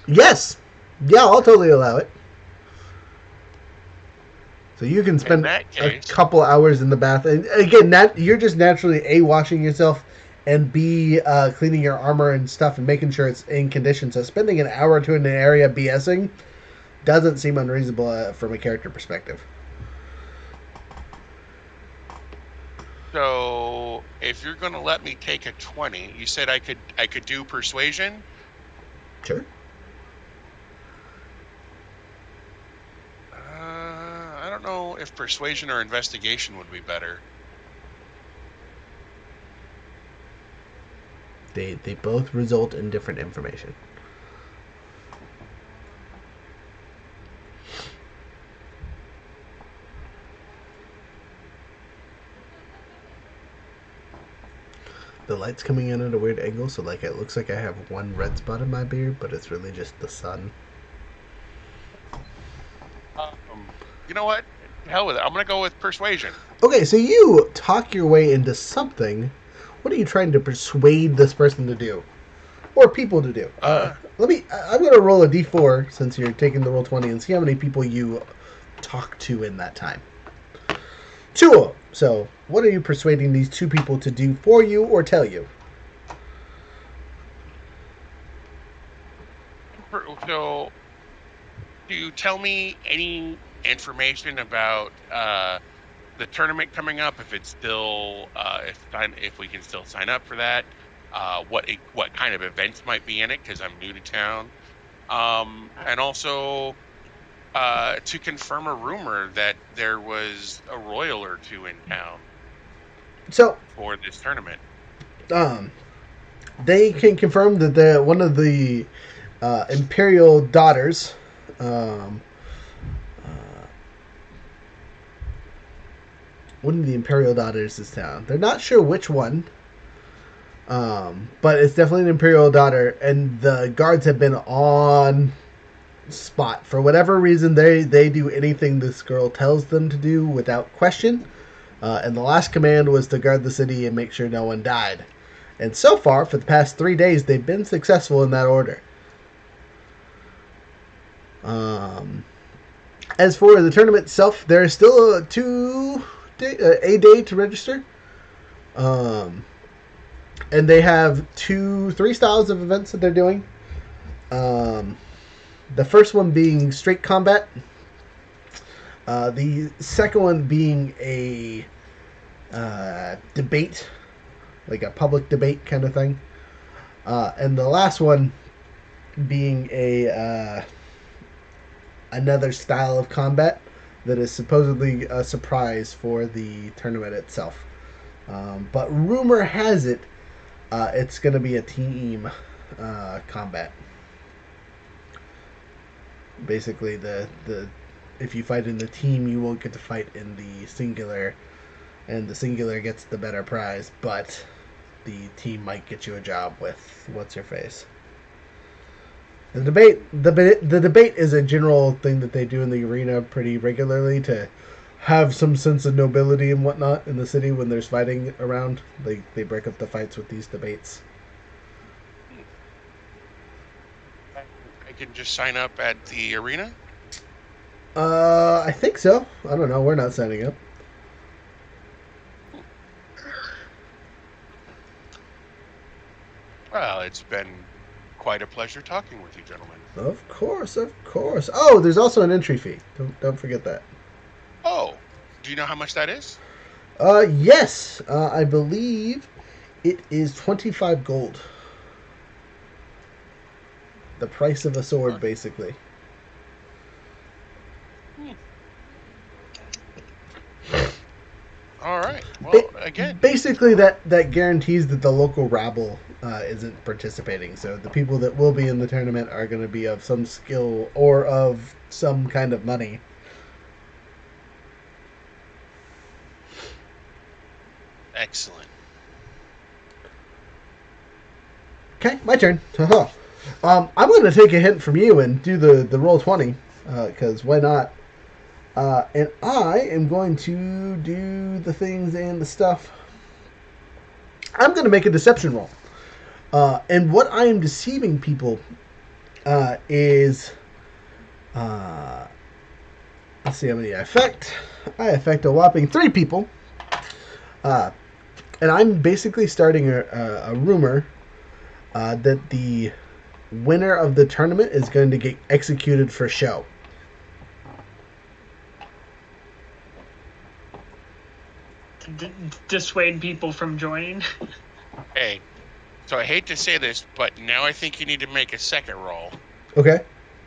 Yes. Yeah, I'll totally allow it. So you can spend In that a case- couple hours in the bath. And again, you're just naturally A, washing yourself, and B, cleaning your armor and stuff and making sure it's in condition. So spending an hour or two in an area BSing doesn't seem unreasonable from a character perspective. So if you're going to let me take a 20, you said I could do persuasion? Sure. I don't know if persuasion or investigation would be better. They both result in different information. The light's coming in at a weird angle, so like it looks like I have one red spot in my beard, but it's really just the sun. You know what? Hell with it. I'm going to go with persuasion. Okay, so you talk your way into something. What are you trying to persuade this person to do? Or people to do? I'm going to roll a d4 since you're taking the roll 20 and see how many people you talk to in that time. 2. So, what are you persuading these 2 people to do for you or tell you? So, do you tell me any information about the tournament coming up? If it's still, if we can still sign up for that, what kind of events might be in it? Because I'm new to town, and also to confirm a rumor that there was a royal or 2 in town. So for this tournament, they can confirm that one of the imperial daughters. One of the imperial daughters is town. They're not sure which one, but it's definitely an imperial daughter, and the guards have been on spot. For whatever reason, they do anything this girl tells them to do without question, and the last command was to guard the city and make sure no one died. And so far, for the past 3 days, they've been successful in that order. As for the tournament itself, there is still a day to register. And they have 3 styles of events that they're doing. The first one being straight combat. The second one being a debate, like a public debate kind of thing. And the last one being a another style of combat that is supposedly a surprise for the tournament itself. But rumor has it it's going to be a team combat. Basically, the if you fight in the team, you won't get to fight in the singular, and the singular gets the better prize, but the team might get you a job with what's your face. The debate is a general thing that they do in the arena pretty regularly to have some sense of nobility and whatnot in the city when there's fighting around. They break up the fights with these debates. I can just sign up at the arena? I think so. I don't know. We're not signing up. Well, it's been quite a pleasure talking with you, gentlemen. Of course. Oh, there's also an entry fee. Don't forget that. Oh, do you know how much that is? Yes. I believe it is 25 gold. The price of a sword, basically. All right. Well, again, basically that guarantees that the local rabble isn't participating. So the people that will be in the tournament are going to be of some skill or of some kind of money. excellent. Okay, my turn. I'm going to take a hint from you and do the roll 20, because why not? And I am going to do the things and the stuff. I'm going to make a deception roll. And what I am deceiving people is... let's see how many I affect. I affect a whopping 3 people. And I'm basically starting a rumor that the winner of the tournament is going to get executed for show. Dissuade people from joining. Hey, so I hate to say this, but now I think you need to make a second roll. Okay.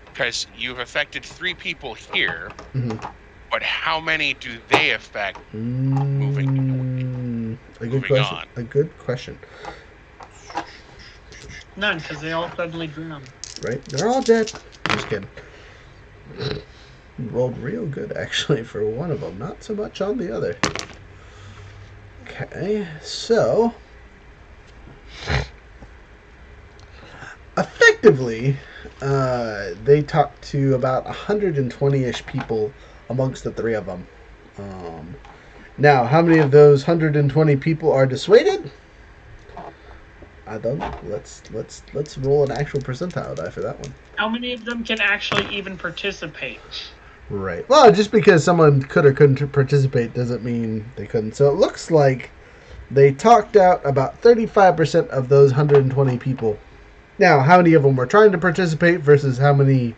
Because you've affected 3 people here, Mm-hmm. but how many do they affect moving A good moving question. on? A good question. None, because they all suddenly drown. Right? They're all dead. Just kidding. Rolled real good, actually, for one of them. Not so much on the other. Okay, so... effectively, they talked to about 120-ish people amongst the 3 of them. Now, how many of those 120 people are dissuaded? I don't know. Let's roll an actual percentile die for that one. How many of them can actually even participate? Right. Well, just because someone could or couldn't participate doesn't mean they couldn't. So it looks like they talked out about 35% of those 120 people. Now, how many of them were trying to participate versus how many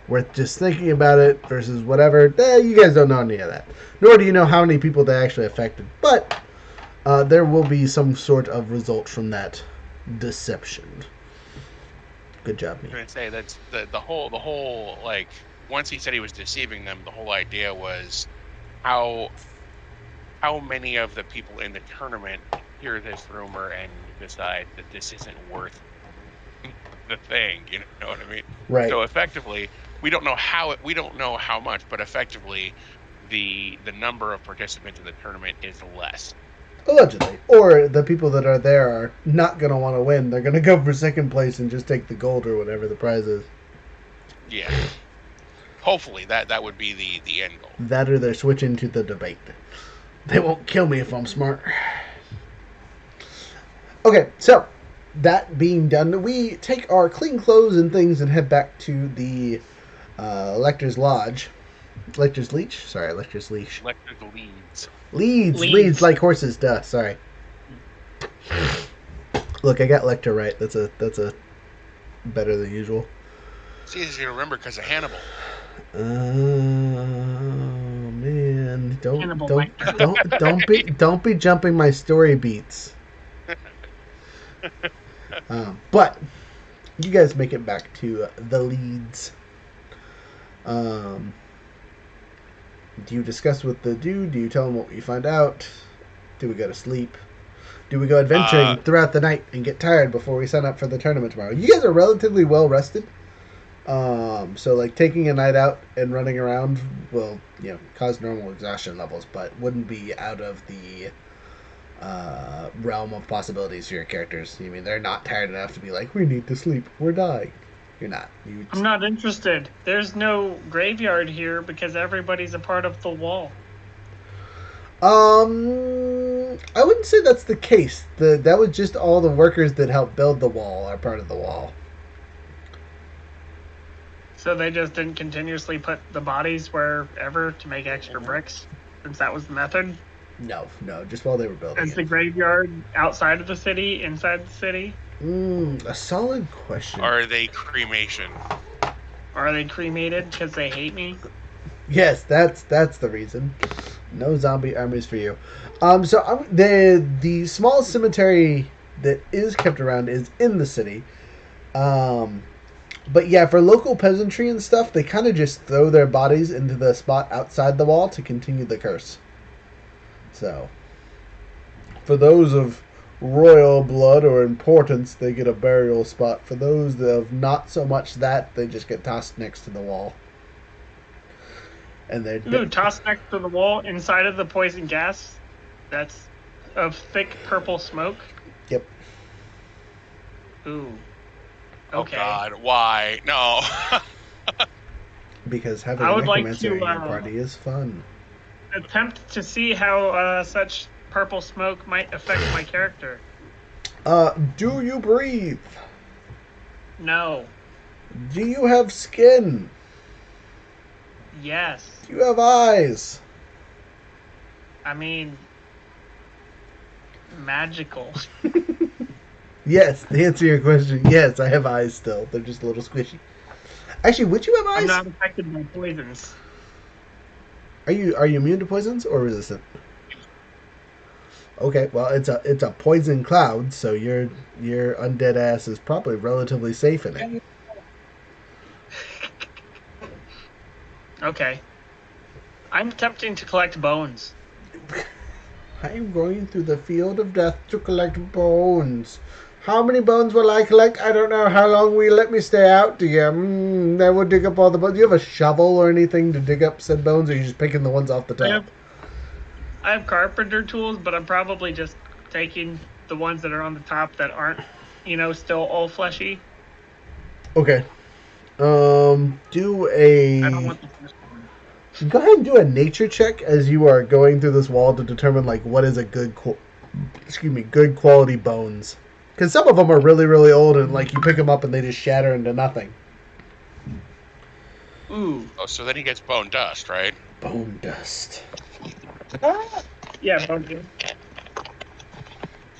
were just thinking about it versus whatever, you guys don't know any of that. Nor do you know how many people they actually affected. But there will be some sort of result from that deception. Good job, I'm me. going to say that's the whole like, once he said he was deceiving them, the whole idea was how many of the people in the tournament hear this rumor and decide that this isn't worth the thing, you know what I mean? Right. So effectively, we don't know how much, but effectively the number of participants in the tournament is less. Allegedly. Or the people that are there are not going to want to win. They're going to go for second place and just take the gold or whatever the prize is. Yeah. Hopefully that would be the end goal. That or they're switching to the debate. They won't kill me if I'm smart. Okay, so that being done, we take our clean clothes and things and head back to the Lecter's Lodge. Lecter's Leech? Sorry, Lecter's Leash. Lecter's leads. Leads like horses, duh, sorry. Look, I got Lecter right. That's a better than usual. It's easy to remember because of Hannibal. Oh man, Hannibal Lecter. don't be jumping my story beats. But you guys make it back to the leads. Do you discuss with the dude? Do you tell him what you find out? Do we go to sleep? Do we go adventuring throughout the night and get tired before we sign up for the tournament tomorrow? You guys are relatively well rested. So like taking a night out and running around will, cause normal exhaustion levels, but wouldn't be out of the realm of possibilities for your characters. I mean, they're not tired enough to be like, we need to sleep, we're dying. You're not. I'm not interested. There's no graveyard here because everybody's a part of the wall. I wouldn't say that's the case. That was just all the workers that helped build the wall are part of the wall. So they just didn't continuously put the bodies wherever to make extra bricks, since that was the method? No, just while they were building Is the graveyard outside of the city, inside the city? A solid question. Are they cremation? Are they cremated because they hate me? Yes, that's the reason. No zombie armies for you. So the small cemetery that is kept around is in the city. But yeah, for local peasantry and stuff, they kind of just throw their bodies into the spot outside the wall to continue the curse. So, for those of royal blood or importance, they get a burial spot. For those of not so much that, they just get tossed next to the wall. And they're tossed next to the wall inside of the poison gas that's of thick purple smoke? Yep. Ooh. Oh Okay. God, why? No. Because having I a would like necromancer to, in your party is fun. Attempt to see how such purple smoke might affect my character. Do you breathe? No. Do you have skin? Yes. Do you have eyes? I mean, magical. Yes, to answer your question, yes, I have eyes still. They're just a little squishy. Actually, would you have eyes? I'm not affected by poisons. Are you immune to poisons or resistant? Okay, well it's a poison cloud, so your undead ass is probably relatively safe in it. Okay. I'm attempting to collect bones. I am going through the field of death to collect bones. How many bones will I collect? I don't know. How long will you let me stay out, dear? I will dig up all the bones. Do you have a shovel or anything to dig up said bones, or are you just picking the ones off the top? I have carpenter tools, but I'm probably just taking the ones that are on the top that aren't, still all fleshy. Okay. Do a... I don't want the first one. Go ahead and do a nature check as you are going through this wall to determine what is a good quality bones. Because some of them are really, really old and you pick them up and they just shatter into nothing. Ooh. Oh, so then he gets bone dust, right? Bone dust. Yeah, bone dust.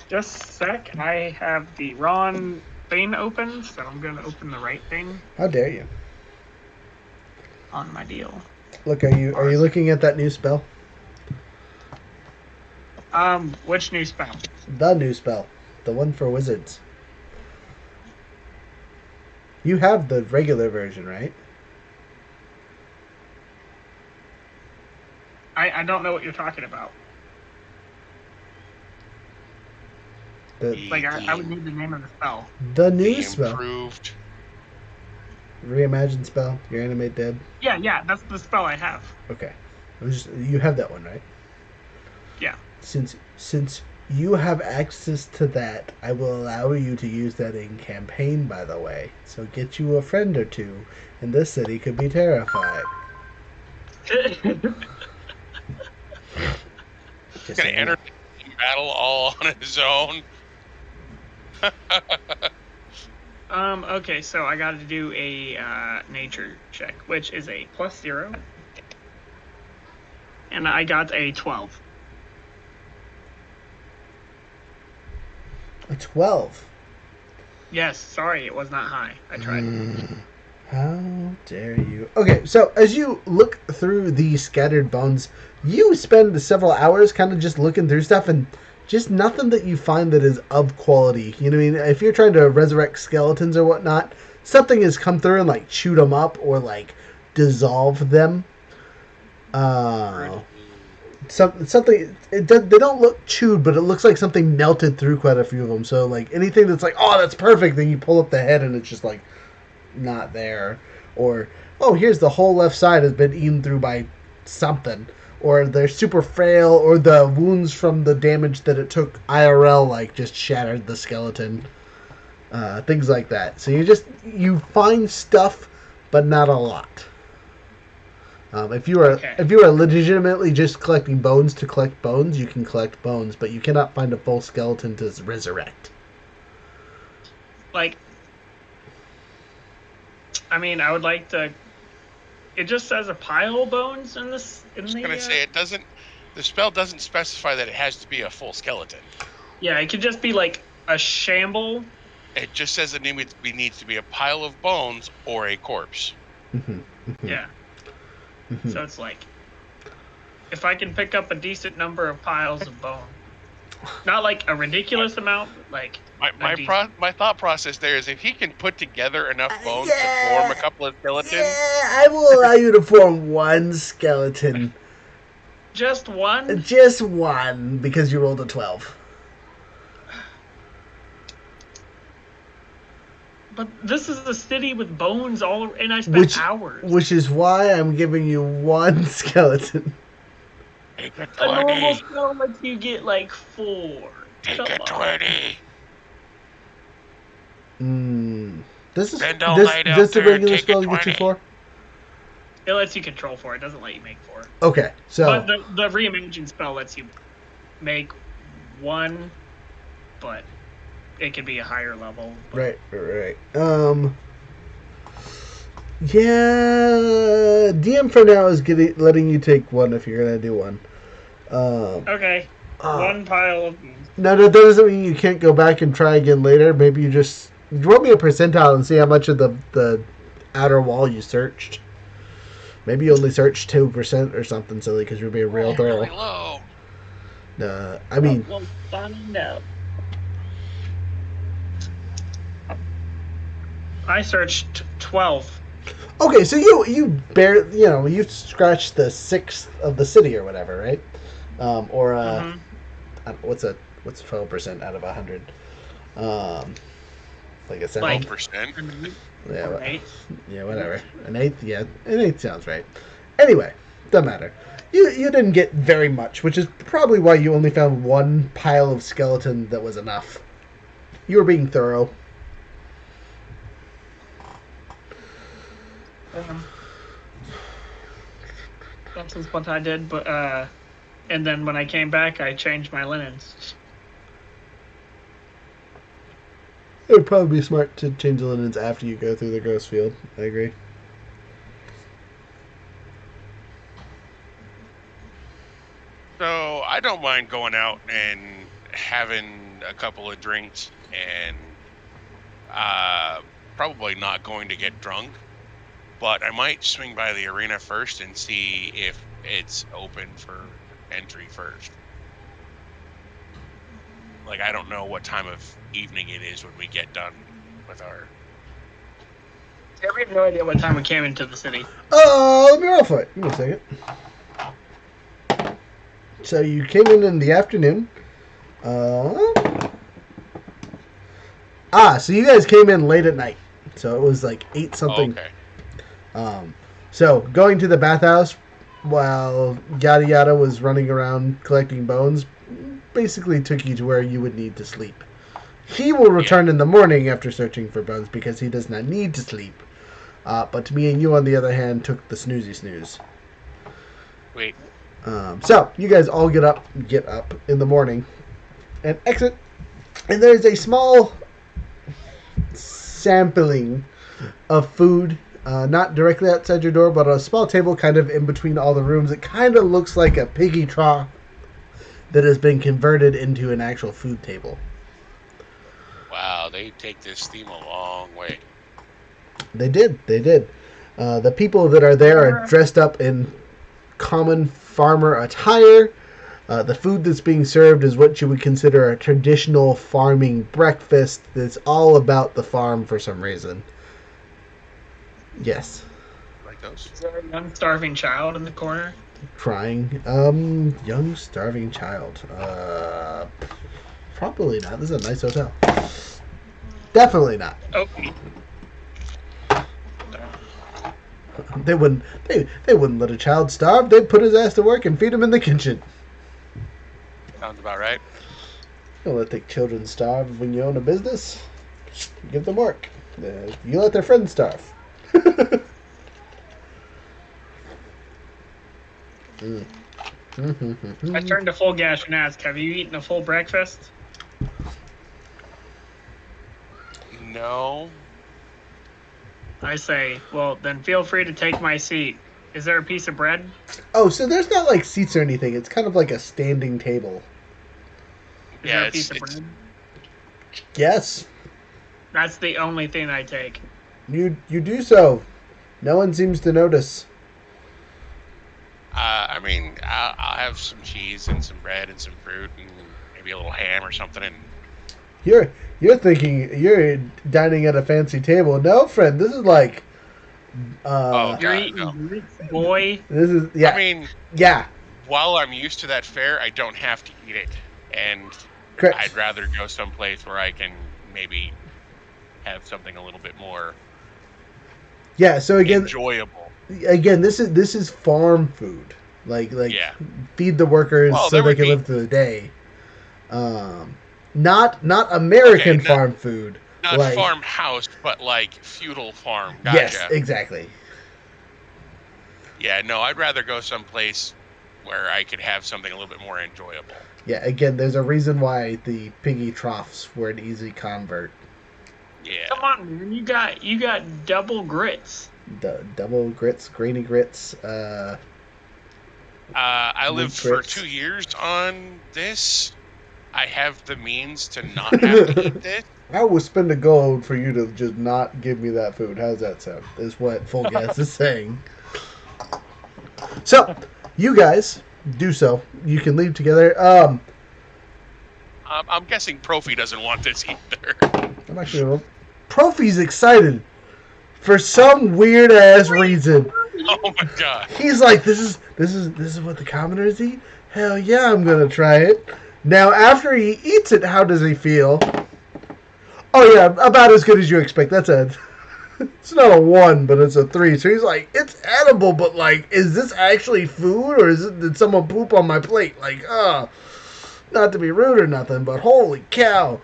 Just a sec. I have the wrong thing open, so I'm going to open the right thing How dare you? on my deal. Look, are you looking at that new spell? Which new spell? The new spell. The one for wizards. You have the regular version, right? I don't know what you're talking about. I would need the name of the spell. The new The spell. improved. Reimagine spell. Your animate dead. Yeah, that's the spell I have. Okay. You have that one, right? Yeah. Since you have access to that, I will allow you to use that in campaign, by the way. So get you a friend or two, and this city could be terrified. He's gonna enter the battle all on his own. Okay, so I got to do a nature check, which is a +0. And I got a 12. A 12. Yes, sorry, it was not high. I tried. How dare you? Okay, so as you look through these scattered bones, you spend several hours kind of just looking through stuff and just nothing that you find that is of quality. You know what I mean? If you're trying to resurrect skeletons or whatnot, something has come through and like chewed them up or like dissolved them. Something they don't look chewed, but it looks like something melted through quite a few of them. So like anything that's like, oh, that's perfect, then you pull up the head and it's just like not there. Or oh, here's the whole left side has been eaten through by something. Or they're super frail, or the wounds from the damage that it took IRL like just shattered the skeleton. Things like that. So you find stuff, but not a lot. If you are legitimately just collecting bones to collect bones, you can collect bones, but you cannot find a full skeleton to resurrect. Like, I mean, I would like to. It just says a pile of bones in this. I was gonna say it doesn't. The spell doesn't specify that it has to be a full skeleton. Yeah, it could just be like a shamble. It just says it needs to be a pile of bones or a corpse. Mm-hmm, mm-hmm. Yeah. Mm-hmm. So it's like, if I can pick up a decent number of piles of bone, not like a ridiculous amount, like my thought process there is if he can put together enough bones to form a couple of skeletons. Yeah, I will allow you to form one skeleton. Just one? Just one, because you rolled a 12. But this is a city with bones all, and I spent hours. Which is why I'm giving you one skeleton. Take a 20. A normal spell lets you get like 4. Take a 20. This is then don't lay down this the there, regular take spell a you get you 20. for? It lets you control 4. It doesn't let you make 4. Okay, so but the reimagine spell lets you make 1, but it could be a higher level. Right. Yeah, DM for now is letting you take 1 if you're gonna do 1. Okay. 1 pile of. No, that doesn't mean you can't go back and try again later. Maybe you just roll me a percentile and see how much of the outer wall you searched. Maybe you only searched 2% or something silly because you're being real thorough. Really low. I mean, We'll find out. I searched 12. Okay, so you barely, you scratched the 6th of the city or whatever, right? What's 12% out of 100? Like a 7%. 12%. Yeah, whatever. An eighth, yeah, an eighth sounds right. Anyway, doesn't matter. You didn't get very much, which is probably why you only found 1 pile of skeleton that was enough. You were being thorough. That's what I did, but and then when I came back, I changed my linens. It would probably be smart to change the linens after you go through the gross field. I agree. So I don't mind going out and having a couple of drinks and probably not going to get drunk. But I might swing by the arena first and see if it's open for entry first. Like, I don't know what time of evening it is when we get done with our... Yeah, we have no idea what time we came into the city. Let me roll for it. Give me a second. So you came in the afternoon. So you guys came in late at night. So it was like 8 something. Okay. So going to the bathhouse while Yada Yada was running around collecting bones basically took you to where you would need to sleep. He will return in the morning after searching for bones because he does not need to sleep. But me and you, on the other hand, took the snoozy snooze. Wait. So you guys all get up in the morning and exit. And there's a small sampling of food. Not directly outside your door, but on a small table kind of in between all the rooms. It kind of looks like a piggy trough that has been converted into an actual food table. Wow, they take this theme a long way. They did. The people that are there are dressed up in common farmer attire. The food that's being served is what you would consider a traditional farming breakfast that's all about the farm for some reason. Yes. Like those. Is there a young starving child in the corner? Crying. Young starving child. Probably not. This is a nice hotel. Definitely not. Okay. They wouldn't let a child starve. They'd put his ass to work and feed him in the kitchen. Sounds about right. You don't let the children starve when you own a business. Give them work. You let their friends starve. I turned to Full Gash and asked, have you eaten a full breakfast? No. I say, well, then feel free to take my seat. Is there a piece of bread? Oh, so there's not like seats or anything. It's kind of like a standing table. Is there a piece of bread? Yes. That's the only thing I take. You do so. No one seems to notice. I mean, I'll have some cheese and some bread and some fruit and maybe a little ham or something. And You're thinking you're dining at a fancy table. No, friend, this is like. You're eating grits, boy. This is yeah. I mean, yeah. While I'm used to that fare, I don't have to eat it, and Correct. I'd rather go someplace where I can maybe have something a little bit more. Yeah. So again, enjoyable. Again, this is farm food. Like yeah. Feed the workers so they can live through the day. Not American farm food. Not like, farmhouse, but like feudal farm. Gotcha. Yes, exactly. Yeah, no, I'd rather go someplace where I could have something a little bit more enjoyable. Yeah, again, there's a reason why the piggy troughs were an easy convert. Yeah. Come on, man. You got double grits. Double grits, grainy grits. I lived for 2 years on this. I have the means to not have to eat this. I will spend a gold for you to just not give me that food. How's that sound? Is what Full Gas is saying. So, you guys do so. You can leave together. I'm guessing Profi doesn't want this either. I'm actually. Profi's excited for some weird ass reason. Oh my god! He's like, this is what the commoners eat. Hell yeah, I'm gonna try it. Now, after he eats it, how does he feel? Oh yeah, about as good as you expect. That's it's not a 1, but it's a 3. So he's like, it's edible, but like, is this actually food, or did someone poop on my plate? Like, not to be rude or nothing, but holy cow.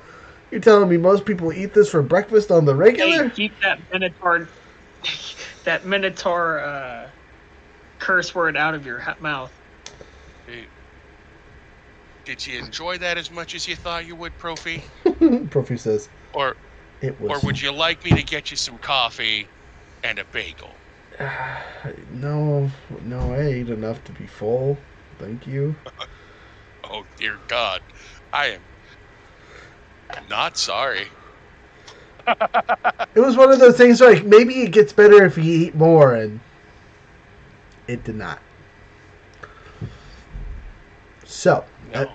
You're telling me most people eat this for breakfast on the regular? Hey, keep that Minotaur curse word out of your mouth. Did you enjoy that as much as you thought you would, Profi? Profi says. Or would you like me to get you some coffee and a bagel? No, I ate enough to be full. Thank you. Oh, dear God. I am not sorry. It was one of those things like, maybe it gets better if you eat more, and it did not. So, no.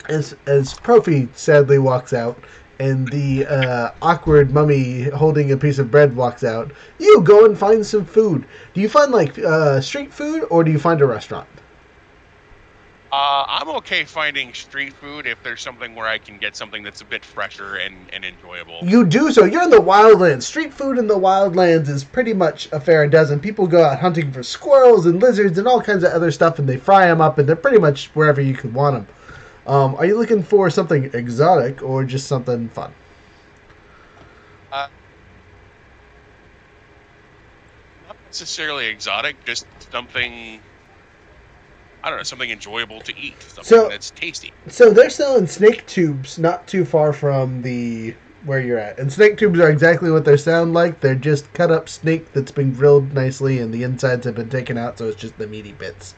as Profi sadly walks out, and the awkward mummy holding a piece of bread walks out, you go and find some food. Do you find, like, street food, or do you find a restaurant? I'm okay finding street food if there's something where I can get something that's a bit fresher and enjoyable. You do so. You're in the wildlands. Street food in the wildlands is pretty much a fair dozen. People go out hunting for squirrels and lizards and all kinds of other stuff, and they fry them up, and they're pretty much wherever you could want them. Are you looking for something exotic or just something fun? Not necessarily exotic, just something... I don't know, something enjoyable to eat. Something that's tasty. So they're selling snake tubes not too far from where you're at. And snake tubes are exactly what they sound like. They're just cut up snake that's been grilled nicely and the insides have been taken out, so it's just the meaty bits.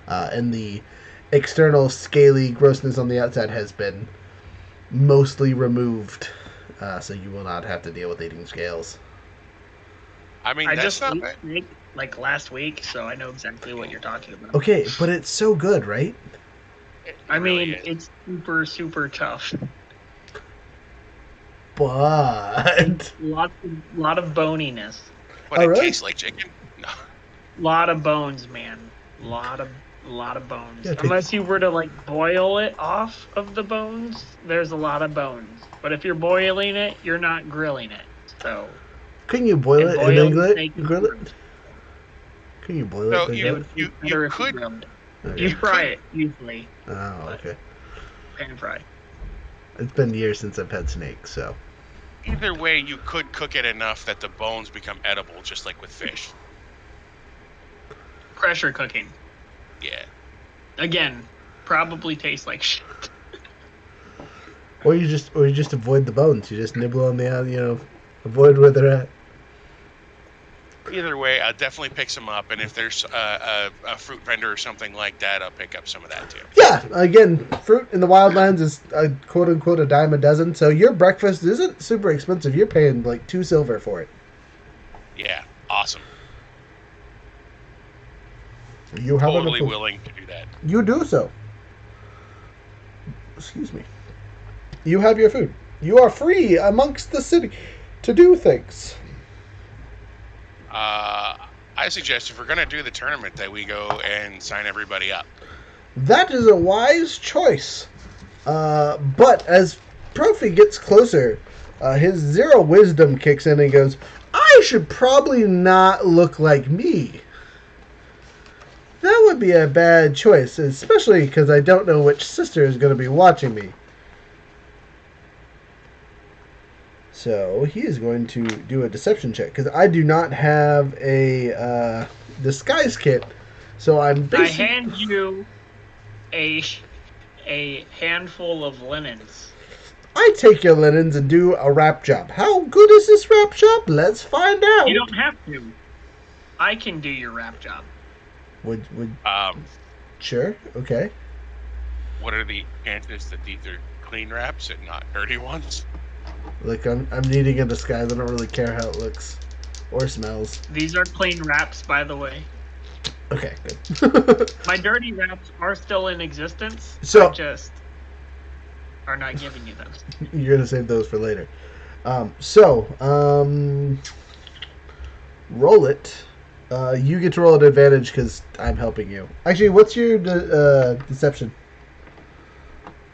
And the external scaly grossness on the outside has been mostly removed. So you will not have to deal with eating scales. I mean, I that's just not ate bad. snake like last week, so I know exactly what you're talking about. Okay, but it's so good, right? I really mean, is. it's super, super tough. But lot of boniness. But Oh, it really? tastes like chicken. No. Lot of bones, man. Lot of bones. Yeah, Unless you were to like boil it off of the bones, there's a lot of bones. But if you're boiling it, you're not grilling it. So couldn't you boil it and then grill grilled. it? Can you boil So it? Then It grill would it? taste better if you could- grilled it. Okay. You fry it usually, Oh, okay. pan fry. It's been years since I've had snake, so. Either way, you could cook it enough that the bones become edible, just like with fish. Pressure cooking. Yeah. Again, probably tastes like shit. Or you just avoid the bones. You just nibble on the avoid where they're at. Either way, I'll definitely pick some up, and if there's a fruit vendor or something like that, I'll pick up some of that too. Yeah, again, fruit in the wildlands is quote unquote a dime a dozen. So your breakfast isn't super expensive. You're paying like 2 silver for it. Yeah, awesome. You have Totally enough- willing to do that. You do so. Excuse me. You have your food. You are free amongst the city to do things. I suggest if we're going to do the tournament that we go and sign everybody up. That is a wise choice. But as Profi gets closer, his 0 wisdom kicks in and goes, I should probably not look like me. That would be a bad choice, especially because I don't know which sister is going to be watching me. So he is going to do a deception check because I do not have a disguise kit. So I'm I basically... hand you a handful of linens. I take your linens and do a wrap job. How good is this wrap job? Let's find out. You don't have to. I can do your wrap job. Would sure, okay. What are the chances that these are clean wraps and not dirty ones? Look, I'm needing a disguise. I don't really care how it looks or smells. These are clean wraps, by the way. Okay, good. My dirty wraps are still in existence. So- I just are not giving you those. You're gonna save those for later. Roll it. You get to roll at advantage because I'm helping you. Actually, what's your deception?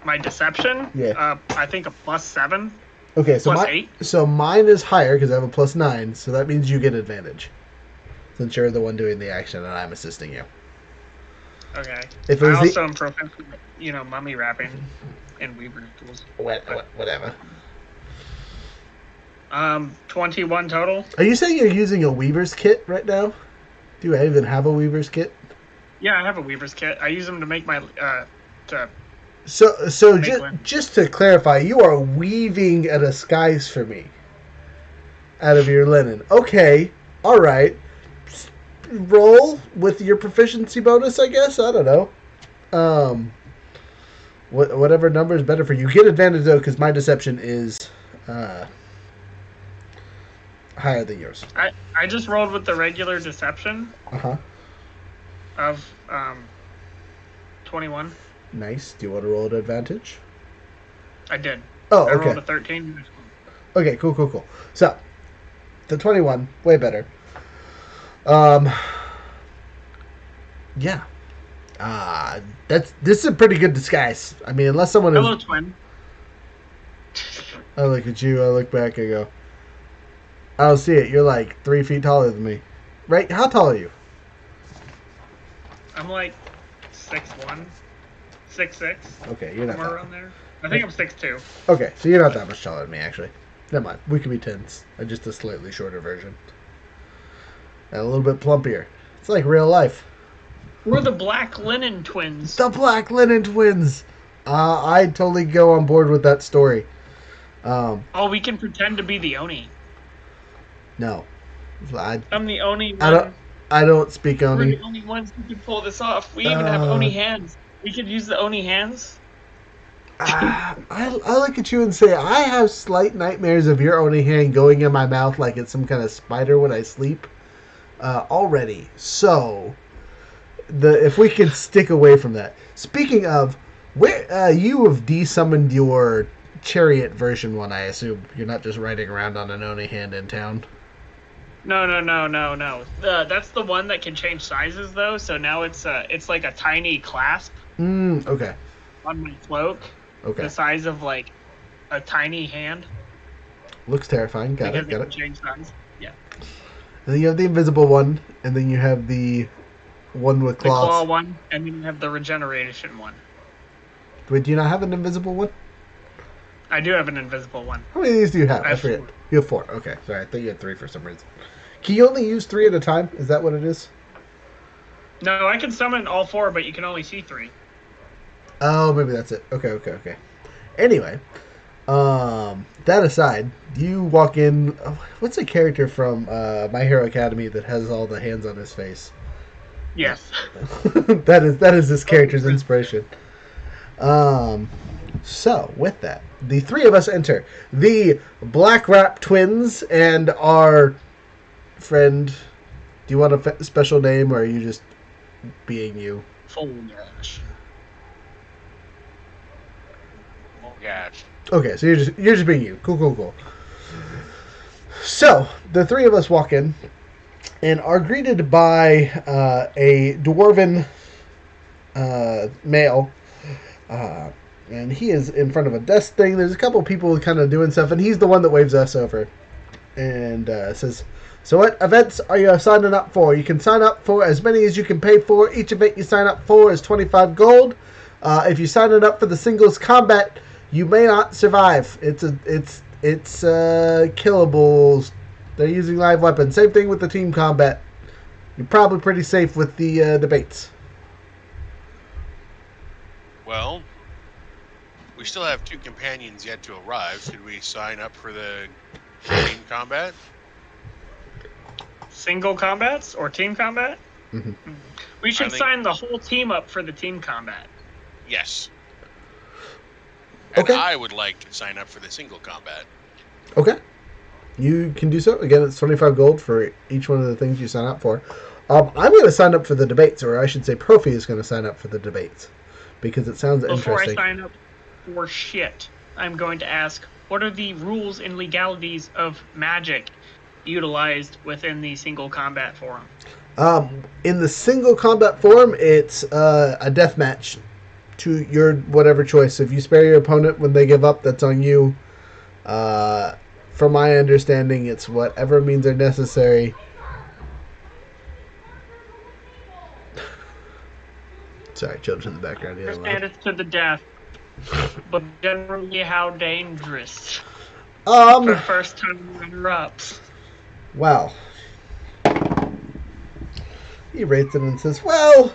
My deception? Yeah. I think a +7. Okay, so Plus 8? So mine is higher because I have a +9, so that means you get advantage. Since you're the one doing the action and I'm assisting you. Okay. If it I was also am proficient, mummy wrapping and weaver tools. whatever. 21 total. Are you saying you're using a weaver's kit right now? Do I even have a weaver's kit? Yeah, I have a weaver's kit. I use them to make my So Make one. just to clarify, you are weaving a disguise for me out of your linen. Okay, all right. Roll with your proficiency bonus, I guess. I don't know. Whatever number is better for you. Get advantage though, because my deception is higher than yours. I just rolled with the regular deception of 21. Nice. Do you want to roll at advantage? I did. Oh, I rolled okay. a 13. Okay, cool. So, the 21, way better. Yeah. This is a pretty good disguise. I mean, unless someone Hello, is... twin. I look at you, I look back, I go, I don't see it. You're like 3 feet taller than me. Right? How tall are you? I'm like 6'1", 6'6", Okay, you're not somewhere that. around there. I think I'm 6'2". Okay, so you're not that much taller than me, actually. Never mind. We can be tens. Just a slightly shorter version. And a little bit plumpier. It's like real life. We're the Black Linen Twins. The Black Linen Twins! I'd totally go on board with that story. Oh, we can pretend to be the Oni. No. I'm the only one. I don't speak We're Oni. the only ones who can pull this off. We even have Oni hands. We could use the Oni hands. I look at you and say, I have slight nightmares of your only hand going in my mouth like it's some kind of spider when I sleep already. So, if we could stick away from that. Speaking of, where you have de-summoned your chariot version one, I assume. You're not just riding around on an only hand in town. No. That's the one that can change sizes, though. So now it's like a tiny clasp Okay. on my cloak. Okay. The size of like a tiny hand. Looks terrifying. Got because it. Got can it. change size. Yeah. And then you have the invisible one, and then you have the one with The claws. claw one, and then you have the regeneration one. Wait, do you not have an invisible one? I do have an invisible one. How many of these do you have? I I have forget. 4. You have 4. Okay, sorry. I thought you had 3 for some reason. Can you only use 3 at a time? Is that what it is? No, I can summon all 4, but you can only see 3. Oh, maybe that's it. Okay. Anyway, that aside, you walk in. What's a character from My Hero Academy that has all the hands on his face? Yes. that is this character's inspiration. So with that, the 3 of us enter the Black Wrap twins and our friend. Do you want a special name, or are you just being you? Full gash. Oh gosh. Okay, so you're just being you. Cool. So the 3 of us walk in and are greeted by a dwarven male, and he is in front of a desk thing. There's a couple people kind of doing stuff, and he's the one that waves us over and says, "So what events are you signing up for? You can sign up for as many as you can pay for. Each event you sign up for is 25 gold. If you sign it up for the singles combat, you may not survive. It's killables. They're using live weapons. Same thing with the team combat. You're probably pretty safe with the debates." Well, we still have 2 companions yet to arrive. Should we sign up for the team combat? Single combats or team combat? Mm-hmm. We should I think- sign the whole team up for the team combat. Yes. And Okay. I would like to sign up for the single combat. Okay. You can do so. Again, it's 25 gold for each one of the things you sign up for. I'm going to sign up for the debates, or I should say Profi is going to sign up for the debates, because it sounds Before interesting. I sign up for shit, I'm going to ask, what are the rules and legalities of magic utilized within the single combat forum? In the single combat form, it's a death match to your whatever choice. If you spare your opponent when they give up, that's on you. From my understanding, it's whatever means are necessary. Sorry, children in the background. I Yeah, understand it's to the death, but generally how dangerous loud. for first time runner-ups. Wow. He rates it and says, well,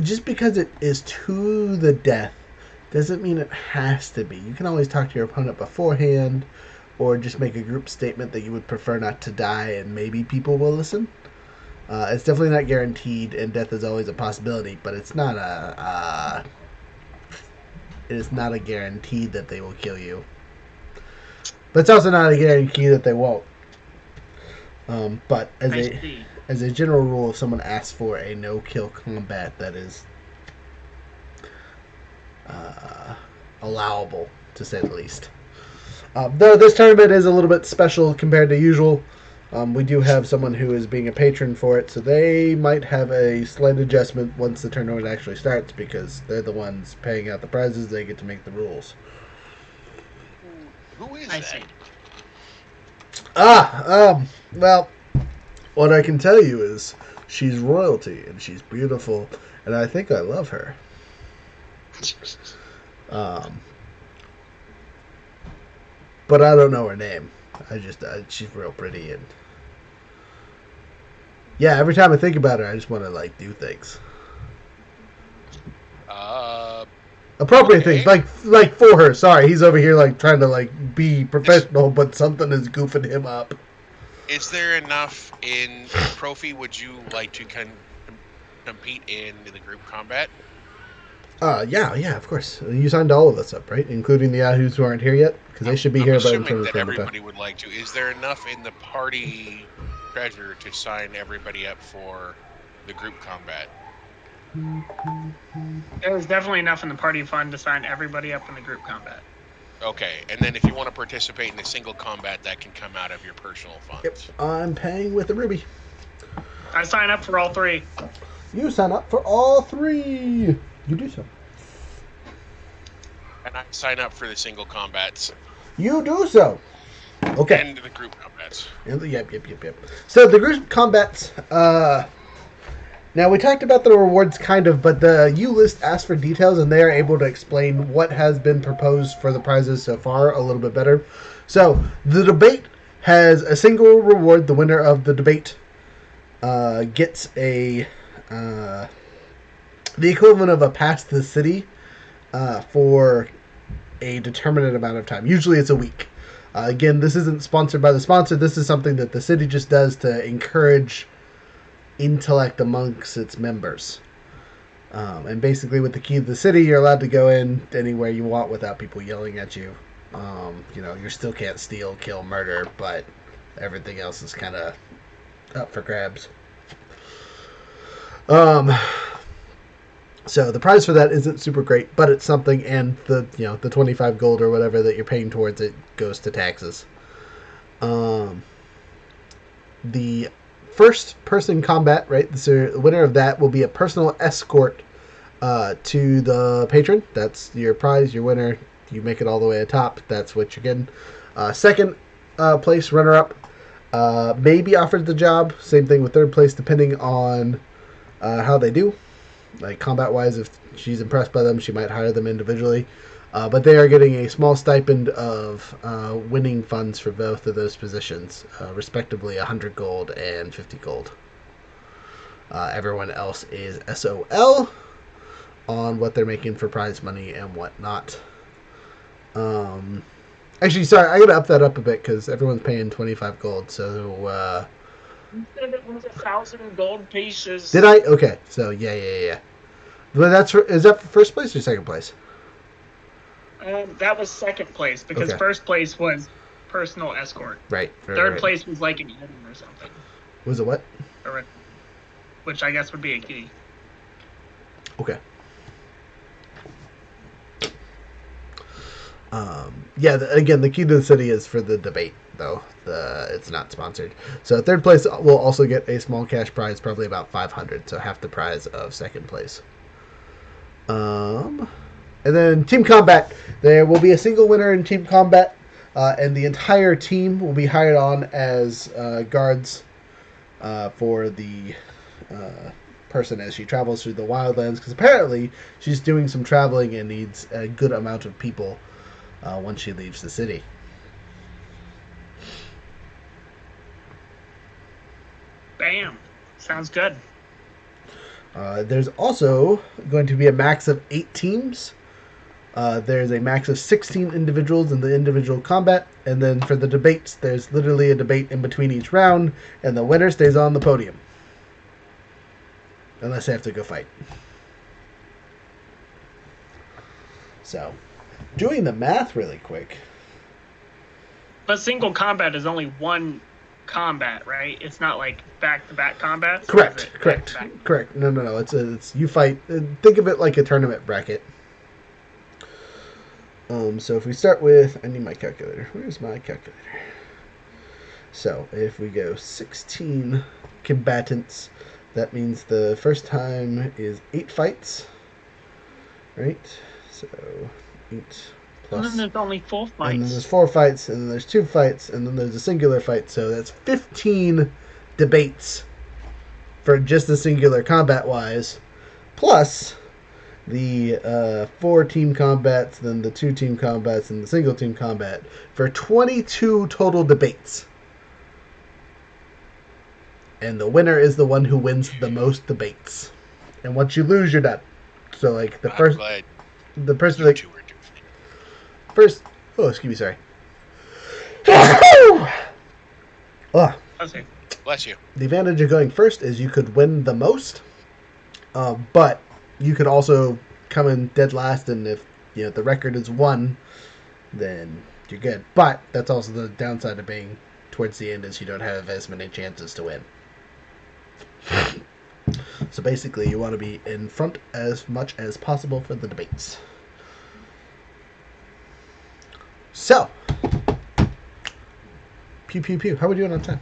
just because it is to the death doesn't mean it has to be. You can always talk to your opponent beforehand, or just make a group statement that you would prefer not to die, and maybe people will listen. It's definitely not guaranteed, and death is always a possibility, but it's not it is not a guarantee that they will kill you. But it's also not a guarantee that they won't. But as a general rule, if someone asks for a no-kill combat, that is allowable, to say the least. Though this tournament is a little bit special compared to usual, we do have someone who is being a patron for it, so they might have a slight adjustment once the tournament actually starts, because they're the ones paying out the prizes. They get to make the rules. Who is I that? see. Well, what I can tell you is she's royalty, and she's beautiful, and I think I love her. But I don't know her name. She's real pretty, and yeah, every time I think about her, I just want to do things. Appropriate Okay. things, like for her. Sorry, he's over here trying to be professional, but something is goofing him up. Is there enough in Profi? Would you like to compete in the group combat? Yeah, of course. You signed all of us up, right? Including the Yahoos who aren't here yet? Because they should be I'm here by the assuming that time. everybody would like to. Is there enough in the party treasure to sign everybody up for the group combat? There's definitely enough in the party fund to sign everybody up in the group combat. Okay, and then if you want to participate in the single combat, that can come out of your personal funds. Yep, I'm paying with a ruby. I sign up for all 3. You sign up for all 3. You do so. And I sign up for the single combats. You do so. Okay. And the group combats. Yep. So the group combats, now we talked about the rewards kind of, but the U list asks for details and they are able to explain what has been proposed for the prizes so far a little bit better. So the debate has a single reward. The winner of the debate gets the equivalent of a pass to the city for a determinate amount of time. Usually it's a week. Again, this isn't sponsored by the sponsor. This is something that the city just does to encourage intellect amongst its members. And basically with the key to the city, you're allowed to go in anywhere you want without people yelling at you. You still can't steal, kill, murder, but everything else is kind of up for grabs. So the prize for that isn't super great, but it's something, and the 25 gold or whatever that you're paying towards it goes to taxes. The first person combat, right? The winner of that will be a personal escort to the patron. That's your prize, your winner. You make it all the way to top. That's what you're getting. Second place runner-up may be offered the job. Same thing with third place, depending on how they do. Like combat-wise, if she's impressed by them, she might hire them individually. But they are getting a small stipend of winning funds for both of those positions, respectively 100 gold and 50 gold. Everyone else is SOL on what they're making for prize money and whatnot. Actually, sorry, I gotta up that up a bit because everyone's paying 25 gold. So You said it was 1,000 gold pieces. did I? Okay, so yeah. But is that for first place or second place? That was second place because Okay. first place was personal escort. Right. Third place was like an item or something, Was it what? which I guess would be a key. Okay. Again, the key to the city is for the debate, though. It's not sponsored. So third place will also get a small cash prize, probably about 500, so half the prize of second place. And then team combat. There will be a single winner in team combat, and the entire team will be hired on as guards for the person as she travels through the wildlands, because apparently she's doing some traveling and needs a good amount of people once she leaves the city. Bam. Sounds good. There's also going to be a max of 8 teams. There's a max of 16 individuals in the individual combat, and then for the debates, there's literally a debate in between each round, and the winner stays on the podium. Unless they have to go fight. So, doing the math really quick. But single combat is only one combat, right? It's not like back-to-back combats. Correct. Back-to-back? No. It's you fight. Think of it like a tournament bracket. So if we start with, I need my calculator. Where's my calculator? So if we go 16 combatants, that means the first time is 8 fights, right? So 8 plus. And then there's only 4 fights. And then there's 4 fights, and then there's 2 fights, and then there's a singular fight. So that's 15 debates for just the singular combat-wise, plus the 4 team combats, then the 2 team combats, and the single team combat for 22 total debates. And the winner is the one who wins the most debates. And once you lose, you're done. So like the person that You were doing it. first. Oh, excuse me, sorry. Oh, Okay. Bless you. the advantage of going first is you could win the most, but you could also come in dead last, and if the record is 1, then you're good. But that's also the downside of being towards the end, is you don't have as many chances to win. So basically, you want to be in front as much as possible for the debates. So, pew pew pew. How are we doing on time?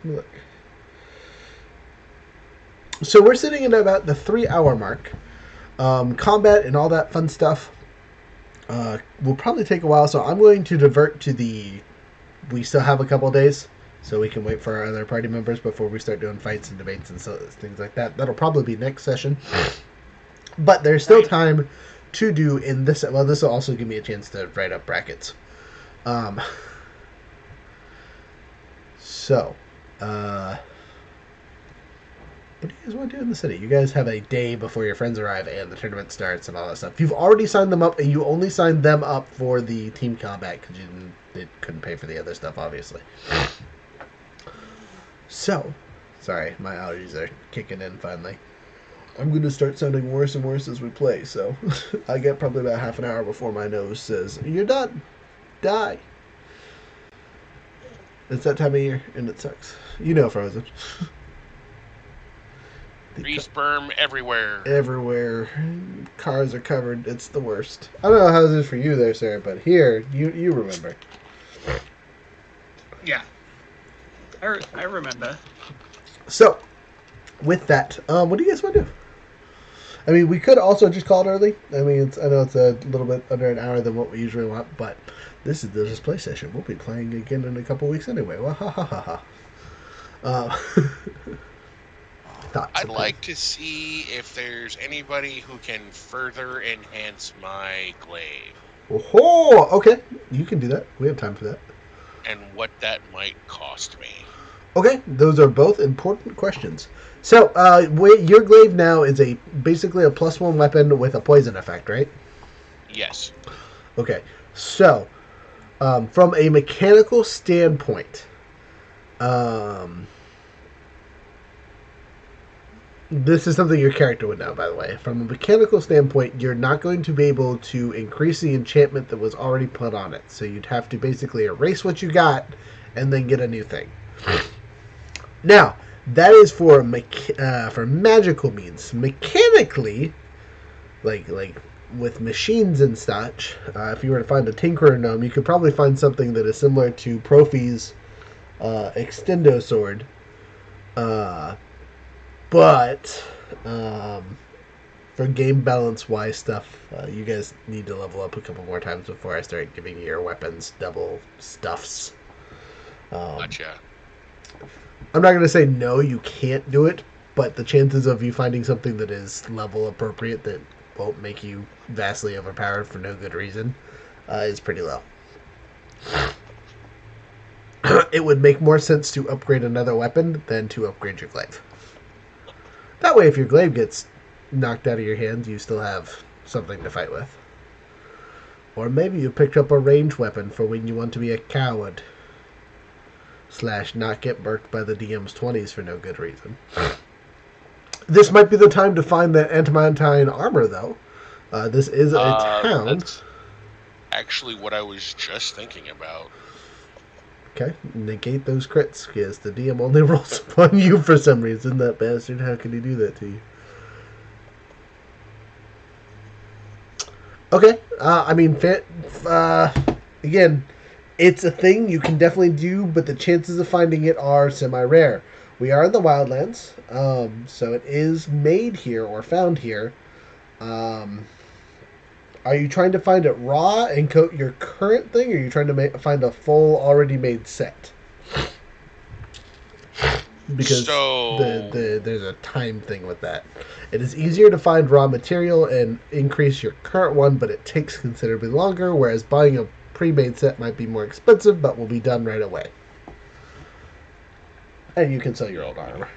Let me look. So we're sitting at about the 3-hour mark. Combat and all that fun stuff will probably take a while, so I'm going to divert to we still have a couple of days, so we can wait for our other party members before we start doing fights and debates and so things like that. That'll probably be next session. But there's still time to do in this. Well, this will also give me a chance to write up brackets. So, what do you guys want to do in the city? You guys have a day before your friends arrive and the tournament starts and all that stuff. You've already signed them up, and you only signed them up for the team combat because they couldn't pay for the other stuff, obviously. So, sorry, my allergies are kicking in finally. I'm going to start sounding worse and worse as we play, so I get probably about half an hour before my nose says, "You're done. Die." It's that time of year, and it sucks. Frozen. Tree sperm everywhere. Everywhere. Cars are covered. It's the worst. I don't know how it is for you there, Sarah, but here, you remember. Yeah. I remember. So, with that, what do you guys want to do? I mean, we could also just call it early. I mean, I know it's a little bit under an hour than what we usually want, but this is the display session. We'll be playing again in a couple weeks anyway. Well, ha ha ha ha. I'd like to see if there's anybody who can further enhance my glaive. Oh, okay. You can do that. We have time for that. And what that might cost me. Okay, those are both important questions. So, your glaive now is basically a +1 weapon with a poison effect, right? Yes. Okay, so, from a mechanical standpoint, this is something your character would know, by the way. From a mechanical standpoint, you're not going to be able to increase the enchantment that was already put on it. So you'd have to basically erase what you got and then get a new thing. Now, that is for magical means. Mechanically, like with machines and such, if you were to find a Tinkerer gnome, you could probably find something that is similar to Profi's Extendo sword. But for game balance wise stuff, you guys need to level up a couple more times before I start giving you your weapons double stuffs. Gotcha. I'm not going to say no, you can't do it, but the chances of you finding something that is level appropriate that won't make you vastly overpowered for no good reason is pretty low. It would make more sense to upgrade another weapon than to upgrade your glaive. That way, if your glaive gets knocked out of your hands, you still have something to fight with. Or maybe you picked up a ranged weapon for when you want to be a coward. / not get burked by the DM's 20s for no good reason. This might be the time to find that adamantine armor, though. This is a town. That's actually what I was just thinking about. Okay, negate those crits, because the DM only rolls upon you for some reason. That bastard, how can he do that to you? Okay, I mean, again, it's a thing you can definitely do, but the chances of finding it are semi-rare. We are in the Wildlands, so it is made here or found here. Are you trying to find it raw and coat your current thing, or are you trying to find a full, already made set? Because there's a time thing with that. It is easier to find raw material and increase your current one, but it takes considerably longer, whereas buying a pre-made set might be more expensive, but will be done right away. And you can sell your old armor.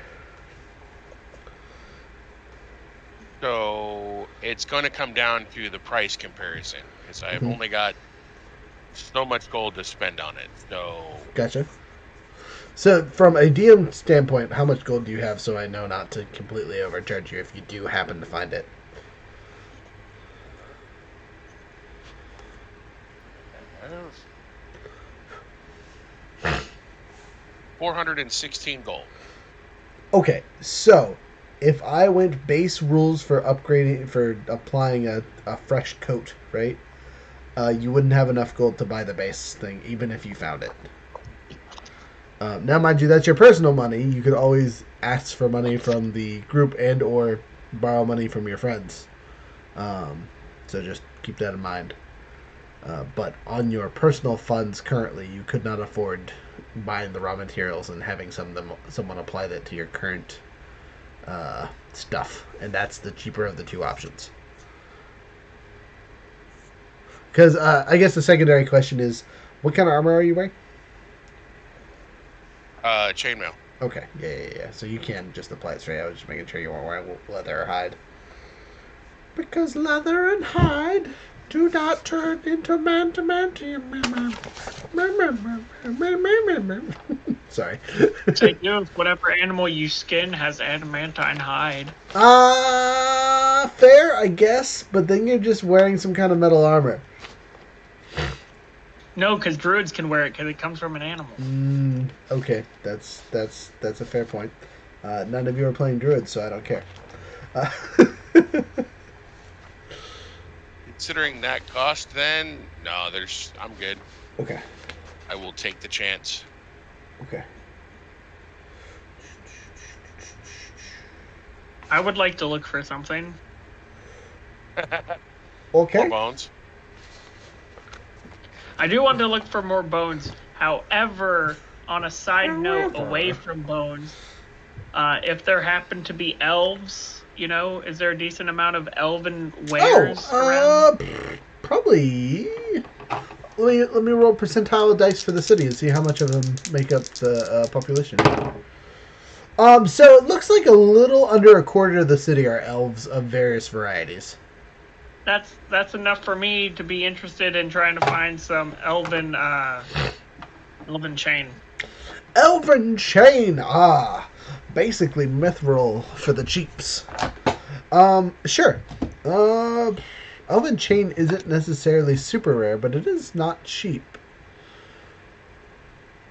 So it's going to come down to the price comparison, because I've only got so much gold to spend on it. So Gotcha. So from a DM standpoint, how much gold do you have, so I know not to completely overcharge you if you do happen to find it? 416 gold. Okay, so if I went base rules for upgrading, for applying a fresh coat, right? You wouldn't have enough gold to buy the base thing, even if you found it. Now, mind you, that's your personal money. You could always ask for money from the group and or borrow money from your friends. So just keep that in mind. But on your personal funds currently, you could not afford buying the raw materials and having someone apply that to your current stuff. And that's the cheaper of the two options. Because I guess the secondary question is, what kind of armor are you wearing? Chainmail. Okay, yeah. So you can just apply it straight. I was just making sure you weren't wearing leather or hide. Because leather and hide do not turn into man to man. Sorry. They do if whatever animal you skin has adamantine hide. Fair, I guess. But then you're just wearing some kind of metal armor. No, because druids can wear it because it comes from an animal. Okay, that's a fair point. None of you are playing druids, so I don't care. Considering that cost, then no, I'm good. Okay. I will take the chance. Okay. I would like to look for something. Okay. More bones. I do want to look for more bones. However, on a side note, away from bones, if there happen to be elves, is there a decent amount of elven wares around? Probably. Let me roll percentile dice for the city and see how much of them make up the population. So it looks like a little under a quarter of the city are elves of various varieties. That's enough for me to be interested in trying to find some elven chain. Elven chain, basically mithril for the cheaps. Sure. Elven chain isn't necessarily super rare, but it is not cheap.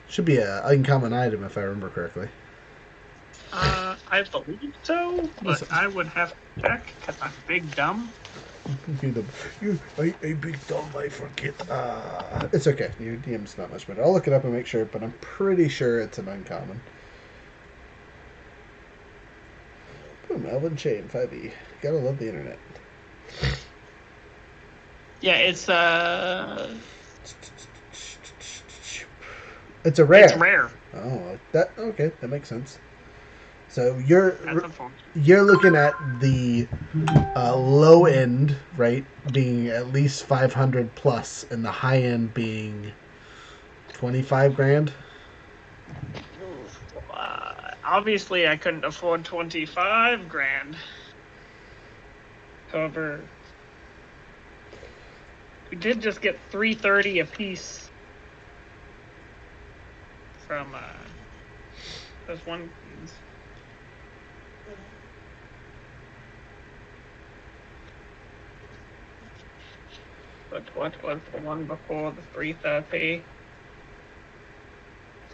Should be an uncommon item if I remember correctly. I believe so, but I would have to check because I'm big dumb. I big dumb, I forget. It's okay. Your DM's not much better. I'll look it up and make sure, but I'm pretty sure it's an uncommon. Boom, Elven Chain, 5e. Gotta love the internet. Yeah, it's It's a rare. It's rare. Oh, okay, that makes sense. So you're That's unfortunate. You're looking at the low end, right, being at least 500 plus, and the high end being 25 grand. Obviously, I couldn't afford 25 grand. However, we did just get 330 apiece from those one. But what was the one before the 330?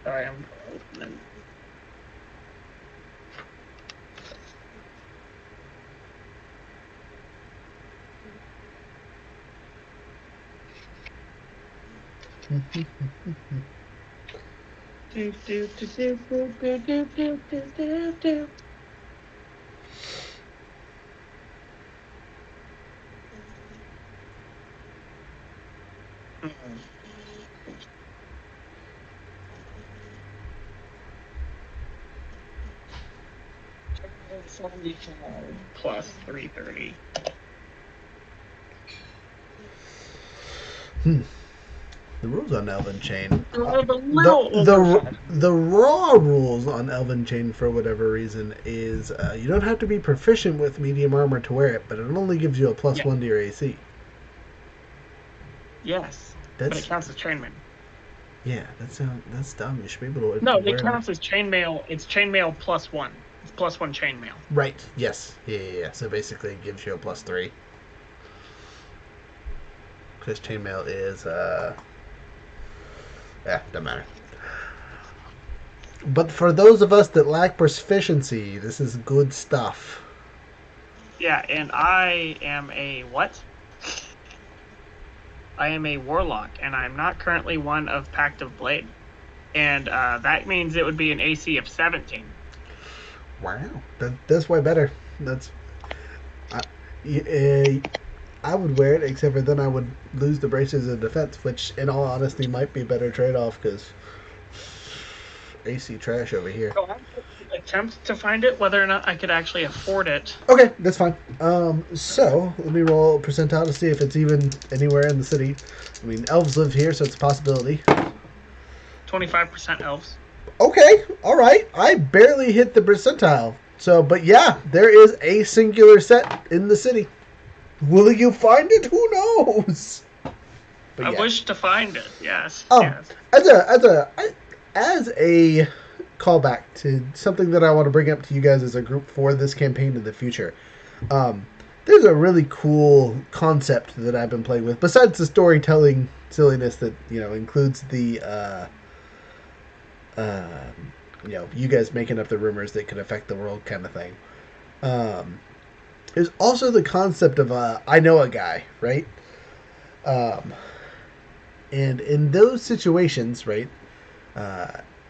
Sorry, I'm opening. Do. Plus 330. The rules on Elven Chain. The raw rules on Elven Chain, for whatever reason, is you don't have to be proficient with medium armor to wear it, but it only gives you a +1 to your AC. Yes, but it counts as chainmail. Yeah, that's dumb. You should be able to. No, it counts as chainmail. It's chainmail +1. It's +1 chainmail. Right. Yes. Yeah. So basically, it gives you a +3. Because chainmail is doesn't matter. But for those of us that lack proficiency, this is good stuff. Yeah, and I am a what? I am a warlock, and I'm not currently one of Pact of Blade. And that means it would be an AC of 17. Wow, that's way better. I would wear it, except for then I would lose the braces of defense, which, in all honesty, might be a better trade-off, because AC trash over here. So I would attempt to find it, whether or not I could actually afford it. Okay, that's fine. So, let me roll percentile to see if it's even anywhere in the city. I mean, elves live here, so it's a possibility. 25% elves. Okay, alright. I barely hit the percentile. So, but yeah, there is a singular set in the city. Will you find it? Who knows? But I yeah. wish to find it, yes. Oh, yes. As a callback to something that I want to bring up to you guys as a group for this campaign in the future, there's a really cool concept that I've been playing with, besides the storytelling silliness that, includes the, you guys making up the rumors that could affect the world kind of thing. There's also the concept of I know a guy, right? And in those situations, right,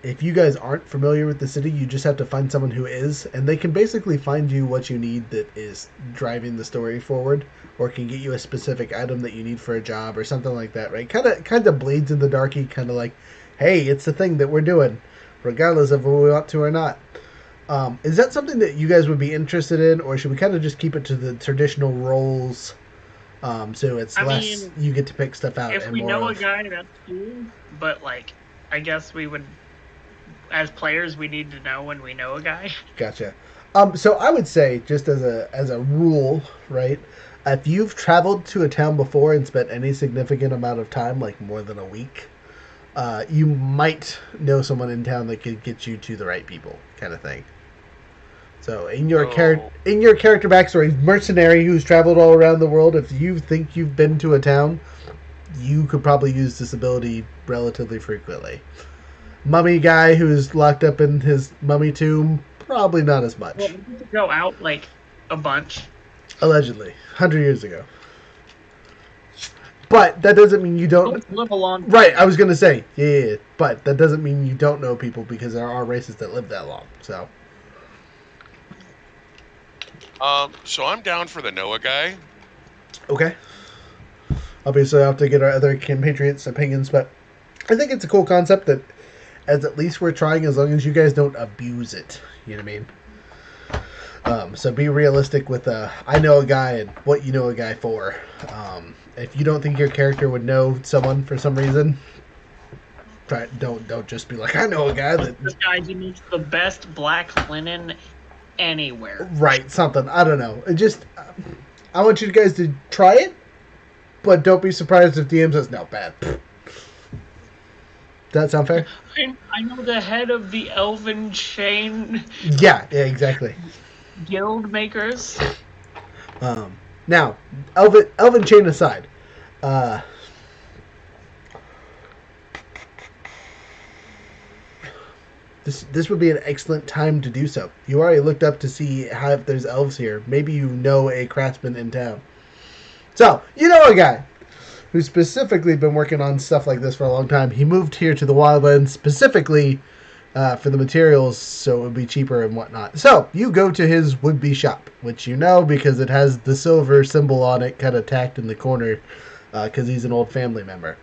if you guys aren't familiar with the city, you just have to find someone who is, and they can basically find you what you need that is driving the story forward, or can get you a specific item that you need for a job or something like that, right? Kind of blades in the darky, kind of like, hey, it's the thing that we're doing, regardless of whether we want to or not. Is that something that you guys would be interested in, or should we kind of just keep it to the traditional roles, so it's less you get to pick stuff out? If and we more know of... a guy, that's cool, but, I guess we would, as players, we need to know when we know a guy. Gotcha. So I would say, just as a rule, right, if you've traveled to a town before and spent any significant amount of time, like more than a week, you might know someone in town that could get you to the right people, kind of thing. So in your character backstory, mercenary who's traveled all around the world, if you think you've been to a town, you could probably use this ability relatively frequently. Mummy guy who's locked up in his mummy tomb, probably not as much. Well, we need to go out, a bunch. Allegedly, 100 years ago. But that doesn't mean you don't live a long time. Right, I was going to say, yeah, but that doesn't mean you don't know people, because there are races that live that long, so. So I'm down for the Noah guy. Okay. Obviously, I'll have to get our other compatriots' opinions, but I think it's a cool concept that, as at least we're trying, as long as you guys don't abuse it. You know what I mean? So be realistic with I know a guy and what you know a guy for. If you don't think your character would know someone for some reason, don't just be like, I know a guy that... This guy who makes the best black linen anywhere. Right, something. I don't know. I want you guys to try it, but don't be surprised if DM says, no, bad. Does that sound fair? I know the head of the Elven Chain. Yeah, exactly. Guild makers. Now, Elven Chain aside, this would be an excellent time to do so. You already looked up to see if there's elves here. Maybe you know a craftsman in town. So, you know a guy who's specifically been working on stuff like this for a long time. He moved here to the Wildlands specifically for the materials, so it would be cheaper and whatnot. So, you go to his would-be shop, which you know because it has the silver symbol on it kind of tacked in the corner because he's an old family member.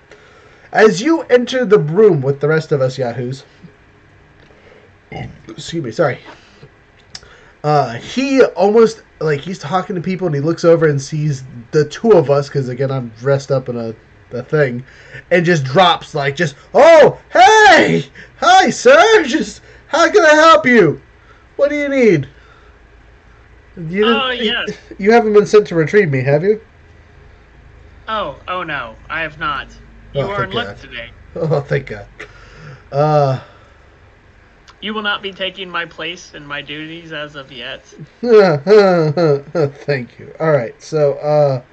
As you enter the room with the rest of us yahoos, excuse me, sorry, he almost, he's talking to people and he looks over and sees the two of us, because again, I'm dressed up in a thing, and just drops, oh, hey! Hi, sir! How can I help you? What do you need? Yes. You haven't been sent to retrieve me, have you? Oh no, I have not. You are in luck today. Oh, thank God. You will not be taking my place in my duties as of yet. Thank you. All right, so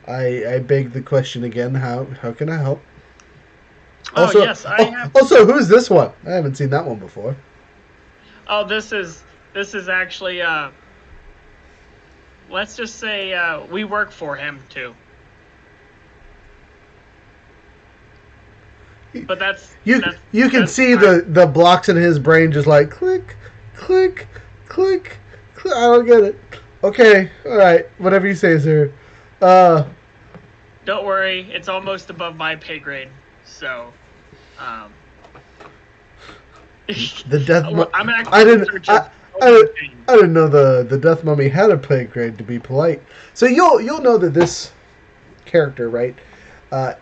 I beg the question again. How can I help? Also, yes, I have. Also, who's this one? I haven't seen that one before. Oh, this is actually. Let's just say we work for him too. But You can that's see fine. the blocks in his brain just like click, click, click, click. I don't get it. Okay, all right, whatever you say, sir. Don't worry, it's almost above my pay grade. So, The death. I'm actually I didn't. in search of I didn't know the death mummy had a pay grade, to be polite. So you'll know that this character, right,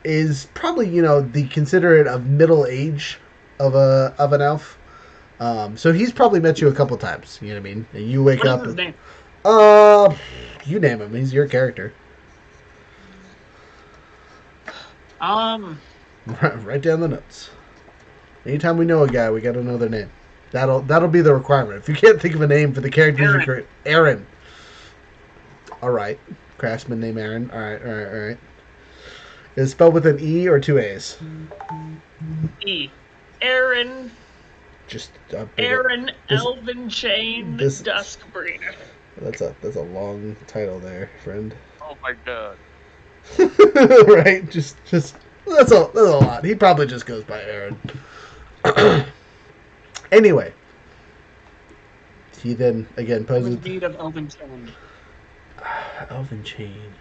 is probably the considerate of middle age of an elf. So he's probably met you a couple times. You know what I mean? And you wake What up. is his name? You name him. He's your character. Write down the notes. Anytime we know a guy, we got to know their name. That'll be the requirement. If you can't think of a name for the characters you create, Aaron. All right, craftsman named Aaron. All right. Is it spelled with an E or two A's? E. Aaron. Just Aaron Elven Chain Duskbringer. That's a long title there, friend. Oh my god. Right, just that's a lot. He probably just goes by Aaron. Anyway, he then again poses. Need of Elven Chain. Elven Chain.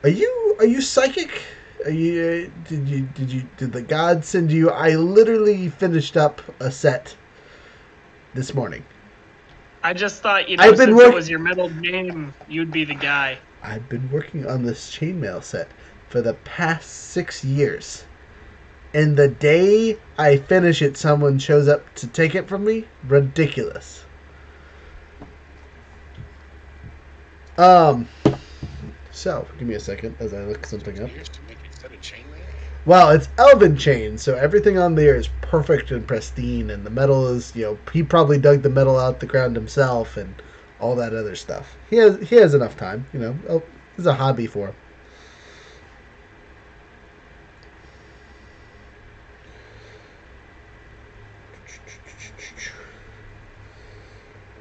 Are you psychic? Are you did the gods send you? I literally finished up a set this morning. I just thought since it was your middle name, you'd be the guy. I've been working on this chainmail set for the past 6 years. And the day I finish it, someone shows up to take it from me? Ridiculous. So, give me a second as I look something up. Well, it's Elven Chain, so everything on there is perfect and pristine, and the metal is, he probably dug the metal out the ground himself and all that other stuff. He has enough time, it's a hobby for him.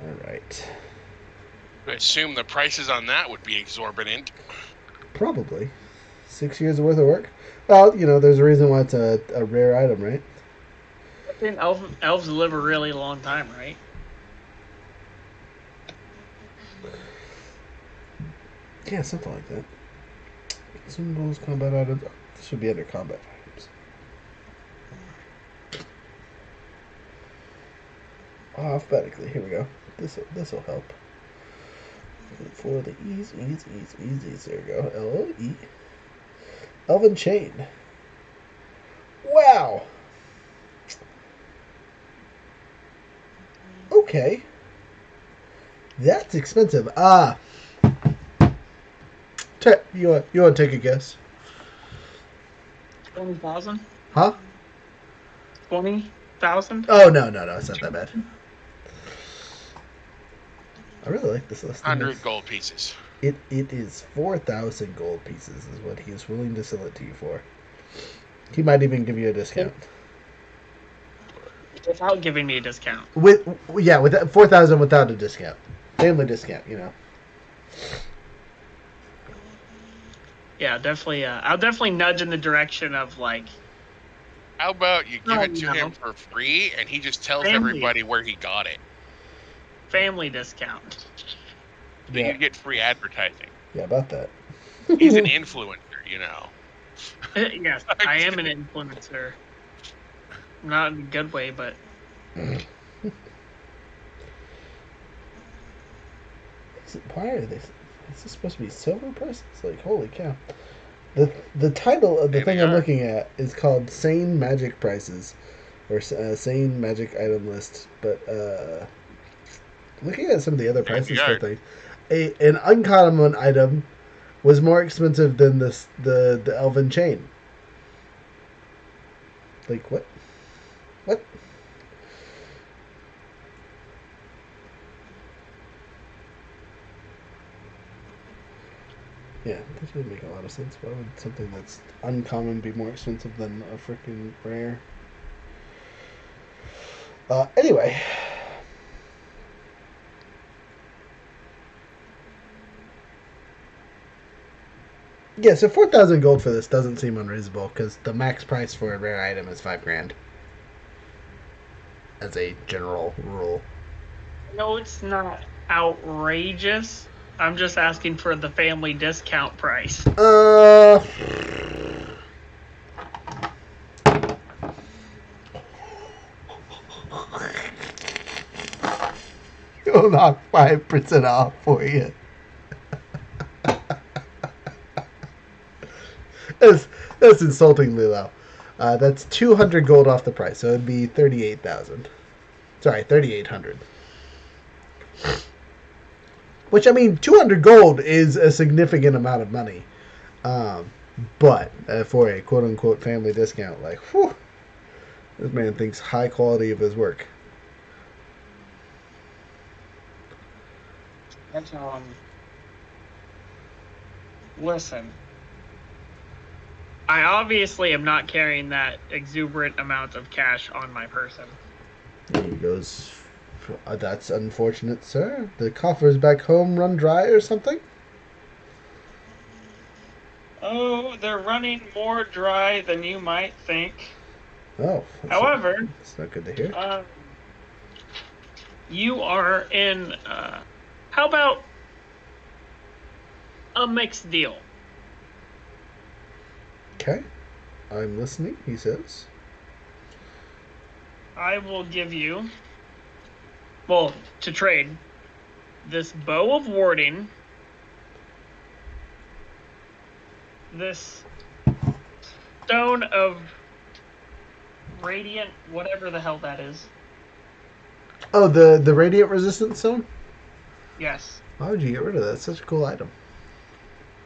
All right. I assume the prices on that would be exorbitant. Probably. 6 years worth of work. Well, there's a reason why it's a rare item, right? I think elves live a really long time, right? Yeah, something like that. Symbols, combat items. This should be under combat items. Alphabetically, here we go. This'll help. For the ease. There we go. L-O-E. Elven Chain. Wow. Okay. That's expensive. You want to take a guess? 20,000. Huh? 20,000. Oh no, it's not that bad. I really like this list. 100 gold pieces. It is 4,000 gold pieces is what he is willing to sell it to you for. He might even give you a discount. Without giving me a discount. With 4,000 without a discount. Family discount, Yeah, definitely. I'll definitely nudge in the direction of like. How about you give it to him for free, and he just tells everybody where he got it? Family discount. So you get free advertising. Yeah, about that. He's an influencer, Yes, I am an influencer. Not in a good way, but. Why are they? Is this supposed to be silver prices? Like, holy cow! The title of the thing I'm looking at is called Sane Magic Prices, or Sane Magic Item List. But looking at some of the other prices for things, an uncommon item was more expensive than the Elven Chain. Like what? What? Yeah, that doesn't make a lot of sense. Why would something that's uncommon be more expensive than a freaking rare? Anyway. Yeah, so 4,000 gold for this doesn't seem unreasonable because the max price for a rare item is 5,000. As a general rule. No, it's not outrageous. I'm just asking for the family discount price. He'll knock 5% off for you. That's insultingly low. That's 200 gold off the price, so it'd be 38,000. Sorry, 3,800. Which, I mean, 200 gold is a significant amount of money. But for a quote-unquote family discount, like, whew, this man thinks high quality of his work. That's, listen. I obviously am not carrying that exuberant amount of cash on my person. And he goes, that's unfortunate, sir. The coffers back home run dry or something? Oh, they're running more dry than you might think. Oh. However, it's not good to hear. You are in, how about a mixed deal? Okay. I'm listening, he says. I will give you, well, to trade, this bow of warding, this stone of radiant, whatever the hell that is. Oh, the radiant resistance stone? Yes. Why would you get rid of that? It's such a cool item.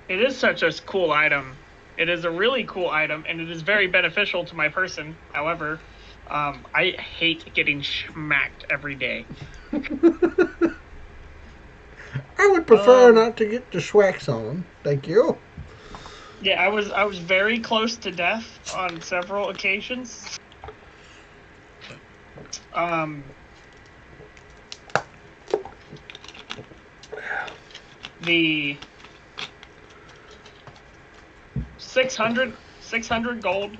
It is such a cool item. It is a really cool item, and it is very beneficial to my person. However, I hate getting smacked every day. I would prefer not to get the schwacks on. Thank you. Yeah, I was very close to death on several occasions. The 600 gold.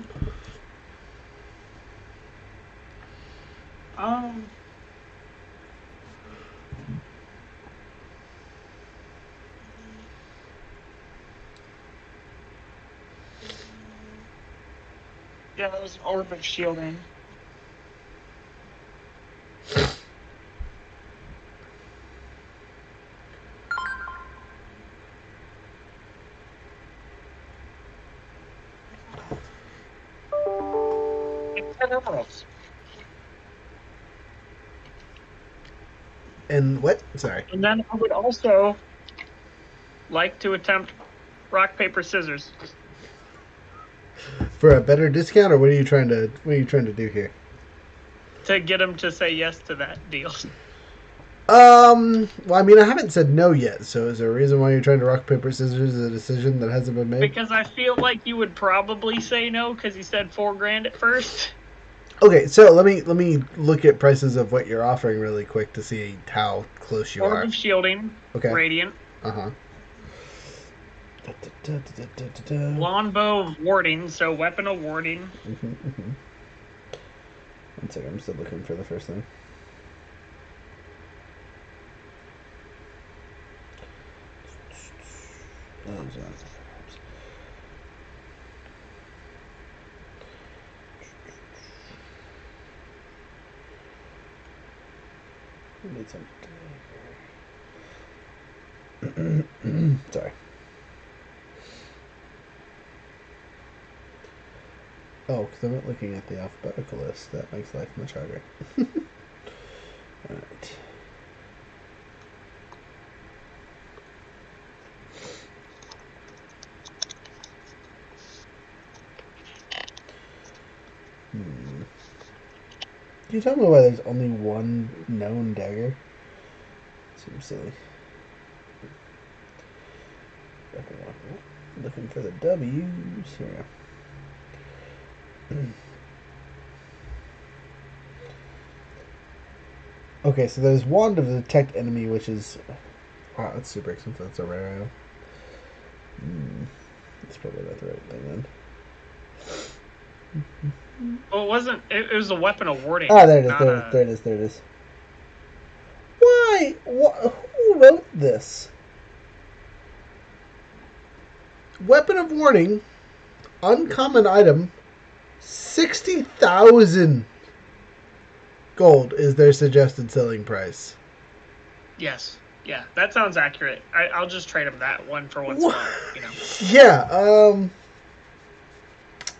Yeah, that was an orb of shielding. And 10 emeralds. And what? Sorry. And then I would also like to attempt rock, paper, scissors. For a better discount, or what are you trying to do here? To get him to say yes to that deal. Well, I mean, I haven't said no yet, so is there a reason why you're trying to rock, paper, scissors a decision that hasn't been made? Because I feel like you would probably say no, because you said $4,000 at first. Okay, so let me look at prices of what you're offering really quick to see how close you Orb are. of shielding. Okay. Radiant. Uh-huh. Longbow of warding, so weapon of warding. One second, I'm still looking for the first thing. Need some. Sorry. Oh, because I'm not looking at the alphabetical list. That makes life much harder. Alright. Can you tell me why there's only one known dagger? Seems silly. Looking for the W's here. Okay, so there's wand of detect enemy, which is wow, that's super expensive. That's a rare item. That's probably not the right thing then. Well, it wasn't. It was a weapon of warding. Ah, there it is. not There it is. There it is. Why? Who wrote this? Weapon of warning, uncommon item, 60,000 gold is their suggested selling price. Yes. Yeah, that sounds accurate. I'll just trade him that one for one spot. You know. Yeah.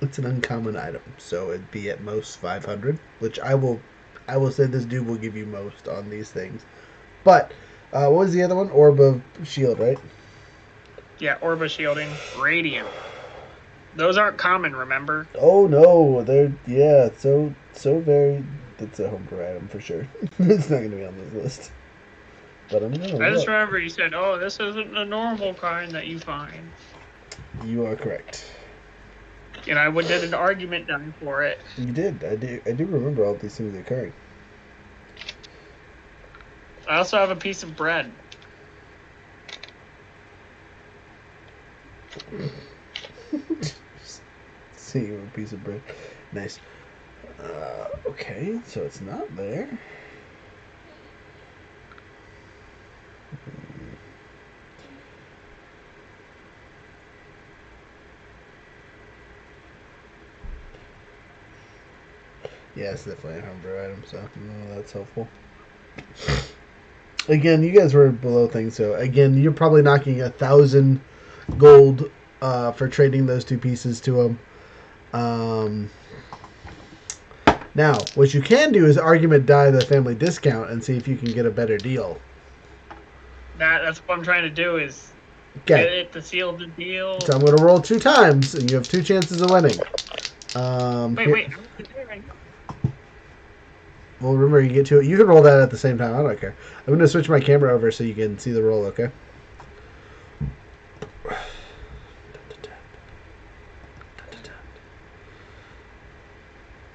It's an uncommon item, so it'd be at most 500, which I will say this dude will give you most on these things. But what was the other one? Orb of Shield, right? Yeah, Orba shielding, radiant. Those aren't common, remember? Oh no, they're so very. That's a homebrew item for sure. It's not gonna be on this list. But I'm gonna. I just look. remember you said, "Oh, this isn't a normal kind that you find." You are correct. And I did an argument done for it. You did. I do remember all these things occurring. I also have a piece of bread. See a piece of bread. Nice. Okay, so it's not there. Yeah, it's definitely a homebrew item, so that's helpful. Again, you guys were below things, so again, you're probably knocking 1,000 gold for trading those two pieces to them. Now, what you can do is argument die the family discount and see if you can get a better deal. That's what I'm trying to do is Okay. get it to seal the deal. So I'm going to roll 2 times, and you have 2 chances of winning. Wait. Well, remember, you get to it. You can roll that at the same time. I don't care. I'm going to switch my camera over so you can see the roll, okay?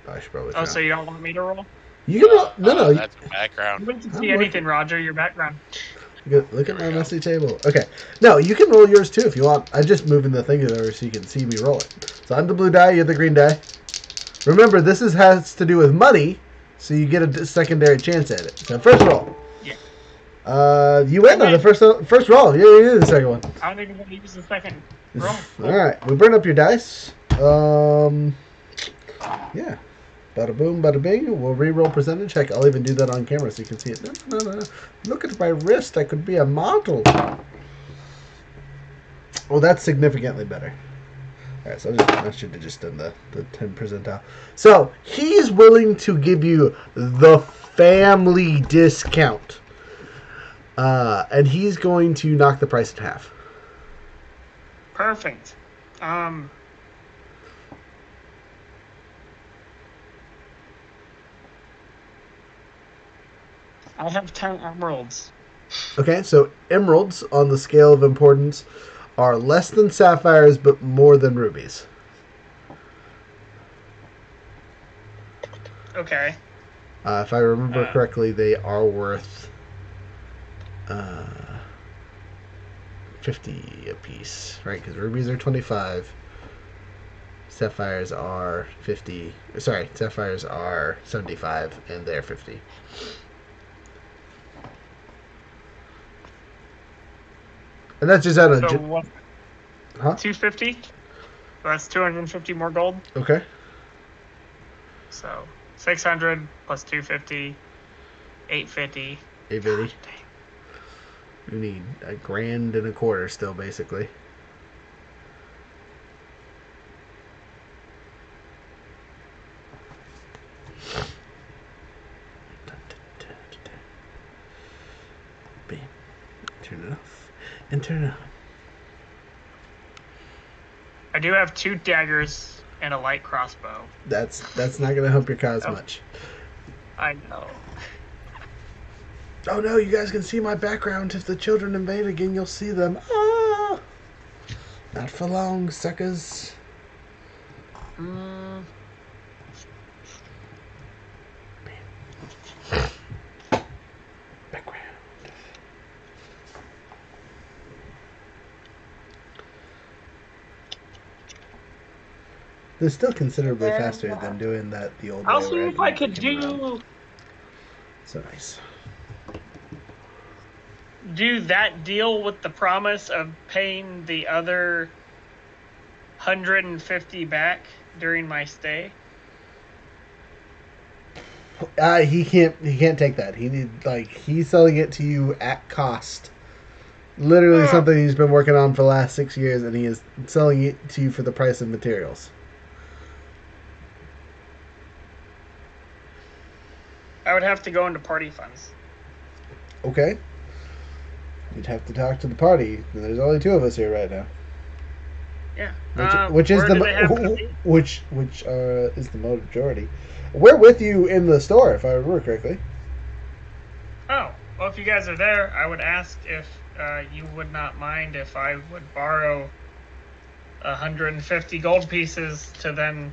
I should probably. Oh, so you don't want me to roll? You can roll. No. That's the background. You didn't see anything, Roger. Your background. Look at my messy table. Okay. No, you can roll yours too if you want. I'm just moving the thing over so you can see me roll it. So I'm the blue die. You're the green die. Remember, this has to do with money, so you get a secondary chance at it. So first roll. Yeah. You win on the first roll. Yeah, you did the second one. I don't even want to use the second roll. All right. We burn up your dice. Yeah. Bada boom, bada bing. We'll re-roll percentage. Heck, I'll even do that on camera so you can see it. No. Look at my wrist. I could be a model. Oh, that's significantly better. All right, so I should have just done the 10 percentile. So he's willing to give you the family discount, and he's going to knock the price in half. Perfect. I have 10 emeralds. Okay, so emeralds on the scale of importance are less than sapphires but more than rubies. Okay. If I remember correctly, they are worth 50 apiece, right? Because rubies are 25. Sapphires are 50. Sorry, sapphires are 75, and they're 50. And that's just out of... So what? Huh? 250? So that's 250 more gold. Okay. So 600 plus 250, 850. 850. You need $1.25 still, basically. Bam. Turn it off. And turn it on. I do have 2 daggers and a light crossbow. That's not going to help your cause much. I know. Oh no, you guys can see my background. If the children invade again, you'll see them. Ah! Not for long, suckers. Background. They're still considerably faster than doing that the old way. I'll see where if I had to could kick him around. do So nice. that deal with the promise of paying the other 150 back during my stay. He can't take that. He's selling it to you at cost. Literally something he's been working on for the last 6 years, and he is selling it to you for the price of materials. I would have to go into party funds. Okay. You'd have to talk to the party. There's only 2 of us here right now. Yeah. Which is where the do they happen to be? which is the majority. We're with you in the store, if I remember correctly. Oh, well, if you guys are there, I would ask if you would not mind if I would borrow 150 gold pieces to then,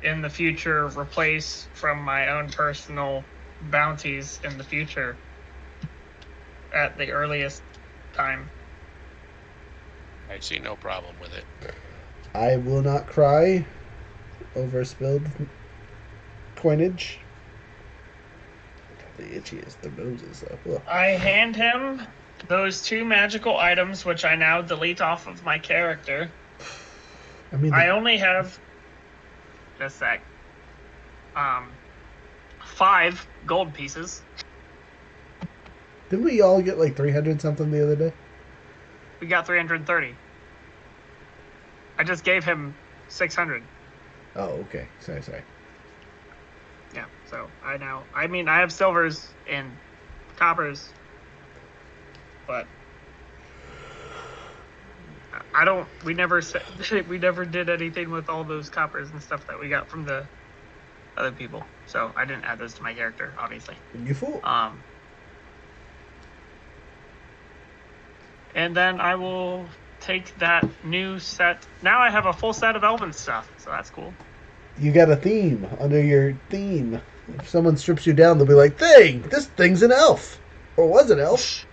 in the future, replace from my own personal bounties in the future at the earliest time. I see no problem with it. I will not cry over spilled coinage. The itchiest the noses though. I hand him those 2 magical items, which I now delete off of my character. I mean, I only have just a sec. 5 gold pieces. didn't we all get like 300 something the other day? We got 330. I just gave him 600. Oh, okay. Sorry. Yeah, so I have silvers and coppers, but we never did anything with all those coppers and stuff that we got from the other people. So I didn't add those to my character, obviously. You fool. And then I will take that new set. Now I have a full set of elven stuff, so that's cool. You got a theme under your theme. If someone strips you down, they'll be like, this thing's an elf. Or was an elf.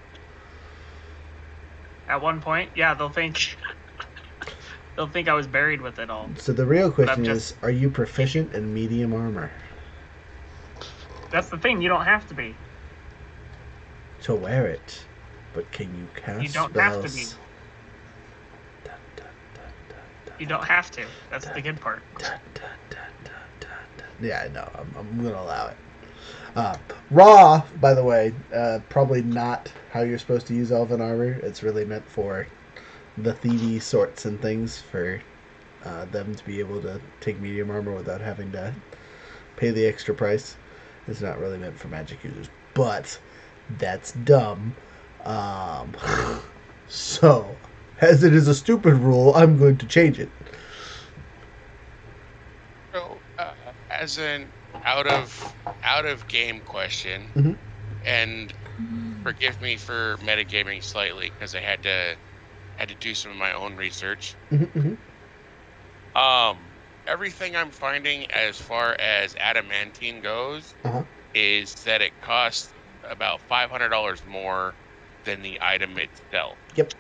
At one point, yeah, they'll think I was buried with it all. So the real question is, are you proficient in medium armor? That's the thing, you don't have to be. To wear it. But can you cast You don't spells? have to be. You don't have to. That's the good part. Yeah, no, I'm going to allow it. Raw, by the way, probably not how you're supposed to use elven armor. It's really meant for the thievy sorts and things, for them to be able to take medium armor without having to pay the extra price. It's not really meant for magic users, but that's dumb. So, as it is a stupid rule, I'm going to change it. So, as an out of game question, Mhm. and forgive me for metagaming slightly because I had to do some of my own research. Mm-hmm. Everything I'm finding as far as adamantine goes Uh-huh. is that it costs about $500 more than the item itself. Yep.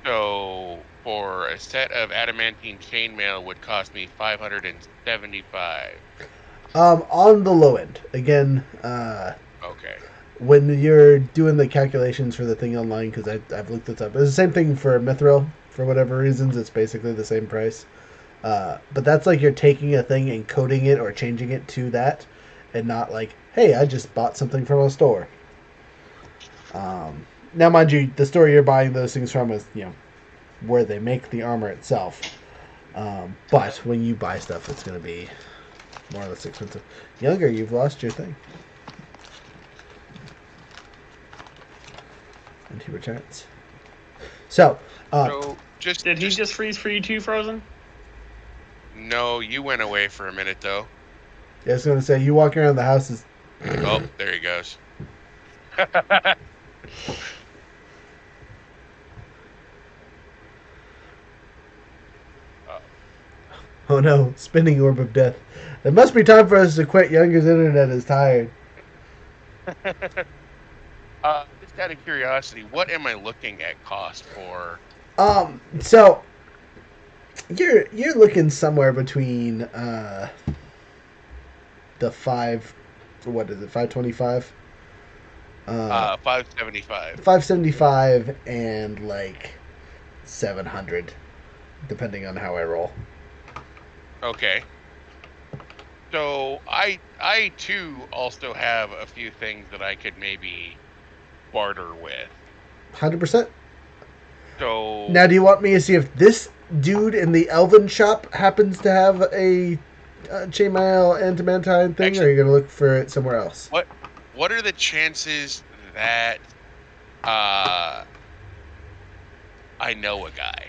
So for a set of adamantine chainmail would cost me $575. On the low end. Again, Okay. when you're doing the calculations for the thing online, because I've looked this up, it's the same thing for Mithril. For whatever reasons, it's basically the same price. But that's like you're taking a thing and coding it or changing it to that, and not like, hey, I just bought something from a store. Now, mind you, the store you're buying those things from is, where they make the armor itself. But when you buy stuff, it's going to be more or less expensive. Younger, you've lost your thing. And he returns. So Did he just freeze for you too, Frozen? No, you went away for a minute though. I was going to say, you walk around the house is... Oh, there he goes. Oh no, spinning orb of death. It must be time for us to quit. Younger's internet is tired. Just out of curiosity, what am I looking at cost for? So you're looking somewhere between the 525? 575. 575 and like 700, depending on how I roll. Okay. So I too also have a few things that I could maybe barter with. 100%. So Now, do you want me to see if this dude in the Elven shop happens to have a chainmail adamantine thing, or are you going to look for it somewhere else? what are the chances that I know a guy?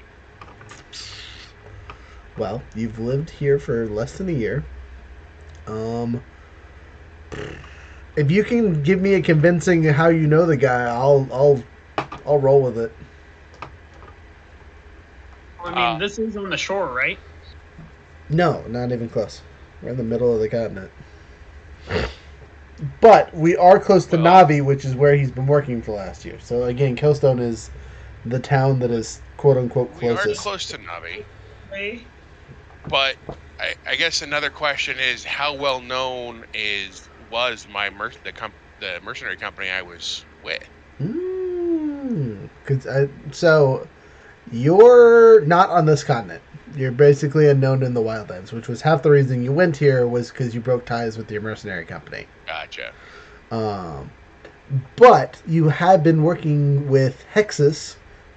Well, you've lived here for less than a year. If you can give me a convincing how you know the guy, I'll roll with it. I mean, this is on the shore, right? No, not even close. We're in the middle of the continent. But we are close to Navi, which is where he's been working for last year. So again, Killstone is the town that is quote unquote closest. We are close to Navi. Hey. But I guess another question is, how well known was the mercenary company I was with? So you're not on this continent. You're basically unknown in the Wildlands, which was half the reason you went here was because you broke ties with your mercenary company. Gotcha. But you have been working with Hexus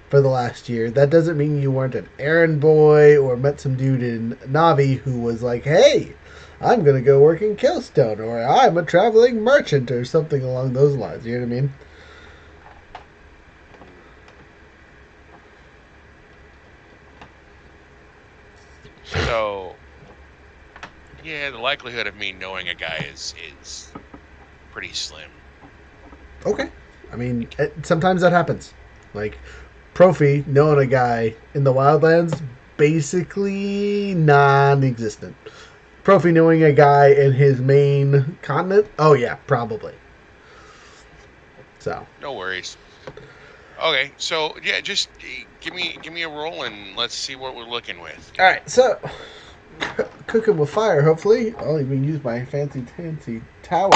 for the last year. That doesn't mean you weren't an errand boy or met some dude in Navi who was like, hey, I'm going to go work in Killstone, or I'm a traveling merchant, or something along those lines. You know what I mean? So, yeah, the likelihood of me knowing a guy is pretty slim. Okay. I mean, sometimes that happens. Like, Profi knowing a guy in the Wildlands, basically non-existent. Profi knowing a guy in his main continent, oh yeah, probably. So. No worries. Okay, so yeah, just give me a roll and let's see what we're looking with. All right, so cooking with fire. Hopefully, I'll even use my fancy tower.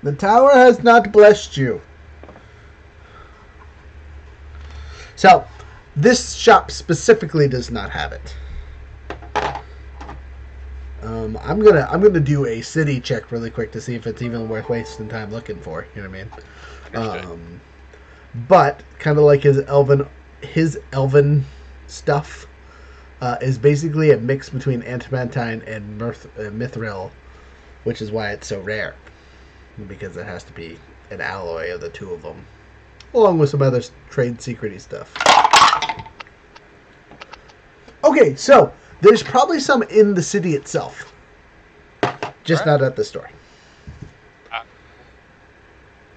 The tower has not blessed you. So, this shop specifically does not have it. I'm gonna do a city check really quick to see if it's even worth wasting time looking for. You know what I mean? But kind of like his elven stuff is basically a mix between adamantine and mithril, which is why it's so rare, because it has to be an alloy of the two of them, along with some other trade secrety stuff. Okay, so there's probably some in the city itself, just not at the store.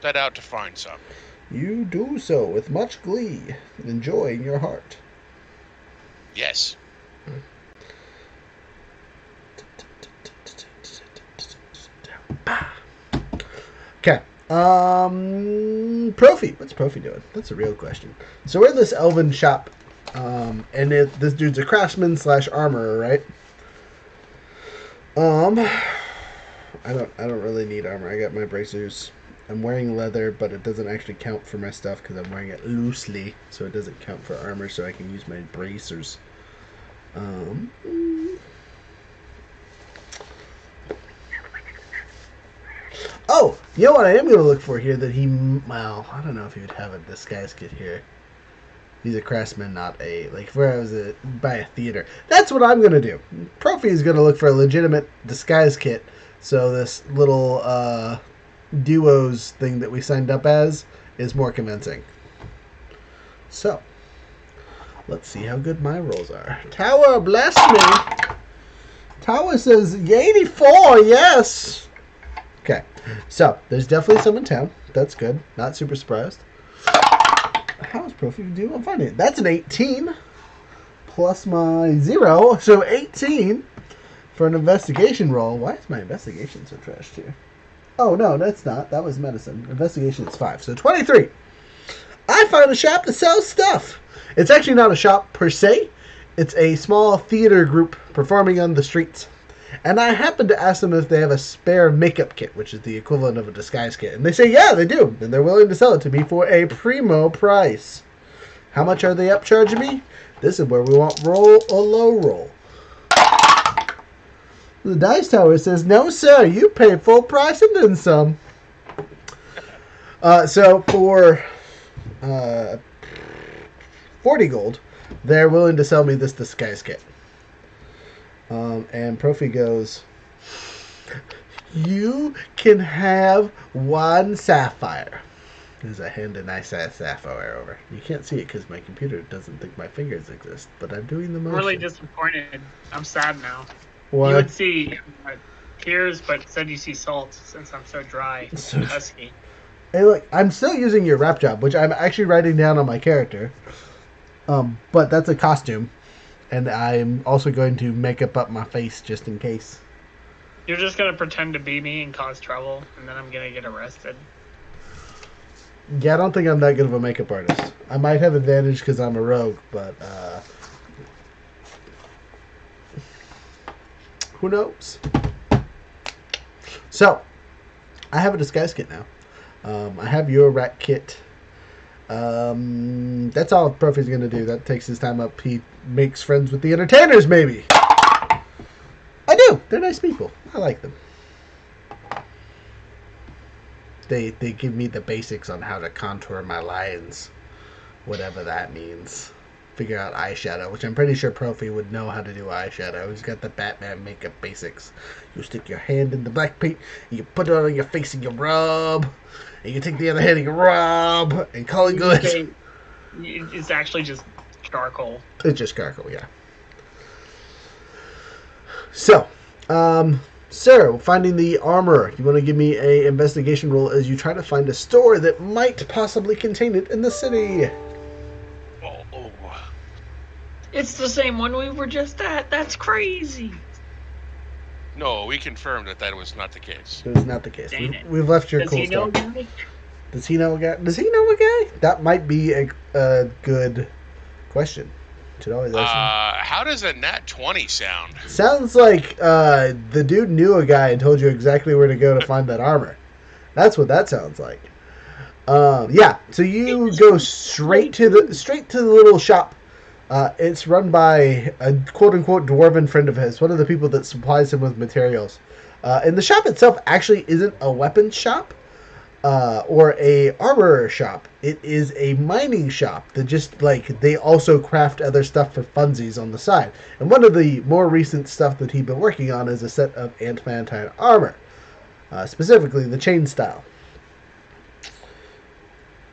Set out to find some. You do so with much glee and joy in your heart. Yes. Okay. Profi. What's Profi doing? That's a real question. So we're in this elven shop, and this dude's a craftsman / armorer, right? I don't really need armor. I got my bracers. I'm wearing leather, but it doesn't actually count for my stuff because I'm wearing it loosely, so it doesn't count for armor, so I can use my bracers. Oh, you know what I am going to look for here that well, I don't know if he would have a disguise kit here. He's a craftsman, not where I was by a theater. That's what I'm going to do. Profi is going to look for a legitimate disguise kit, so this little, duos thing that we signed up as is more convincing. So, let's see how good my rolls are. Tower, bless me. Tower says 84, yes. Okay. So, there's definitely some in town. That's good. Not super surprised. How is Profi do on finding it? That's an 18 plus my 0. So, 18 for an investigation roll. Why is my investigation so trashed here? Oh, no, that's not. That was medicine. Investigation is 5. So, 23. I found a shop that sells stuff. It's actually not a shop per se. It's a small theater group performing on the streets. And I happened to ask them if they have a spare makeup kit, which is the equivalent of a disguise kit. And they say, yeah, they do. And they're willing to sell it to me for a primo price. How much are they upcharging me? This is where we want roll or low roll. The dice tower says, no, sir, you pay full price and then some. So for 40 gold, they're willing to sell me this disguise kit. And Profi goes, you can have 1 sapphire. As I hand a nice ass sapphire over. You can't see it because my computer doesn't think my fingers exist, but I'm doing the motion. I'm really disappointed. I'm sad now. What? You would see tears, but instead you see salt since I'm so dry and husky. Hey, look, I'm still using your rap job, which I'm actually writing down on my character. But that's a costume. And I'm also going to make up my face just in case. You're just going to pretend to be me and cause trouble, and then I'm going to get arrested. Yeah, I don't think I'm that good of a makeup artist. I might have advantage because I'm a rogue, but who knows? So, I have a disguise kit now. I have your rat kit. That's all Profi's going to do. That takes his time up. He makes friends with the entertainers, maybe. I do. They're nice people. I like them. They give me the basics on how to contour my lines, whatever that means. Figure out eyeshadow, which I'm pretty sure Profi would know how to do eyeshadow. He's got the Batman makeup basics. You stick your hand in the black paint, and you put it on your face and you rub. And you take the other hand and you rub, and call it good. It's actually just charcoal. It's just charcoal, yeah. So, sir, finding the armor. You want to give me a investigation roll as you try to find a store that might possibly contain it in the city. Oh. It's the same one we were just at. That's crazy. No, we confirmed that was not the case. It was not the case. Dang it. We've left your Does cool he know stuff. a guy? Does he know a guy? Does he know a guy? That might be a good question. Should always ask him. How does a nat 20 sound? Sounds like the dude knew a guy and told you exactly where to go to find that armor. That's what that sounds like. Yeah. So you go straight to the little shop. It's run by a quote-unquote dwarven friend of his, one of the people that supplies him with materials. And the shop itself actually isn't a weapons shop or a armor shop. It is a mining shop that just, they also craft other stuff for funsies on the side. And one of the more recent stuff that he'd been working on is a set of adamantine armor, specifically the chain style.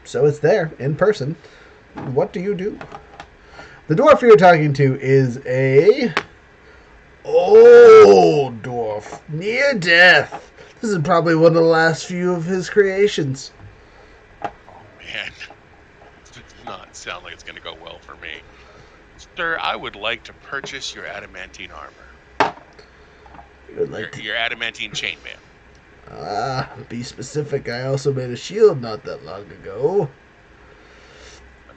So it's there, in person. What do you do? The dwarf you're talking to is a old dwarf, near death. This is probably one of the last few of his creations. Oh, man. This does not sound like it's going to go well for me. Sir, I would like to purchase your adamantine armor. Your adamantine chainmail. Be specific. I also made a shield not that long ago.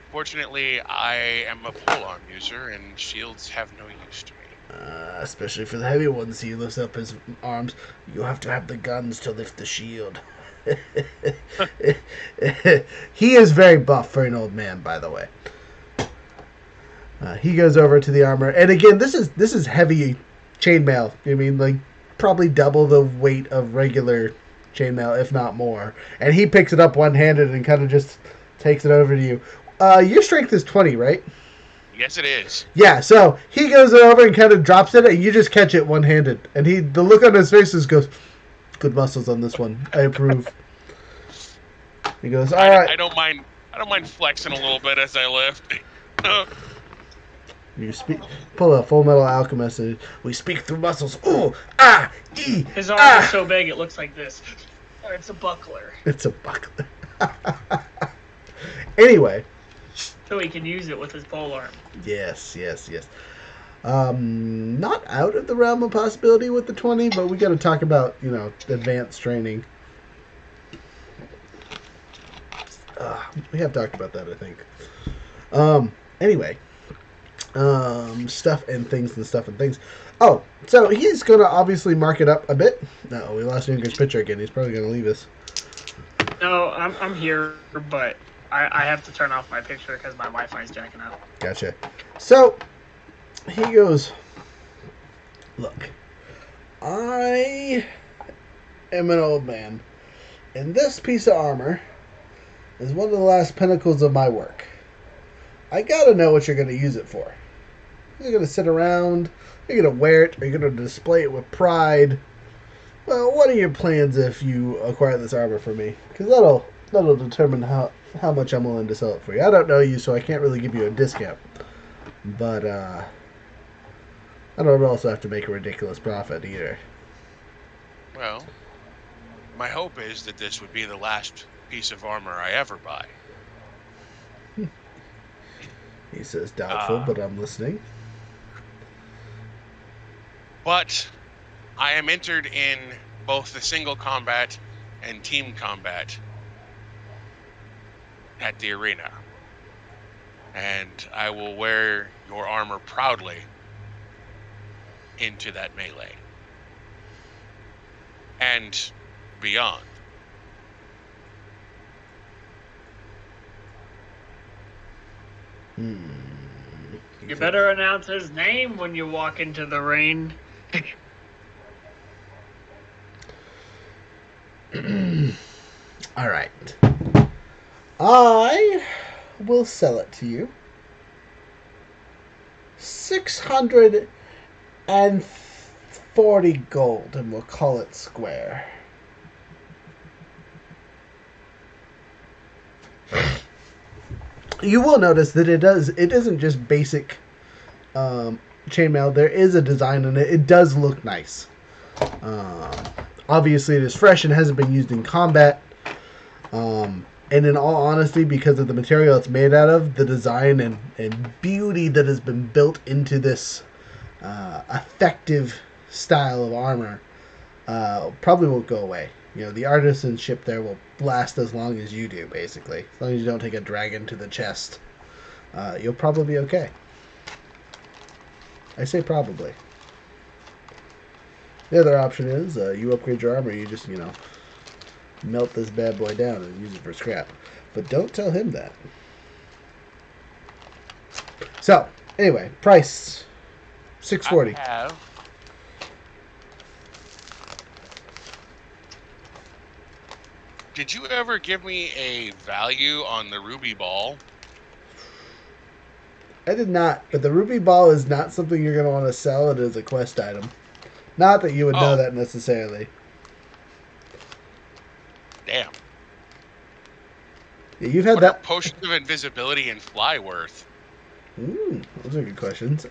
Unfortunately, I am a polearm user, and shields have no use to me. Especially for the heavy ones. He lifts up his arms. You have to have the guns to lift the shield. He is very buff for an old man, by the way. He goes over to the armor, and again, this is heavy chainmail. I mean, probably double the weight of regular chainmail, if not more. And he picks it up one-handed and kind of just takes it over to you. Your strength is 20, right? Yes, it is. Yeah, so he goes over and kind of drops it, and you just catch it one-handed. And the look on his face is goes, good muscles on this one. I approve. He goes, all right. I don't mind flexing a little bit as I lift. You speak, pull a Full Metal Alchemist, and we speak through muscles. Ooh, ah, ee, His arm ah. is so big it looks like this. It's a buckler. It's a buckler. Anyway. So he can use it with his pole arm. Yes. Not out of the realm of possibility with the 20, but we got to talk about, advanced training. We have talked about that, I think. Anyway. Stuff and things. Oh, so he's going to obviously mark it up a bit. No, we lost Inger's picture again. He's probably going to leave us. No, I'm here, but I have to turn off my picture because my Wi-Fi's jacking out. Gotcha. So, he goes, look, I am an old man, and this piece of armor is one of the last pinnacles of my work. I gotta know what you're gonna use it for. You're gonna sit around, you're gonna wear it, or you're gonna display it with pride. Well, what are your plans if you acquire this armor for me? Because that'll determine how much I'm willing to sell it for you. I don't know you, so I can't really give you a discount. But, I don't also have to make a ridiculous profit either. Well, my hope is that this would be the last piece of armor I ever buy. He says doubtful, but I'm listening. But I am entered in both the single combat and team combat at the arena. And I will wear your armor proudly into that melee. And beyond. You better announce his name when you walk into the ring. All right. I will sell it to you. 640 gold, and we'll call it square. You will notice that it isn't just basic chainmail. There is a design in it. It does look nice. Obviously, it is fresh and hasn't been used in combat. And in all honesty, because of the material it's made out of, the design and beauty that has been built into this effective style of armor probably won't go away. The artisanship there will last as long as you do, basically. As long as you don't take a dragon to the chest, you'll probably be okay. I say probably. The other option is you upgrade your armor, you just, melt this bad boy down and use it for scrap. But don't tell him that. So, anyway, price, 640. I have. Did you ever give me a value on the ruby ball? I did not, but the ruby ball is not something you're going to want to sell. It is a quest item. Not that you would know that necessarily. Damn. Yeah, you've had What that. are potions of invisibility and fly worth? Those are good questions.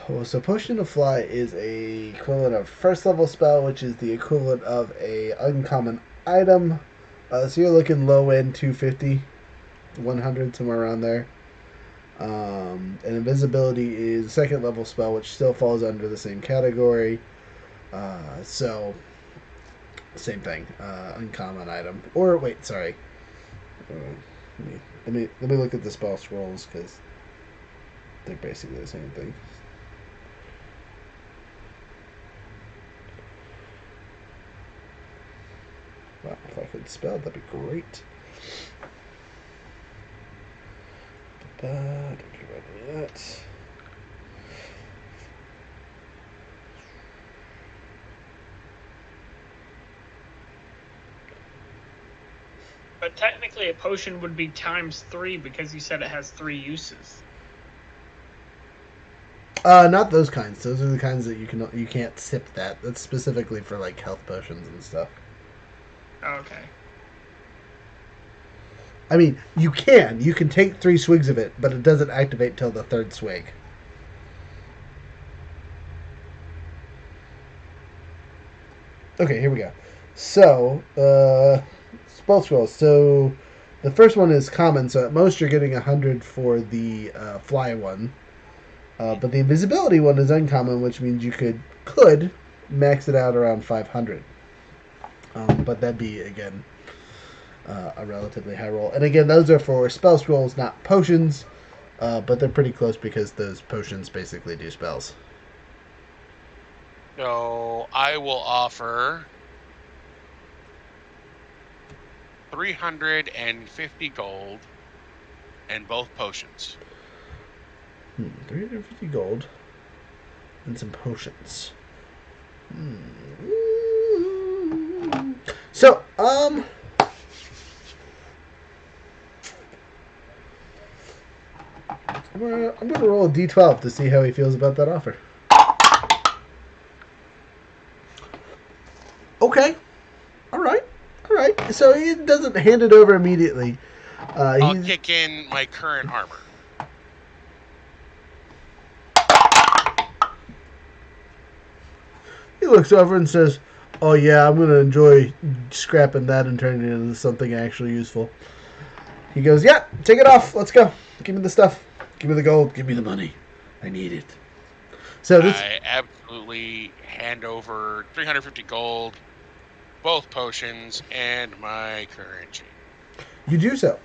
Well, so Potion of Fly is a equivalent of first level spell, which is the equivalent of a uncommon item. So you're looking low end 250, 100, somewhere around there. And invisibility is a second level spell, which still falls under the same category. So same thing, uncommon item. Or wait, sorry. Let me look at the spell scrolls because they're basically the same thing. Wow, if I could spell, that'd be great. Don't give any of that. But technically, a potion would be ×3 because you said it has 3 uses. Not those kinds. Those are the kinds that you can't sip that. That's specifically for like health potions and stuff. Okay. I mean, you can take 3 swigs of it, but it doesn't activate till the 3rd swig. Okay, here we go. So, spell scrolls. So, the first one is common, so at most you're getting 100 for the fly one. But the invisibility one is uncommon, which means you could max it out around 500. But that'd be, again, a relatively high roll. And again, those are for spell scrolls, not potions. But they're pretty close because those potions basically do spells. So I will offer 350 gold and both potions. 350 gold and some potions. So, I'm gonna roll a d12 to see how he feels about that offer. Okay. All right. So he doesn't hand it over immediately. I'll kick in my current armor. He looks over and says, "Oh yeah, I'm gonna enjoy scrapping that and turning it into something actually useful." He goes, "Yeah, take it off. Let's go. Give me the stuff. Give me the gold. Give me the money. I need it." So I absolutely hand over 350 gold, both potions, and my currency. You do so.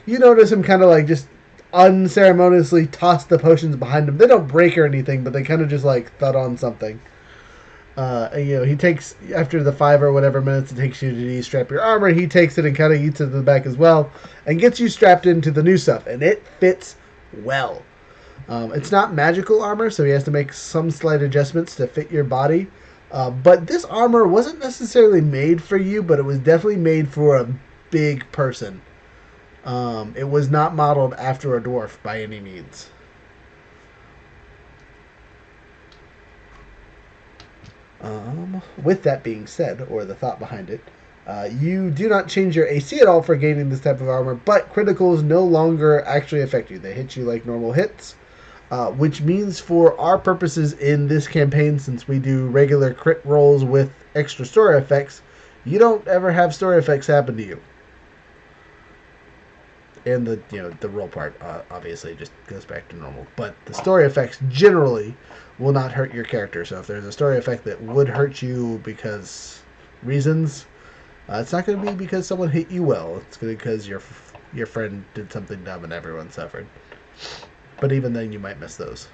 You notice him kind of like just unceremoniously toss the potions behind him. They don't break or anything, but they kind of just like thud on something. And, he takes, after the 5 or whatever minutes it takes you to de-strap your armor, he takes it and kind of eats it in the back as well, and gets you strapped into the new stuff, and it fits well. It's not magical armor, so he has to make some slight adjustments to fit your body. But this armor wasn't necessarily made for you, but it was definitely made for a big person. It was not modeled after a dwarf by any means. With that being said, or the thought behind it, you do not change your AC at all for gaining this type of armor, but criticals no longer actually affect you. They hit you like normal hits, which means for our purposes in this campaign, since we do regular crit rolls with extra story effects, you don't ever have story effects happen to you. And the roll part obviously just goes back to normal. But the story effects generally will not hurt your character. So if there's a story effect that would hurt you because reasons, it's not going to be because someone hit you well. It's going to be because your friend did something dumb and everyone suffered. But even then, you might miss those.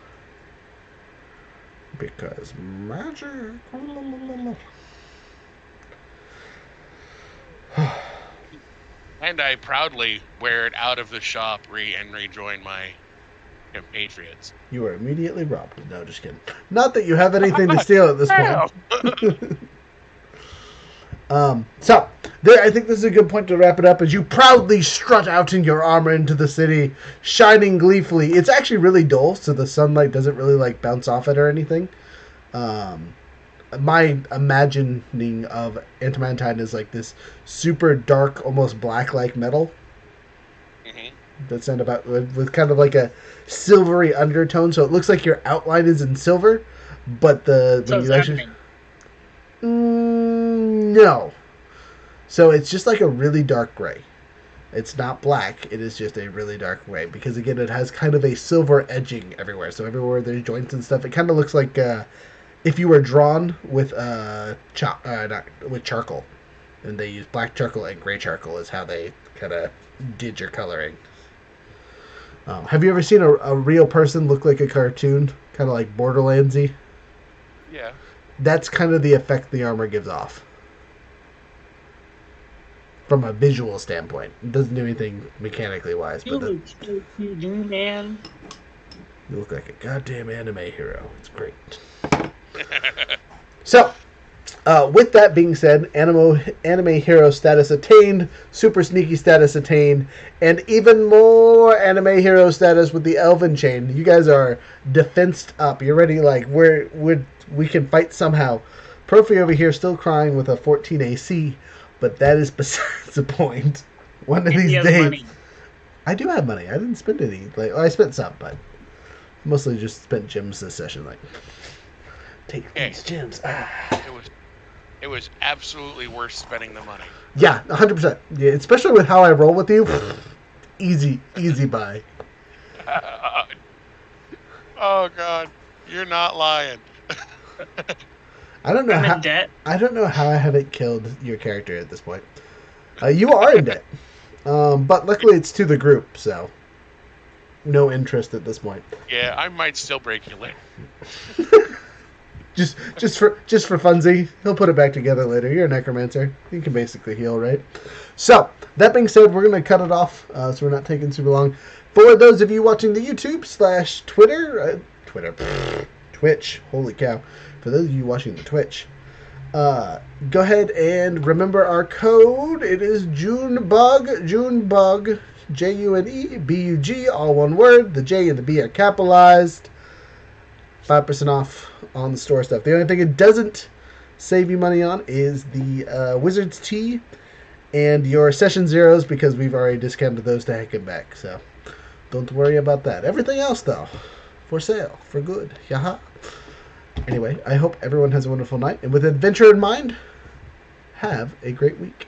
Because magic. And I proudly wear it out of the shop and rejoin my compatriots. You were immediately robbed. No, just kidding. Not that you have anything to steal at this point. So, I think this is a good point to wrap it up, as you proudly strut out in your armor into the city, shining gleefully. It's actually really dull, so the sunlight doesn't really bounce off it or anything. My imagining of adamantine is like this super dark, almost black-like metal. Mm-hmm. That's not about with kind of like a silvery undertone, so it looks like your outline is in silver, but no. So it's just like a really dark gray. It's not black. It is just a really dark gray because again, it has kind of a silver edging everywhere. So everywhere there's joints and stuff, it kind of looks like if you were drawn with with charcoal, and they use black charcoal and gray charcoal is how they kind of did your coloring. Have you ever seen a real person look like a cartoon, kind of like Borderlandsy? Yeah. That's kind of the effect the armor gives off. From a visual standpoint. It doesn't do anything mechanically wise. You look so cute, man. You look like a goddamn anime hero. It's great. So, with that being said, anime hero status attained, super sneaky status attained, and even more anime hero status with the elven chain. You guys are defensed up. You're ready, we can fight somehow. Profi over here still crying with a 14 AC, but that is besides the point. One of He these has days. money. I do have money. I didn't spend any. I spent some, but mostly just spent gems this session. Take these gems. It was absolutely worth spending the money. Yeah, 100%. Yeah, especially with how I roll with you. Easy buy. Oh God, you're not lying. I don't know I'm how. in debt. I don't know how I haven't killed your character at this point. You are in debt, but luckily it's to the group, so no interest at this point. Yeah, I might still break your leg. Just for funsy, he'll put it back together later. You're a necromancer. You can basically heal, right? So that being said, we're gonna cut it off, so we're not taking super long. For those of you watching the YouTube / Twitch, holy cow! For those of you watching the Twitch, go ahead and remember our code. It is Junebug, JUNEBUG, all one word. The J and the B are capitalized. 5% off on the store stuff. The only thing it doesn't save you money on is the Wizard's Tea and your Session Zeros, because we've already discounted those to heck and back. So don't worry about that. Everything else, though, for sale, for good. Yaha. Anyway, I hope everyone has a wonderful night. And with adventure in mind, have a great week.